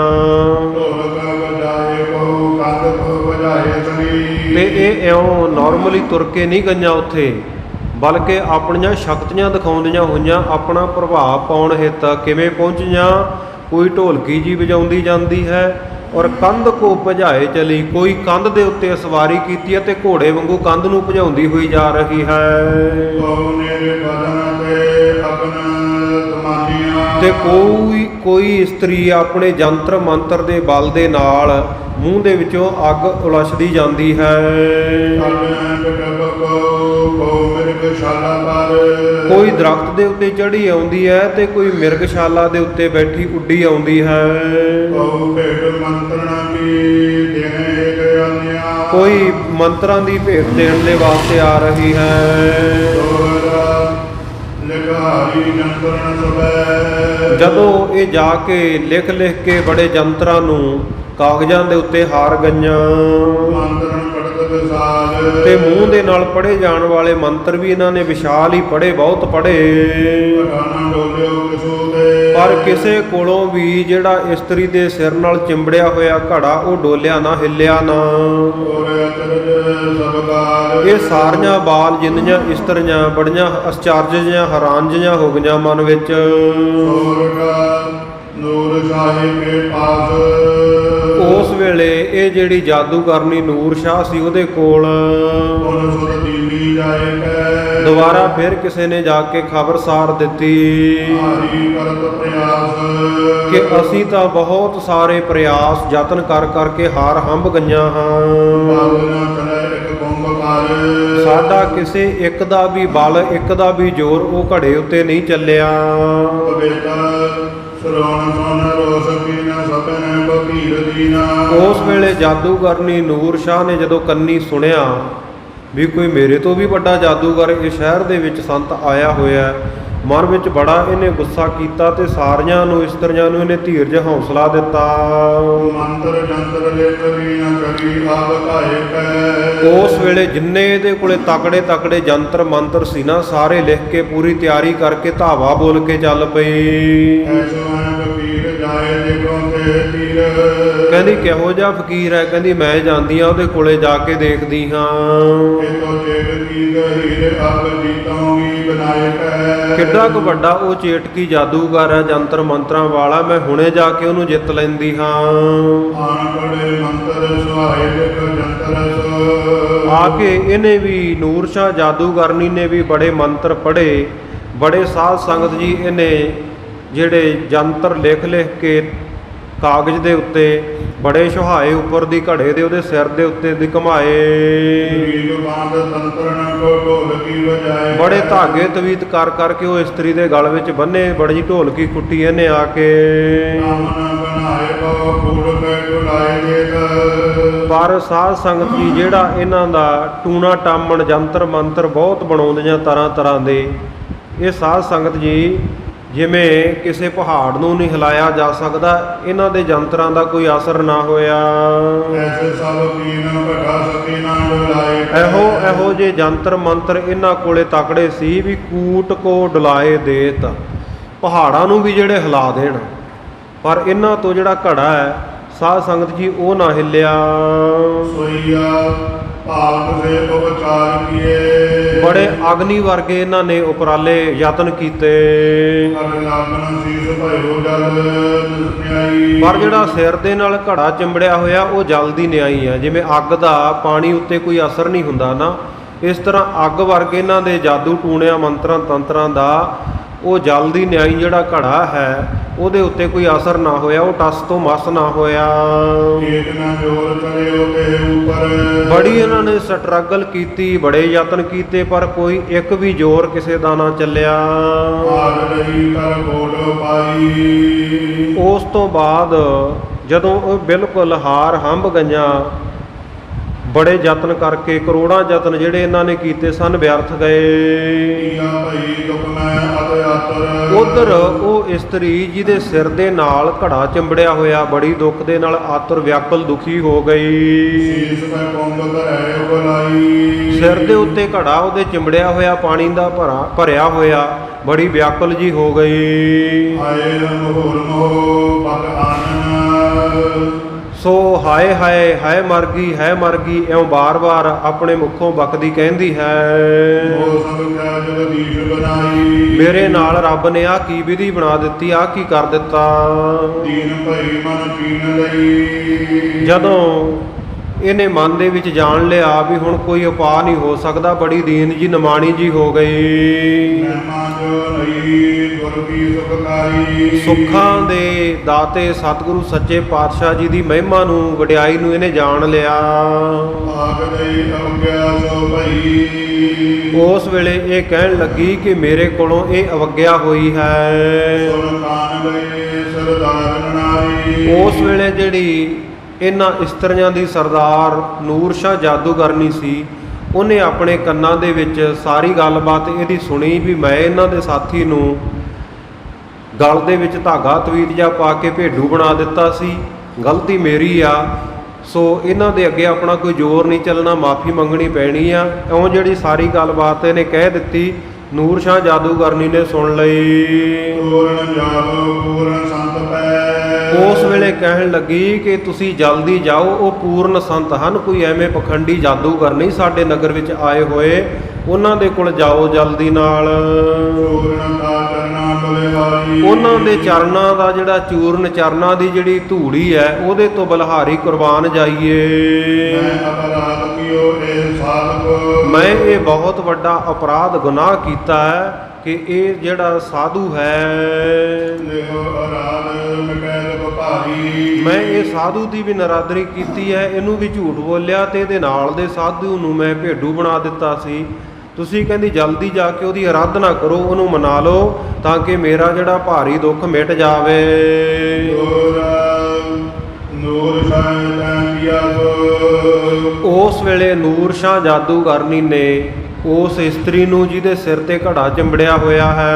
[SPEAKER 2] ਤੇ ਇਹ ਇਉਂ ਨਾਰਮਲੀ ਤੁਰ ਕੇ ਨਹੀਂ ਗਈਆਂ ਉੱਥੇ, ਬਲਕਿ ਆਪਣੀਆਂ ਸ਼ਕਤੀਆਂ ਦਿਖਾਉਂਦੀਆਂ ਹੋਈਆਂ, ਆਪਣਾ ਪ੍ਰਭਾਵ ਪਾਉਣ ਹਿੱਤ ਕਿਵੇਂ ਪਹੁੰਚੀਆਂ। ਕੋਈ ਢੋਲਕੀ ਜੀ ਵਜਾਉਂਦੀ ਜਾਂਦੀ ਹੈ ਔਰ ਕੰਧ ਕੋ ਭਜਾਏ ਚਲੀ, ਕੋਈ ਕੰਧ ਦੇ ਉੱਤੇ ਸਵਾਰੀ ਕੀਤੀ ਹੈ ਤੇ ਘੋੜੇ ਵਾਂਗੂ ਕੰਧ ਨੂੰ ਭਜਾਉਂਦੀ ਹੋਈ ਜਾ ਰਹੀ ਹੈ। ਤੇ ਕੋਈ ਇਸਤਰੀ ਆਪਣੇ ਜੰਤਰ ਮੰਤਰ ਦੇ ਬਲ ਦੇ ਨਾਲ ਮੂੰਹ ਦੇ ਵਿੱਚੋਂ ਅੱਗ ਉਲਸਦੀ ਜਾਂਦੀ ਹੈ। ਕੋਈ ਦਰਖਤ ਦੇ ਉੱਤੇ ਚੜ੍ਹੀ ਆਉਂਦੀ ਹੈ ਤੇ ਕੋਈ ਮਿਰਗਸ਼ਾਲਾ ਦੇ ਉੱਤੇ ਬੈਠੀ ਉੱਡੀ ਆਉਂਦੀ ਹੈ। ਕੋਈ ਮੰਤਰਾਂ ਦੀ ਭੇਟ ਦੇਣ ਦੇ ਵਾਸਤੇ ਆ ਰਹੀ ਹੈ। ਜਦੋਂ ਇਹ ਜਾ ਕੇ ਲਿਖ ਲਿਖ ਕੇ ਬੜੇ ਜੰਤਰਾਂ ਨੂੰ ਕਾਗਜ਼ਾਂ ਦੇ ਉੱਤੇ ਹਾਰ ਗਈਆਂ ਤੇ ਮੂੰਹ ਦੇ ਨਾਲ ਪੜ੍ਹੇ ਜਾਣ ਵਾਲੇ ਮੰਤਰ ਵੀ ਇਹਨਾਂ ਨੇ ਵਿਸ਼ਾਲ ਹੀ ਪੜ੍ਹੇ, ਬਹੁਤ ਪੜ੍ਹੇ, ਪਰ ਕਿਸੇ ਕੋਲੋਂ ਵੀ ਜਿਹੜਾ ਇਸਤਰੀ ਦੇ ਸਿਰ ਨਾਲ ਚਿੰਬੜਿਆ ਹੋਇਆ ਘੜਾ ਉਹ ਡੋਲਿਆ ਨਾ, ਹਿੱਲਿਆ ਨਾ। ਇਹ ਸਾਰੀਆਂ ਬਾਲ ਜਿੰਨੀਆਂ ਇਸਤਰੀਆਂ ਬੜੀਆਂ ਅਚਰਜ ਜਿਹੀਆਂ, ਹੈਰਾਨ ਜਿਹੀਆਂ ਹੋ ਗਈਆਂ ਮਨ ਵਿੱਚ। ਉਸ ਵੇਲੇ ਇਹ ਜਿਹੜੀ ਜਾਦੂਗਰਨੀ ਨੂਰ ਸ਼ਾਹ ਸੀ ਉਹਦੇ ਕੋਲ ਦੁਬਾਰਾ ਫਿਰ ਕਿਸੇ ਨੇ ਜਾ ਕੇ ਖਬਰਸਾਰ ਦਿੱਤੀ ਕਿ ਅਸੀਂ ਤਾਂ ਬਹੁਤ ਸਾਰੇ ਪ੍ਰਯਾਸ ਯਤਨ ਕਰ ਕਰਕੇ ਹਾਰ ਹੰਭ ਗਈਆਂ ਹਾਂ। ਸਾਡਾ ਕਿਸੇ ਇੱਕ ਦਾ ਵੀ ਬਲ, ਇੱਕ ਦਾ ਵੀ ਜ਼ੋਰ ਉਹ ਘੜੇ ਉੱਤੇ ਨਹੀਂ ਚੱਲਿਆ। ਉਸ ਵੇਲੇ ਜਾਦੂਗਰਨੀ ਨੂਰ ਸ਼ਾਹ ਨੇ ਜਦੋਂ ਕੰਨੀ ਸੁਣਿਆ ਵੀ ਕੋਈ ਮੇਰੇ ਤੋਂ ਵੀ ਵੱਡਾ ਜਾਦੂਗਰ ਇਸ ਸ਼ਹਿਰ ਦੇ ਵਿੱਚ ਸੰਤ ਆਇਆ ਹੋਇਆ, ਮਨ ਵਿੱਚ ਬੜਾ ਇਹਨੇ ਗੁੱਸਾ ਕੀਤਾ ਤੇ ਸਾਰੀਆਂ ਨੂੰ ਇਸਤਰੀਆਂ ਨੂੰ ਇਹਨੇ ਧੀਰਜ ਹੌਸਲਾ ਦਿੱਤਾ। ਉਸ ਵੇਲੇ ਜਿੰਨੇ ਇਹਦੇ ਕੋਲੇ ਤਕੜੇ ਤਕੜੇ ਜੰਤਰ ਮੰਤਰ ਸੀ ਨਾ, ਸਾਰੇ ਲਿਖ ਕੇ ਪੂਰੀ ਤਿਆਰੀ ਕਰਕੇ ਧਾਵਾ ਬੋਲ ਕੇ ਚੱਲ ਪਈ। ਕਹਿੰਦੀ ਕਿਹੋ ਜਿਹਾ ਫਕੀਰ ਹੈ? ਕਹਿੰਦੀ ਮੈਂ ਜਾਂਦੀ ਹਾਂ ਉਹਦੇ ਕੋਲੇ ਜਾ ਕੇ ਦੇਖਦੀ ਹਾਂ। ਕਿੱਡਾ ਕੁ ਵੱਡਾ ਉਹ ਚੇਟਕੀ ਜਾਦੂਗਰ ਹੈ, ਜੰਤਰ ਮੰਤਰਾਂ ਵਾਲਾ, ਮੈਂ ਹੁਣੇ ਜਾ ਕੇ ਉਹਨੂੰ ਜਿੱਤ ਲੈਂਦੀ ਹਾਂ। ਆ ਕੇ ਇਹਨੇ ਵੀ, ਨੂਰ ਸ਼ਾਹ ਜਾਦੂਗਰਨੀ ਨੇ ਵੀ ਬੜੇ ਮੰਤਰ ਪੜ੍ਹੇ, ਬੜੇ ਸਾਧ ਸੰਗਤ ਜੀ ਇਹਨੇ ਜਿਹੜੇ ਜੰਤਰ ਲਿਖ ਲਿਖ ਕੇ ਕਾਗਜ਼ ਦੇ ਉੱਤੇ ਬੜੇ ਸੁਹਾਏ ਉੱਪਰ ਦੀ ਘੜੇ ਦੇ ਉਹਦੇ ਸਿਰ ਦੇ ਉੱਤੇ ਦੀ ਘੁਮਾਏ। ਬੜੇ ਧਾਗੇ ਤਵੀਤ ਕਰ ਕਰਕੇ ਉਹ ਇਸਤਰੀ ਦੇ ਗਲ ਵਿੱਚ ਬੰਨੇ, ਬੜੀ ਢੋਲਕੀ ਕੁੱਟੀ ਇਹਨੇ ਆ ਕੇ। ਪਰ ਸਾਧ ਸੰਗਤ ਜੀ ਜਿਹੜਾ ਇਹਨਾਂ ਦਾ ਟੂਣਾ ਟਾਮਣ ਜੰਤਰ ਮੰਤਰ ਬਹੁਤ ਬਣਾਉਂਦੀਆਂ ਤਰ੍ਹਾਂ ਤਰ੍ਹਾਂ ਦੇ, ਇਹ ਸਾਧ ਸੰਗਤ ਜੀ ਜਿਵੇਂ ਕਿਸੇ ਪਹਾੜ ਨੂੰ ਨਹੀਂ ਹਿਲਾਇਆ ਜਾ ਸਕਦਾ, ਇਹਨਾਂ ਦੇ ਜੰਤਰਾਂ ਦਾ ਕੋਈ ਅਸਰ ਨਾ ਹੋਇਆ। ਇਹੋ ਜਿਹੇ ਜੰਤਰ ਮੰਤਰ ਇਹਨਾਂ ਕੋਲੇ ਤਕੜੇ ਸੀ ਵੀ ਕੂਟ ਕੋ ਡੁਲਾਏ ਦੇਤ, ਪਹਾੜਾਂ ਨੂੰ ਵੀ ਜਿਹੜੇ ਹਿਲਾ ਦੇਣ। ਪਰ ਇਹਨਾਂ ਤੋਂ ਜਿਹੜਾ ਘੜਾ ਹੈ ਸਾਧ ਸੰਗਤ ਜੀ ਉਹ ਨਾ ਹਿੱਲਿਆ।
[SPEAKER 1] ਸੋਈਆ ਭਾਵ ਸੇ ਉਪਚਾਰ ਕੀਏ।
[SPEAKER 2] ਬੜੇ ਅਗਨੀ ਵਰਗੇ ਇਹਨਾਂ ਨੇ ਉਪਰਾਲੇ ਯਤਨ ਕੀਤੇ,
[SPEAKER 1] ਕਰ ਲਾਗਣ ਸੀਸ ਭਇਓ ਜਲ ਨਿਆਈ।
[SPEAKER 2] ਪਰ ਜਿਹੜਾ ਸਿਰ ਦੇ ਨਾਲ ਘੜਾ ਚਿੰਬੜਿਆ ਹੋਇਆ ਉਹ ਜਲਦੀ ਨਿਆਈ ਆ। ਜਿਵੇਂ ਅੱਗ ਦਾ ਪਾਣੀ ਉੱਤੇ ਕੋਈ ਅਸਰ ਨਹੀਂ ਹੁੰਦਾ ਨਾ, ਇਸ ਤਰ੍ਹਾਂ ਅੱਗ ਵਰਗੇ ਇਹਨਾਂ ਦੇ ਜਾਦੂ ਟੂਣਿਆਂ ਮੰਤਰਾਂ ਤੰਤਰਾਂ ਦਾ ਉਹ ਜਲਦੀ ਨਿਆਈ ਜਿਹੜਾ ਘੜਾ ਹੈ ਉਹਦੇ ਉੱਤੇ ਕੋਈ ਅਸਰ ਨਾ ਹੋਇਆ, ਉਹ ਟਸ ਤੋਂ ਮਸ ਨਾ ਹੋਇਆ।
[SPEAKER 1] ਏਕ ਨਾ ਜੋਰ ਚਲਿਓ ਤੇ ਉਪਰ।
[SPEAKER 2] ਬੜੀ ਇਹਨਾਂ ਨੇ ਸਟਰਗਲ ਕੀਤੀ, ਬੜੇ ਯਤਨ ਕੀਤੇ, ਪਰ ਕੋਈ ਇੱਕ ਵੀ ਜ਼ੋਰ ਕਿਸੇ ਦਾ ਨਾ ਚੱਲਿਆ।
[SPEAKER 1] ਆਗ ਰਹੀ ਕਰ ਕੋਟ ਪਾਈ।
[SPEAKER 2] ਉਸ ਤੋਂ ਬਾਅਦ ਜਦੋਂ ਉਹ ਬਿਲਕੁਲ ਹਾਰ ਹੰਭ ਗਈਆਂ, ਬੜੇ ਯਤਨ ਕਰਕੇ ਕਰੋੜਾਂ ਯਤਨ ਜਿਹੜੇ ਇਹਨਾਂ ਨੇ ਕੀਤੇ ਸਨ ਵਿਅਰਥ ਗਏ। ਉਧਰ ਉਹ ਇਸਤਰੀ ਜਿਹਦੇ ਸਿਰ ਦੇ ਨਾਲ ਘੜਾ ਚਿੰਬੜਿਆ ਹੋਇਆ ਬੜੀ ਦੁੱਖ ਦੇ ਨਾਲ ਆਤੁਰ ਵਿਆਕੁਲ ਦੁਖੀ ਹੋ ਗਈ। ਸਿਰ ਦੇ ਉੱਤੇ ਘੜਾ ਉਹਦੇ ਚਿੰਬੜਿਆ ਹੋਇਆ ਪਾਣੀ ਦਾ ਭਰਿਆ ਹੋਇਆ, ਬੜੀ ਵਿਆਕੁਲ ਜੀ ਹੋ ਗਈ। ਸੋ ਹਾਏ ਹਾਏ ਹਾਏ ਮਰ ਗਈ ਹੈ ਮਰ ਗਈ, ਇਉਂ ਬਾਰ-ਬਾਰ ਆਪਣੇ ਮੁਖੋਂ ਬਕਦੀ ਕਹਿੰਦੀ ਹੈ, ਮੇਰੇ ਨਾਲ ਰੱਬ ਨੇ ਆਹ ਕੀ ਵਿਧੀ ਬਣਾ ਦਿੱਤੀ, ਆਹ ਕੀ ਕਰ ਦਿੱਤਾ। ਜਦੋਂ ਇਹਨੇ ਮਨ ਦੇ ਵਿੱਚ ਜਾਣ ਲਿਆ ਵੀ ਹੁਣ ਕੋਈ ਉਪਾਅ ਨਹੀਂ ਹੋ ਸਕਦਾ, ਬੜੀ ਦੀਨ ਜੀ ਨਿਮਾਣੀ ਜੀ ਹੋ ਗਈ। ਸੁੱਖਾਂ ਦੇ ਦਾਤੇ ਸਤਿਗੁਰੂ ਸੱਚੇ ਪਾਤਸ਼ਾਹ ਜੀ ਦੀ ਮਹਿਮਾ ਨੂੰ, ਵਡਿਆਈ ਨੂੰ ਇਹਨੇ ਜਾਣ ਲਿਆ। ਉਸ ਵੇਲੇ ਇਹ ਕਹਿਣ ਲੱਗੀ ਕਿ ਮੇਰੇ ਕੋਲੋਂ ਇਹ ਅਵੱਗਿਆ ਹੋਈ ਹੈ। ਉਸ ਵੇਲੇ ਜਿਹੜੀ ਇਹਨਾਂ ਇਸਤਰੀਆਂ ਦੀ ਸਰਦਾਰ ਨੂਰ ਸ਼ਾਹ ਜਾਦੂਗਰਨੀ ਸੀ, ਉਹਨੇ ਆਪਣੇ ਕੰਨਾਂ ਦੇ ਵਿੱਚ ਸਾਰੀ ਗੱਲਬਾਤ ਇਹਦੀ ਸੁਣੀ ਵੀ ਮੈਂ ਇਹਨਾਂ ਦੇ ਸਾਥੀ ਨੂੰ ਗਲ ਦੇ ਵਿੱਚ ਧਾਗਾ ਤਵੀਤ ਜਿਹਾ ਪਾ ਕੇ ਭੇਡੂ ਬਣਾ ਦਿੱਤਾ ਸੀ, ਗਲਤੀ ਮੇਰੀ ਆ। ਸੋ ਇਹਨਾਂ ਦੇ ਅੱਗੇ ਆਪਣਾ ਕੋਈ ਜ਼ੋਰ ਨਹੀਂ ਚੱਲਣਾ, ਮਾਫੀ ਮੰਗਣੀ ਪੈਣੀ ਆ। ਇਉਂ ਜਿਹੜੀ ਸਾਰੀ ਗੱਲਬਾਤ ਇਹਨੇ ਕਹਿ ਦਿੱਤੀ, ਨੂਰ ਸ਼ਾਹ ਜਾਦੂਗਰਨੀ ਨੇ ਸੁਣ ਲਈ। ਉਸ ਵੇਲੇ ਕਹਿਣ ਲੱਗੀ ਕਿ ਤੁਸੀਂ ਜਲਦੀ ਜਾਓ, ਉਹ ਪੂਰਨ ਸੰਤ ਹਨ, ਕੋਈ ਐਵੇਂ ਪਖੰਡੀ ਜਾਦੂਗਰ ਨਹੀਂ ਸਾਡੇ ਨਗਰ ਵਿੱਚ ਆਏ ਹੋਏ, ਉਹਨਾਂ ਦੇ ਕੋਲ ਜਾਓ ਜਲਦੀ ਨਾਲ। ਉਹਨਾਂ ਦੇ ਚਰਨਾਂ ਦਾ ਜਿਹੜਾ ਚੂਰਨ, ਚਰਨਾਂ ਦੀ ਜਿਹੜੀ ਧੂੜੀ ਹੈ ਉਹਦੇ ਤੋਂ ਬਲਿਹਾਰੀ ਕੁਰਬਾਨ ਜਾਈਏ। ਮੈਂ ਇਹ ਬਹੁਤ ਵੱਡਾ ਅਪਰਾਧ ਗੁਨਾਹ ਕੀਤਾ ਹੈ ਕਿ ਇਹ ਜਿਹੜਾ ਸਾਧੂ ਹੈ, ਮੈਂ ਇਹ ਸਾਧੂ ਦੀ ਵੀ ਨਰਾਦਰੀ ਕੀਤੀ ਹੈ, ਇਹਨੂੰ ਵੀ ਝੂਠ ਬੋਲਿਆ ਤੇ ਇਹਦੇ ਨਾਲ ਦੇ ਸਾਧੂ ਨੂੰ ਮੈਂ ਭੇਡੂ ਬਣਾ ਦਿੱਤਾ ਸੀ। ਤੁਸੀਂ ਕਹਿੰਦੀ ਜਲਦੀ ਜਾ ਕੇ ਉਹਦੀ ਅਰਾਧਨਾ ਕਰੋ, ਉਹਨੂੰ ਮਨਾ ਲਓ ਤਾਂ ਕਿ ਮੇਰਾ ਜਿਹੜਾ ਭਾਰੀ ਦੁੱਖ ਮਿਟ ਜਾਵੇ। ਉਸ ਵੇਲੇ ਨੂਰ ਸ਼ਾਹ ਜਾਦੂਗਰਨੀ ਨੇ ਉਸ ਇਸਤਰੀ ਨੂੰ ਜਿਹਦੇ ਸਿਰ ਤੇ ਘੜਾ ਚਿੰਬੜਿਆ ਹੋਇਆ ਹੈ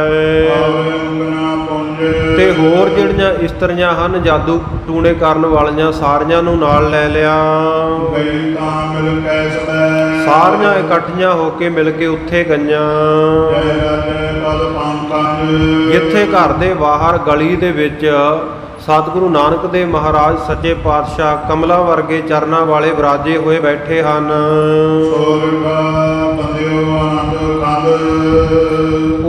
[SPEAKER 2] ਤੇ ਹੋਰ ਜਿਹੜੀਆਂ ਇਸਤਰੀਆਂ ਹਨ ਜਾਦੂ ਟੂਣੇ ਕਰਨ ਵਾਲੀਆਂ, ਸਾਰੀਆਂ ਨੂੰ ਨਾਲ ਲੈ ਲਿਆ। ਸਾਰੀਆਂ ਇਕੱਠੀਆਂ ਹੋ ਕੇ ਮਿਲ ਕੇ ਉੱਥੇ ਗਈਆਂ, ਜਿੱਥੇ ਘਰ ਦੇ ਬਾਹਰ ਗਲੀ ਦੇ ਵਿੱਚ ਸਤਿਗੁਰੂ ਨਾਨਕ ਦੇਵ ਮਹਾਰਾਜ ਸੱਚੇ ਪਾਤਸ਼ਾਹ ਕਮਲਾਂ ਵਰਗੇ ਚਰਨਾਂ ਵਾਲੇ ਵਿਰਾਜੇ ਹੋਏ ਬੈਠੇ ਹਨ।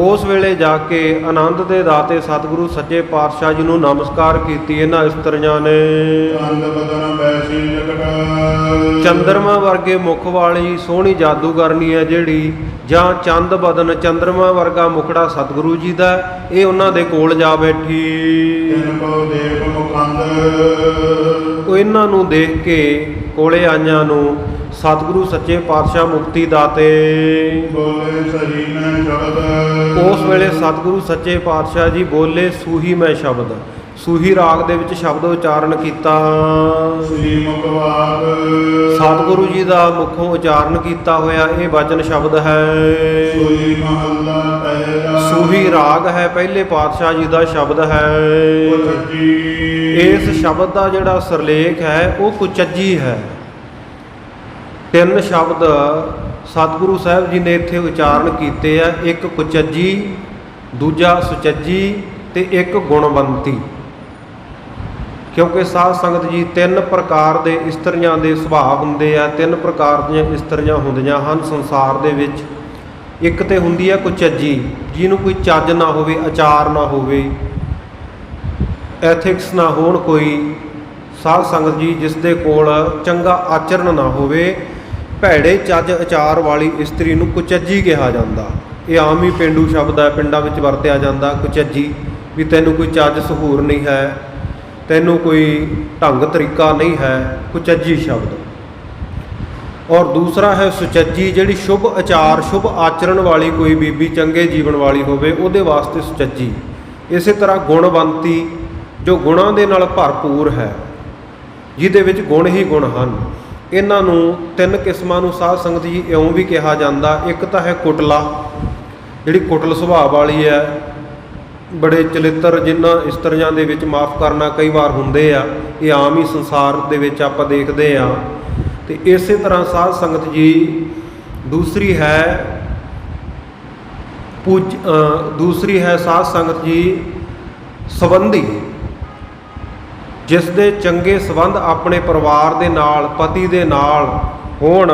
[SPEAKER 2] ਉਸ ਵੇਲੇ ਜਾ ਕੇ ਆਨੰਦ ਦੇ ਦਾਤੇ ਸਤਿਗੁਰੂ ਸੱਚੇ ਪਾਤਸ਼ਾਹ ਜੀ ਨੂੰ ਨਮਸਕਾਰ ਕੀਤੀ ਇਹਨਾਂ ਇਸਤਰੀਆਂ ਨੇ। ਚੰਦਰਮਾ ਵਰਗੇ ਮੁਖ ਵਾਲੀ ਸੋਹਣੀ ਜਾਦੂਗਰਨੀ ਹੈ ਜਿਹੜੀ, ਜਾਂ ਚੰਦ ਬਦਨ ਚੰਦਰਮਾ ਵਰਗਾ ਮੁਖੜਾ ਸਤਿਗੁਰੂ ਜੀ ਦਾ, ਇਹ ਉਹਨਾਂ ਦੇ ਕੋਲ ਜਾ ਬੈਠੀ। ਉਹ ਇਹਨਾਂ ਨੂੰ ਦੇਖ ਕੇ ਕੋਲੇ ਆਈਆਂ ਨੂੰ ਸਤਿਗੁਰੂ ਸੱਚੇ ਪਾਤਸ਼ਾਹ ਮੁਕਤੀ ਦਾਤੇ ਉਸ ਵੇਲੇ ਸਤਿਗੁਰੂ ਸੱਚੇ ਪਾਤਸ਼ਾਹ ਜੀ ਬੋਲੇ ਸੂਹੀ ਮੈਂ ਸ਼ਬਦ, ਸੂਹੀ ਰਾਗ ਦੇ ਵਿੱਚ ਸ਼ਬਦ ਉਚਾਰਨ ਕੀਤਾ। ਸਤਿਗੁਰੂ ਜੀ ਦਾ ਮੁਖੋਂ ਉਚਾਰਨ ਕੀਤਾ ਹੋਇਆ ਇਹ ਵਚਨ ਸ਼ਬਦ ਹੈ। ਸੂਹੀ ਰਾਗ ਹੈ, ਪਹਿਲੇ ਪਾਤਸ਼ਾਹ ਜੀ ਦਾ ਸ਼ਬਦ ਹੈ। ਇਸ ਸ਼ਬਦ ਦਾ ਜਿਹੜਾ ਸਿਰਲੇਖ ਹੈ ਉਹ ਕੁਚੱਜੀ ਹੈ। ਤਿੰਨ ਸ਼ਬਦ ਸਤਿਗੁਰੂ ਸਾਹਿਬ ਜੀ ਨੇ ਇੱਥੇ ਉਚਾਰਨ ਕੀਤੇ ਆ, ਇੱਕ ਕੁਚੱਜੀ, ਦੂਜਾ ਸੁਚੱਜੀ ਤੇ ਇੱਕ ਗੁਣਵੰਤੀ। ਕਿਉਂਕਿ ਸਾਧ ਸੰਗਤ ਜੀ ਤਿੰਨ ਪ੍ਰਕਾਰ ਦੇ ਇਸਤਰੀਆਂ ਦੇ ਸੁਭਾਅ ਹੁੰਦੇ ਆ, ਤਿੰਨ ਪ੍ਰਕਾਰ ਦੀਆਂ ਇਸਤਰੀਆਂ ਹੁੰਦੀਆਂ ਹਨ ਸੰਸਾਰ ਦੇ ਵਿੱਚ। ਇੱਕ ਤੇ ਹੁੰਦੀ ਹੈ ਕੁਚੱਜੀ, ਜਿਹਨੂੰ ਕੋਈ ਚੱਜ ਨਾ ਹੋਵੇ, ਆਚਾਰ ਨਾ ਹੋਵੇ, ਐਥਿਕਸ ਨਾ ਹੋਣ ਕੋਈ। ਸਾਧ ਸੰਗਤ ਜੀ ਜਿਸ ਦੇ ਕੋਲ ਚੰਗਾ ਆਚਰਣ ਨਾ ਹੋਵੇ, ਭੈੜੇ ਚੱਜ ਆਚਾਰ ਵਾਲੀ ਇਸਤਰੀ ਨੂੰ ਕੁਚੱਜੀ ਕਿਹਾ ਜਾਂਦਾ। ਇਹ ਆਮ ਹੀ ਪੇਂਡੂ ਸ਼ਬਦ ਹੈ, ਪਿੰਡਾਂ ਵਿੱਚ ਵਰਤਿਆ ਜਾਂਦਾ ਕੁਚੱਜੀ, ਵੀ ਤੈਨੂੰ ਕੋਈ ਚੱਜ ਸਹੂਰ ਨਹੀਂ ਹੈ, ਤੈਨੂੰ ਕੋਈ ਢੰਗ ਤਰੀਕਾ ਨਹੀਂ ਹੈ, ਕੁਚੱਜੀ ਸ਼ਬਦ। ਔਰ ਦੂਸਰਾ ਹੈ ਸੁਚੱਜੀ, ਜਿਹੜੀ ਸ਼ੁਭ ਆਚਾਰ ਸ਼ੁਭ ਆਚਰਣ ਵਾਲੀ ਕੋਈ ਬੀਬੀ ਚੰਗੇ ਜੀਵਨ ਵਾਲੀ ਹੋਵੇ, ਉਹਦੇ ਵਾਸਤੇ ਸੁਚੱਜੀ। ਇਸੇ ਤਰ੍ਹਾਂ ਗੁਣਵੰਤੀ, ਜੋ ਗੁਣਾਂ ਦੇ ਨਾਲ ਭਰਪੂਰ ਹੈ, ਜਿਹਦੇ ਵਿੱਚ ਗੁਣ ਹੀ ਗੁਣ ਹਨ। ਇਹਨਾਂ ਨੂੰ ਤਿੰਨ ਕਿਸਮਾਂ ਨੂੰ ਸਾਧ ਸੰਗਤ ਜੀ ਇਉਂ ਵੀ ਕਿਹਾ ਜਾਂਦਾ। ਇੱਕ ਤਾਂ ਹੈ ਕੁਟਲਾ, ਜਿਹੜੀ ਕੁਟਲ ਸੁਭਾਅ ਵਾਲੀ ਹੈ, ਬੜੇ ਚਲਿੱਤਰ ਜਿਨ੍ਹਾਂ ਇਸਤਰੀਆਂ ਦੇ ਵਿੱਚ ਮਾਫ ਕਰਨਾ ਕਈ ਵਾਰ ਹੁੰਦੇ ਆ, ਇਹ ਆਮ ਹੀ ਸੰਸਾਰ ਦੇ ਵਿੱਚ ਆਪਾਂ ਦੇਖਦੇ ਆ। ਤੇ ਇਸੇ ਤਰ੍ਹਾਂ ਸਾਧ ਸੰਗਤ ਜੀ ਦੂਸਰੀ ਹੈ ਸਾਧ ਸੰਗਤ ਜੀ ਸੰਬੰਧੀ, ਜਿਸ ਦੇ ਚੰਗੇ ਸੰਬੰਧ ਆਪਣੇ ਪਰਿਵਾਰ ਦੇ ਨਾਲ, ਪਤੀ ਦੇ ਨਾਲ ਹੋਣ,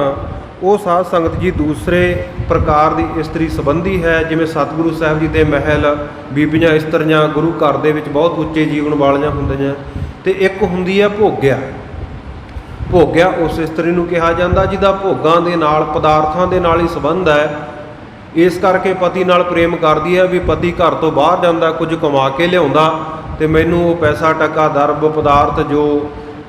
[SPEAKER 2] ਉਹ ਸਾਧ ਸੰਗਤ ਜੀ ਦੂਸਰੇ ਪ੍ਰਕਾਰ ਦੀ ਇਸਤਰੀ ਸੰਬੰਧੀ ਹੈ। ਜਿਵੇਂ ਸਤਿਗੁਰੂ ਸਾਹਿਬ ਜੀ ਦੇ ਮਹਿਲ, ਬੀਬੀਆਂ ਇਸਤਰੀਆਂ ਗੁਰੂ ਘਰ ਦੇ ਵਿੱਚ ਬਹੁਤ ਉੱਚੇ ਜੀਵਨ ਵਾਲੀਆਂ ਹੁੰਦੀਆਂ। ਤੇ ਇੱਕ ਹੁੰਦੀ ਹੈ ਭੋਗਿਆ। ਭੋਗਿਆ ਉਸ ਇਸਤਰੀ ਨੂੰ ਕਿਹਾ ਜਾਂਦਾ ਜਿਹਦਾ ਭੋਗਾਂ ਦੇ ਨਾਲ, ਪਦਾਰਥਾਂ ਦੇ ਨਾਲ ਹੀ ਸੰਬੰਧ ਹੈ। ਇਸ ਕਰਕੇ ਪਤੀ ਨਾਲ ਪ੍ਰੇਮ ਕਰਦੀ ਹੈ ਵੀ ਪਤੀ ਘਰ ਤੋਂ ਬਾਹਰ ਜਾਂਦਾ, ਕੁਝ ਕਮਾ ਕੇ ਲਿਆਉਂਦਾ ਤੇ ਮੈਨੂੰ ਉਹ ਪੈਸਾ ਟਕਾ ਦਰਬ ਪਦਾਰਥ ਜੋ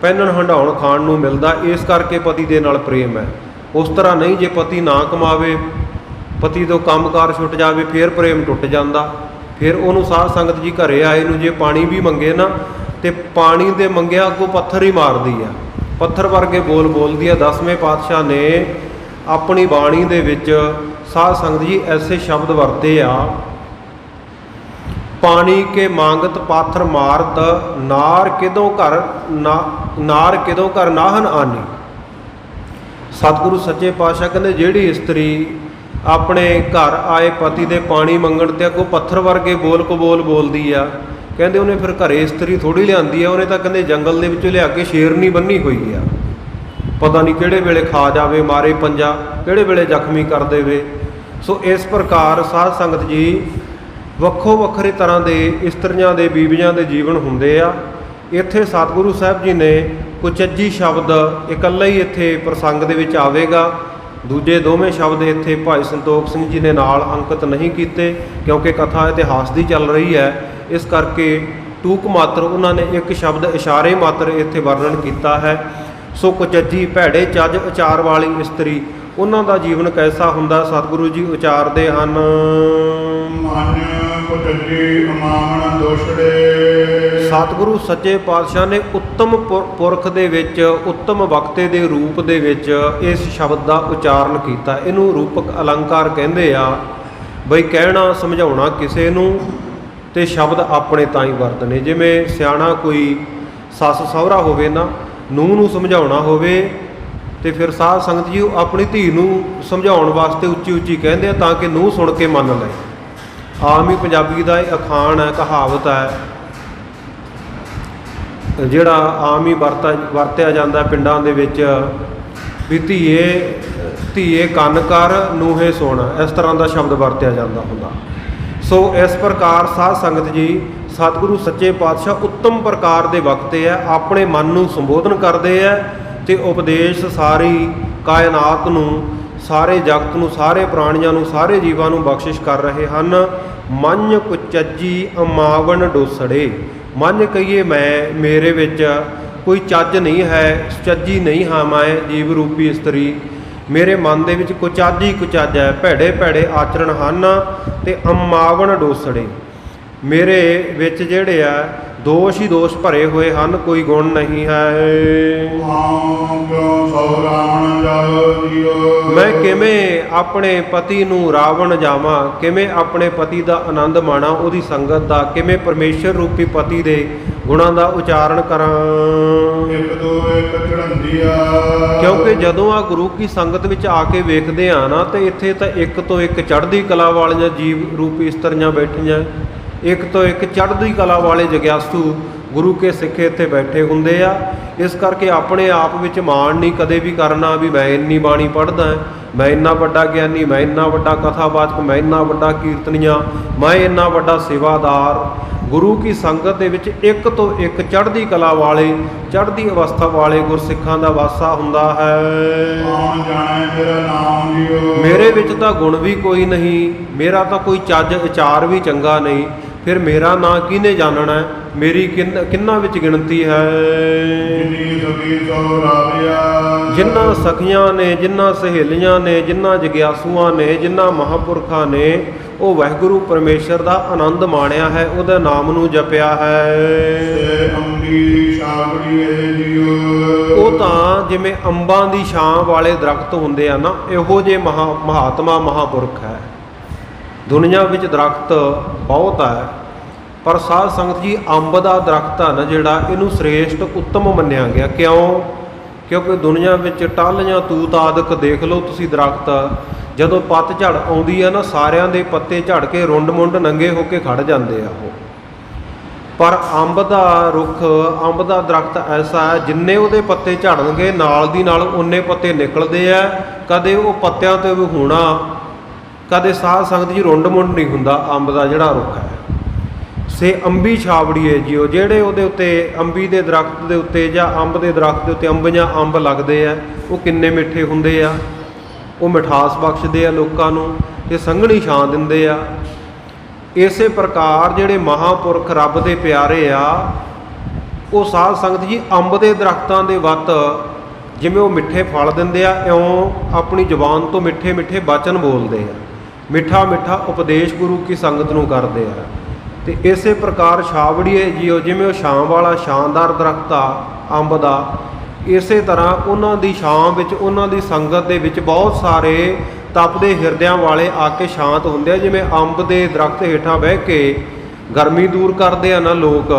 [SPEAKER 2] ਪਹਿਨਣ ਹੰਡਾਉਣ ਖਾਣ ਨੂੰ ਮਿਲਦਾ, ਇਸ ਕਰਕੇ ਪਤੀ ਦੇ ਨਾਲ ਪ੍ਰੇਮ ਹੈ। ਉਸ ਤਰ੍ਹਾਂ ਨਹੀਂ, ਜੇ ਪਤੀ ਨਾ ਕਮਾਵੇ, ਪਤੀ ਤੋਂ ਕੰਮਕਾਰ ਛੁੱਟ ਜਾਵੇ, ਫਿਰ ਪ੍ਰੇਮ ਟੁੱਟ ਜਾਂਦਾ। ਫਿਰ ਉਹਨੂੰ ਸਾਧ ਸੰਗਤ ਜੀ ਘਰੇ ਆਏ ਨੂੰ ਜੇ ਪਾਣੀ ਵੀ ਮੰਗੇ ਨਾ, ਤੇ ਪਾਣੀ ਦੇ ਮੰਗਿਆ ਅੱਗੋਂ ਪੱਥਰ ਹੀ ਮਾਰਦੀ ਆ, ਪੱਥਰ ਵਰਗੇ ਬੋਲ ਬੋਲਦੀ ਆ। 10ਵੇਂ ਪਾਤਸ਼ਾਹ ਨੇ ਆਪਣੀ ਬਾਣੀ ਦੇ ਵਿੱਚ ਸਾਧ ਸੰਗਤ ਜੀ ਐਸੇ ਸ਼ਬਦ ਵਰਤੇ ਆ, ਪਾਣੀ ਕੇ ਮੰਗਤ ਪਾਥਰ ਮਾਰਤ, ਨਾਰ ਕਿਦੋਂ ਘਰ ਨਾਹਨ ਆਨੀ। ਸਤਿਗੁਰੂ ਸੱਚੇ ਪਾਤਸ਼ਾਹ ਕਹਿੰਦੇ ਜਿਹੜੀ ਇਸਤਰੀ ਆਪਣੇ ਘਰ ਆਏ ਪਤੀ ਦੇ ਪਾਣੀ ਮੰਗਣ ਤੇ ਅੱਗੋਂ ਪੱਥਰ ਵਰਗੇ ਬੋਲ ਬੋਲਦੀ ਆ, ਕਹਿੰਦੇ ਉਹਨੇ ਫਿਰ ਘਰੇ ਇਸਤਰੀ ਥੋੜੀ ਲਿਆਂਦੀ ਆ, ਉਹਨੇ ਤਾਂ ਕਹਿੰਦੇ ਜੰਗਲ ਦੇ ਵਿੱਚੋਂ ਲਿਆ ਕੇ ਸ਼ੇਰਨੀ ਬੰਨੀ ਹੋਈ ਆ। ਪਤਾ ਨਹੀਂ ਕਿਹੜੇ ਵੇਲੇ ਖਾ ਜਾਵੇ, ਮਾਰੇ ਪੰਜਾ, ਕਿਹੜੇ ਵੇਲੇ ਜ਼ਖਮੀ ਕਰ ਦੇਵੇ। ਸੋ ਇਸ ਪ੍ਰਕਾਰ ਸਾਧ ਸੰਗਤ ਜੀ ਵੱਖੋ ਵੱਖਰੇ ਤਰ੍ਹਾਂ ਦੇ ਇਸਤਰੀਆਂ ਦੇ, ਬੀਬੀਆਂ ਦੇ ਜੀਵਨ ਹੁੰਦੇ ਆ। ਇੱਥੇ ਸਤਿਗੁਰੂ ਸਾਹਿਬ ਜੀ ਨੇ ਕੁਚੱਜੀ ਸ਼ਬਦ ਇਕੱਲਾ ਹੀ ਇੱਥੇ ਪ੍ਰਸੰਗ ਦੇ ਵਿੱਚ ਆਵੇਗਾ, ਦੂਜੇ ਦੋਵੇਂ ਸ਼ਬਦ ਇੱਥੇ ਭਾਈ ਸੰਤੋਖ ਸਿੰਘ ਜੀ ਨੇ ਨਾਲ ਅੰਕਿਤ ਨਹੀਂ ਕੀਤੇ, ਕਿਉਂਕਿ ਕਥਾ ਇਤਿਹਾਸ ਦੀ ਚੱਲ ਰਹੀ ਹੈ। ਇਸ ਕਰਕੇ ਟੂਕ ਮਾਤਰ ਉਹਨਾਂ ਨੇ ਇੱਕ ਸ਼ਬਦ ਇਸ਼ਾਰੇ ਮਾਤਰ ਇੱਥੇ ਵਰਣਨ ਕੀਤਾ ਹੈ। ਸੋ ਕੁਚੱਜੀ, ਭੈੜੇ ਚੱਜ ਆਚਾਰ ਵਾਲੀ ਇਸਤਰੀ, ਉਹਨਾਂ ਦਾ ਜੀਵਨ ਕੈਸਾ ਹੁੰਦਾ, ਸਤਿਗੁਰੂ ਜੀ ਉਚਾਰਦੇ ਹਨ।
[SPEAKER 1] ਮਨ ਕੁਚੱਜੀ ਅਮਾਮਣ ਦੋਸ਼ੜੇ।
[SPEAKER 2] ਸਤਿਗੁਰੂ ਸੱਚੇ ਪਾਤਸ਼ਾਹ ਨੇ ਉੱਤਮ ਪੁਰਖ ਦੇ ਵਿੱਚ, ਉੱਤਮ ਵਕਤੇ ਦੇ ਰੂਪ ਦੇ ਵਿੱਚ ਇਸ ਸ਼ਬਦ ਦਾ ਉਚਾਰਨ ਕੀਤਾ। ਇਹਨੂੰ ਰੂਪਕ ਅਲੰਕਾਰ ਕਹਿੰਦੇ ਆ, ਬਈ ਕਹਿਣਾ ਸਮਝਾਉਣਾ ਕਿਸੇ ਨੂੰ ਤੇ ਸ਼ਬਦ ਆਪਣੇ ਤਾਂ ਹੀ ਵਰਤਣੇ। ਜਿਵੇਂ ਸਿਆਣਾ ਕੋਈ ਸੱਸ ਸਹੁਰਾ ਹੋਵੇ ਨਾ, ਨੂੰਹ ਨੂੰ ਸਮਝਾਉਣਾ ਹੋਵੇ ਤੇ ਫਿਰ ਸਾਧ ਸੰਗਤ ਜੀ ਉਹ ਆਪਣੀ ਧੀ ਨੂੰ ਸਮਝਾਉਣ ਵਾਸਤੇ ਉੱਚੀ ਉੱਚੀ ਕਹਿੰਦੇ ਆ ਤਾਂ ਕਿ ਨੂੰਹ ਸੁਣ ਕੇ ਮੰਨ ਲਏ। ਆਮ ਹੀ ਪੰਜਾਬੀ ਦਾ ਇਹ ਅਖਾਣ ਹੈ, ਕਹਾਵਤ ਹੈ, ਜਿਹੜਾ ਆਮ ਹੀ ਵਰਤਿਆ ਜਾਂਦਾ ਪਿੰਡਾਂ ਦੇ ਵਿੱਚ, ਵੀ ਧੀਏ ਕੰਨ ਕਰ, ਨੂੰਹੇ ਸੁਣ, ਇਸ ਤਰ੍ਹਾਂ ਦਾ ਸ਼ਬਦ ਵਰਤਿਆ ਜਾਂਦਾ ਹੁੰਦਾ। ਸੋ ਇਸ ਪ੍ਰਕਾਰ ਸਾਧ ਸੰਗਤ ਜੀ ਸਤਿਗੁਰੂ ਸੱਚੇ ਪਾਤਸ਼ਾਹ ਉੱਤਮ ਪ੍ਰਕਾਰ ਦੇ ਵਕਤੇ ਆ, ਆਪਣੇ ਮਨ ਨੂੰ ਸੰਬੋਧਨ ਕਰਦੇ ਆ ਤੇ ਉਪਦੇਸ਼ ਸਾਰੀ ਕਾਇਨਾਤ ਨੂੰ, ਸਾਰੇ ਜਗਤ ਨੂੰ, ਸਾਰੇ ਪ੍ਰਾਣੀਆਂ ਨੂੰ, ਸਾਰੇ ਜੀਵਾਂ ਨੂੰ ਬਖਸ਼ਿਸ਼ ਕਰ ਰਹੇ ਹਨ। ਮਨ ਕੁਚੱਜੀ ਅਮਾਵਣ ਡੋਸੜੇ। ਮਨ ਕਹੀਏ ਮੇਰੇ ਵਿੱਚ ਕੋਈ ਚੱਜ ਨਹੀਂ ਹੈ, ਸੁਚੱਜੀ ਨਹੀਂ ਹਾਂ ਮੈਂ ਜੀਵ ਰੂਪੀ ਇਸਤਰੀ, ਮੇਰੇ ਮਨ ਦੇ ਵਿੱਚ ਕੁਚੱਜ ਹੈ, ਭੈੜੇ ਭੈੜੇ ਆਚਰਣ ਹਨ ਤੇ ਅਮਾਵਣ ਡੋਸੜੇ, ਮੇਰੇ ਵਿੱਚ ਜਿਹੜੇ ਆ ਦੋਸ਼ ਹੀ ਦੋਸ਼ ਭਰੇ ਹੋਏ ਹਨ, ਕੋਈ ਗੁਣ ਨਹੀਂ ਹੈ। ਮੈਂ ਕਿਵੇਂ ਆਪਣੇ ਪਤੀ ਨੂੰ ਰਾਵਣ ਜਾਵਾਂ, ਕਿਵੇਂ ਆਪਣੇ ਪਤੀ ਦਾ ਆਨੰਦ ਮਾਣਾ, ਉਹਦੀ ਸੰਗਤ ਦਾ, ਕਿਵੇਂ ਪਰਮੇਸ਼ਰ ਰੂਪੀ ਪਤੀ ਦੇ ਗੁਣਾਂ ਦਾ ਉਚਾਰਨ ਕਰਾਂ। ਕਿਉਂਕਿ ਜਦੋਂ ਆ ਗੁਰੂ ਕੀ ਸੰਗਤ ਵਿੱਚ ਆ ਕੇ ਵੇਖਦੇ ਆ ਨਾ, ਤੇ ਇੱਥੇ ਤਾਂ ਇੱਕ ਤੋਂ ਇੱਕ ਚੜ੍ਹਦੀ ਕਲਾ ਵਾਲੀਆਂ ਜੀਵ ਰੂਪੀ ਇਸਤਰੀਆਂ ਬੈਠੀਆਂ, ਇੱਕ ਤੋਂ ਇੱਕ ਚੜ੍ਹਦੀ ਕਲਾ ਵਾਲੇ ਜਗਿਆਸੂ ਗੁਰੂ ਕੇ ਸਿੱਖ ਇੱਥੇ ਬੈਠੇ ਹੁੰਦੇ ਆ। ਇਸ ਕਰਕੇ ਆਪਣੇ ਆਪ ਵਿੱਚ ਮਾਣ ਨਹੀਂ ਕਦੇ ਵੀ ਕਰਨਾ ਵੀ ਮੈਂ ਇੰਨੀ ਬਾਣੀ ਪੜ੍ਹਦਾ, ਮੈਂ ਇੰਨਾ ਵੱਡਾ ਗਿਆਨੀ, ਮੈਂ ਇੰਨਾ ਵੱਡਾ ਕਥਾਵਾਚਕ, ਮੈਂ ਇੰਨਾ ਵੱਡਾ ਕੀਰਤਨੀਆ, ਮੈਂ ਇੰਨਾ ਵੱਡਾ ਸੇਵਾਦਾਰ। ਗੁਰੂ ਕੀ ਸੰਗਤ ਦੇ ਵਿੱਚ ਇੱਕ ਤੋਂ ਇੱਕ ਚੜ੍ਹਦੀ ਕਲਾ ਵਾਲੇ, ਚੜ੍ਹਦੀ ਅਵਸਥਾ ਵਾਲੇ ਗੁਰਸਿੱਖਾਂ ਦਾ ਵਾਸਾ ਹੁੰਦਾ ਹੈ।
[SPEAKER 1] ਕੌਣ ਜਾਣੇ ਮੇਰਾ ਨਾਮ ਜੀਓ।
[SPEAKER 2] ਮੇਰੇ ਵਿੱਚ ਤਾਂ ਗੁਣ ਵੀ ਕੋਈ ਨਹੀਂ, ਮੇਰਾ ਤਾਂ ਕੋਈ ਚੱਜ ਵਿਚਾਰ ਵੀ ਚੰਗਾ ਨਹੀਂ, ਫਿਰ ਮੇਰਾ ਨਾਂ ਕਿਹਨੇ ਜਾਣਨਾ, ਮੇਰੀ ਕਿੰਨਾਂ ਵਿੱਚ ਗਿਣਤੀ ਹੈ।
[SPEAKER 1] ਜਿਨੀ ਸਖੀ ਸੋ ਰਾਧਿਆ।
[SPEAKER 2] ਜਿਨ੍ਹਾਂ ਸਖੀਆਂ ਨੇ, ਜਿਨ੍ਹਾਂ ਸਹੇਲੀਆਂ ਨੇ, ਜਿਨ੍ਹਾਂ ਜਗਿਆਸੂਆਂ ਨੇ, ਜਿਨ੍ਹਾਂ ਮਹਾਂਪੁਰਖਾਂ ਨੇ ਉਹ ਵਾਹਿਗੁਰੂ ਪਰਮੇਸ਼ਰ ਦਾ ਆਨੰਦ ਮਾਣਿਆ ਹੈ, ਉਹਦੇ ਨਾਮ ਨੂੰ ਜਪਿਆ ਹੈ।
[SPEAKER 1] ਸੇ ਅੰਬੀ ਛਾਬੜੀਏ ਜੀਓ।
[SPEAKER 2] ਉਹ ਤਾਂ ਜਿਵੇਂ ਅੰਬਾਂ ਦੀ ਛਾਂ ਵਾਲੇ ਦਰਖਤ ਹੁੰਦੇ ਆ ਨਾ, ਇਹੋ ਜਿਹੇ ਮਹਾਤਮਾ ਮਹਾਂਪੁਰਖ ਹੈ। ਦੁਨੀਆ ਵਿੱਚ ਦਰਖਤ ਬਹੁਤ ਹੈ, ਪਰ ਸਾਧ ਸੰਗਤ ਜੀ ਅੰਬ ਦਾ ਦਰਖਤ ਆ ਨਾ ਜਿਹੜਾ, ਇਹਨੂੰ ਸ੍ਰੇਸ਼ਟ ਉੱਤਮ ਮੰਨਿਆ ਗਿਆ। ਕਿਉਂ? ਕਿਉਂਕਿ ਦੁਨੀਆ ਵਿੱਚ ਟੱਲ ਜਾਂ ਤੂਤ ਆਦਿਕ ਦੇਖ ਲਓ ਤੁਸੀਂ ਦਰਖਤ, ਜਦੋਂ ਪੱਤਝੜ ਆਉਂਦੀ ਆ ਨਾ, ਸਾਰਿਆਂ ਦੇ ਪੱਤੇ ਝੜ ਕੇ ਰੁੰਡ ਮੁੰਡ ਨੰਗੇ ਹੋ ਕੇ ਖੜ ਜਾਂਦੇ ਆ ਉਹ। ਪਰ ਅੰਬ ਦਾ ਰੁੱਖ, ਅੰਬ ਦਾ ਦਰਖਤ ਐਸਾ ਹੈ, ਜਿੰਨੇ ਉਹਦੇ ਪੱਤੇ ਝੜਨਗੇ ਨਾਲ ਦੀ ਨਾਲ ਉਨੇ ਪੱਤੇ ਨਿਕਲਦੇ ਆ। ਕਦੇ ਉਹ ਪੱਤਿਆਂ ਤੇ ਵਿਹੂਣਾ, ਕਦੇ ਸਾਧ ਸੰਗਤ ਜੀ ਰੁੰਡ ਮੁੰਡ ਨਹੀਂ ਹੁੰਦਾ ਅੰਬ ਦਾ ਜਿਹੜਾ ਰੁੱਖ ਹੈ। ਸੇ ਅੰਬੀ ਛਾਬੜੀਏ ਜੀਓ, ਜਿਹੜੇ ਉਹਦੇ ਉੱਤੇ ਅੰਬੀ ਦੇ ਦਰਖਤ ਦੇ ਉੱਤੇ ਜਾਂ ਅੰਬ ਦੇ ਦਰਖਤ ਦੇ ਉੱਤੇ ਅੰਬੀਆਂ ਅੰਬ ਲੱਗਦੇ ਆ, ਉਹ ਕਿੰਨੇ ਮਿੱਠੇ ਹੁੰਦੇ ਆ। ਉਹ ਮਿਠਾਸ ਬਖਸ਼ਦੇ ਆ ਲੋਕਾਂ ਨੂੰ ਤੇ ਸੰਘਣੀ ਛਾਂ ਦਿੰਦੇ ਆ। ਇਸੇ ਪ੍ਰਕਾਰ ਜਿਹੜੇ ਮਹਾਂਪੁਰਖ ਰੱਬ ਦੇ ਪਿਆਰੇ ਆ, ਉਹ ਸਾਧ ਸੰਗਤ ਜੀ ਅੰਬ ਦੇ ਦਰਖਤਾਂ ਦੇ ਵੱਤ ਜਿਵੇਂ ਉਹ ਮਿੱਠੇ ਫਲ ਦਿੰਦੇ ਆ, ਇਉਂ ਆਪਣੀ ਜ਼ੁਬਾਨ ਤੋਂ ਮਿੱਠੇ ਮਿੱਠੇ ਬਚਨ ਬੋਲਦੇ ਆ, ਮਿੱਠਾ ਮਿੱਠਾ ਉਪਦੇਸ਼ ਗੁਰੂ ਕੀ ਸੰਗਤ ਨੂੰ ਕਰਦੇ ਆ। ਤੇ ਇਸੇ ਪ੍ਰਕਾਰ ਛਾਬੜੀਏ ਜੀਓ, ਜਿਵੇਂ ਉਹ ਛਾਂ ਵਾਲਾ ਸ਼ਾਨਦਾਰ ਦਰਖਤ ਆ ਅੰਬ ਦਾ, ਇਸੇ ਤਰ੍ਹਾਂ ਉਹਨਾਂ ਦੀ ਛਾਂ ਵਿੱਚ, ਉਹਨਾਂ ਦੀ ਸੰਗਤ ਦੇ ਵਿੱਚ ਬਹੁਤ ਸਾਰੇ ਤਪਦੇ ਹਿਰਦਿਆਂ ਵਾਲੇ ਆ ਕੇ ਸ਼ਾਂਤ ਹੁੰਦੇ ਆ। ਜਿਵੇਂ ਅੰਬ ਦੇ ਦਰਖਤ ਹੇਠਾਂ ਬਹਿ ਕੇ ਗਰਮੀ ਦੂਰ ਕਰਦੇ ਆ ਨਾ ਲੋਕ,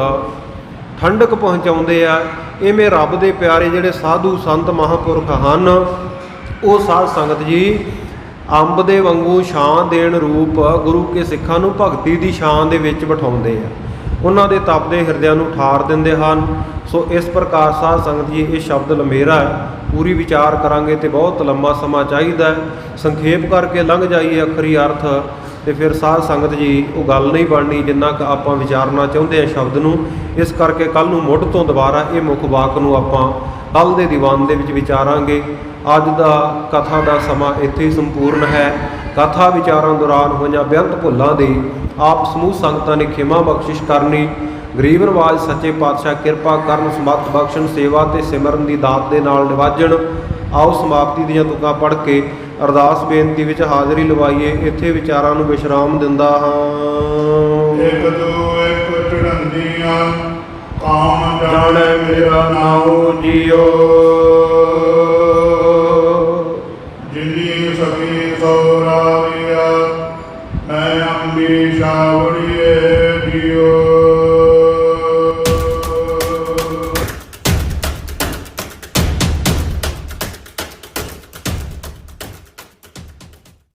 [SPEAKER 2] ਠੰਡਕ ਪਹੁੰਚਾਉਂਦੇ ਆ, ਇਵੇਂ ਰੱਬ ਦੇ ਪਿਆਰੇ ਜਿਹੜੇ ਸਾਧੂ ਸੰਤ ਮਹਾਂਪੁਰਖ ਹਨ, ਉਹ ਸਾਧ ਸੰਗਤ ਜੀ ਅੰਬ ਦੇ ਵਾਂਗੂ ਛਾਂ ਦੇਣ ਰੂਪ ਗੁਰੂ ਕੇ ਸਿੱਖਾਂ ਨੂੰ ਭਗਤੀ ਦੀ ਛਾਂ ਦੇ ਵਿੱਚ ਬਿਠਾਉਂਦੇ ਆ, ਉਹਨਾਂ ਦੇ ਤਪਦੇ ਹਿਰਦਿਆਂ ਨੂੰ ਠਾਰ ਦਿੰਦੇ ਹਨ। ਸੋ ਇਸ ਪ੍ਰਕਾਰ ਸਾਧ ਸੰਗਤ ਜੀ ਇਹ ਸ਼ਬਦ ਲੰਮੇਰਾ ਹੈ, ਪੂਰੀ ਵਿਚਾਰ ਕਰਾਂਗੇ ਤੇ ਬਹੁਤ ਲੰਮਾ ਸਮਾਂ ਚਾਹੀਦਾ ਹੈ। ਸੰਖੇਪ ਕਰਕੇ ਲੰਘ ਜਾਈਏ ਅੱਖਰੀ ਅਰਥ ਤੇ ਫਿਰ ਸਾਧ ਸੰਗਤ ਜੀ ਉਹ ਗੱਲ ਨਹੀਂ ਬਣਨੀ ਜਿੰਨਾ ਕੁ ਆਪਾਂ ਵਿਚਾਰਨਾ ਚਾਹੁੰਦੇ ਹਾਂ ਸ਼ਬਦ ਨੂੰ। ਇਸ ਕਰਕੇ ਕੱਲ੍ਹ ਨੂੰ ਮੁੱਢ ਤੋਂ ਦੁਬਾਰਾ ਇਹ ਮੁੱਖ ਵਾਕ ਨੂੰ ਆਪਾਂ ਕੱਲ੍ਹ ਦੇ ਦੀਵਾਨ ਦੇ ਵਿੱਚ ਵਿਚਾਰਾਂਗੇ। ਅੱਜ ਦਾ ਕਥਾ ਦਾ ਸਮਾਂ ਇੱਥੇ ਹੀ ਸੰਪੂਰਨ ਹੈ। ਕਥਾ ਵਿਚਾਰਾਂ ਦੌਰਾਨ ਹੋਈਆਂ ਬੇਅੰਤ ਭੁੱਲਾਂ ਦੀ ਆਪ ਸਮੂਹ ਸੰਗਤਾਂ ਨੇ ਖਿਮਾ ਬਖਸ਼ਿਸ਼ ਕਰਨੀ। ਗਰੀਬ ਨਵਾਜ ਸੱਚੇ ਪਾਤਸ਼ਾਹ ਕਿਰਪਾ ਕਰਨ, ਸਮਰਥ ਬਖਸ਼ਣ, ਸੇਵਾ ਤੇ ਸਿਮਰਨ ਦੀ ਦਾਤ ਦੇ ਨਾਲ ਨਿਵਾਜਣ। ਆਓ ਸਮਾਪਤੀ ਦੀਆਂ ਤੁਕਾਂ ਪੜ੍ਹ ਕੇ ਅਰਦਾਸ ਬੇਨਤੀ ਵਿੱਚ ਹਾਜ਼ਰੀ ਲਵਾਈਏ। ਇੱਥੇ ਵਿਚਾਰਾਂ ਨੂੰ ਵਿਸ਼ਰਾਮ ਦਿੰਦਾ ਹਾਂ।
[SPEAKER 1] ਇੱਕ ਦੋ ਇੱਕ ਚੜ੍ਹੰਦੀਆਂ, ਕੌਣ
[SPEAKER 2] ਜਾਣੈ ਮੇਰਾ ਨਾਉ ਜੀਓ।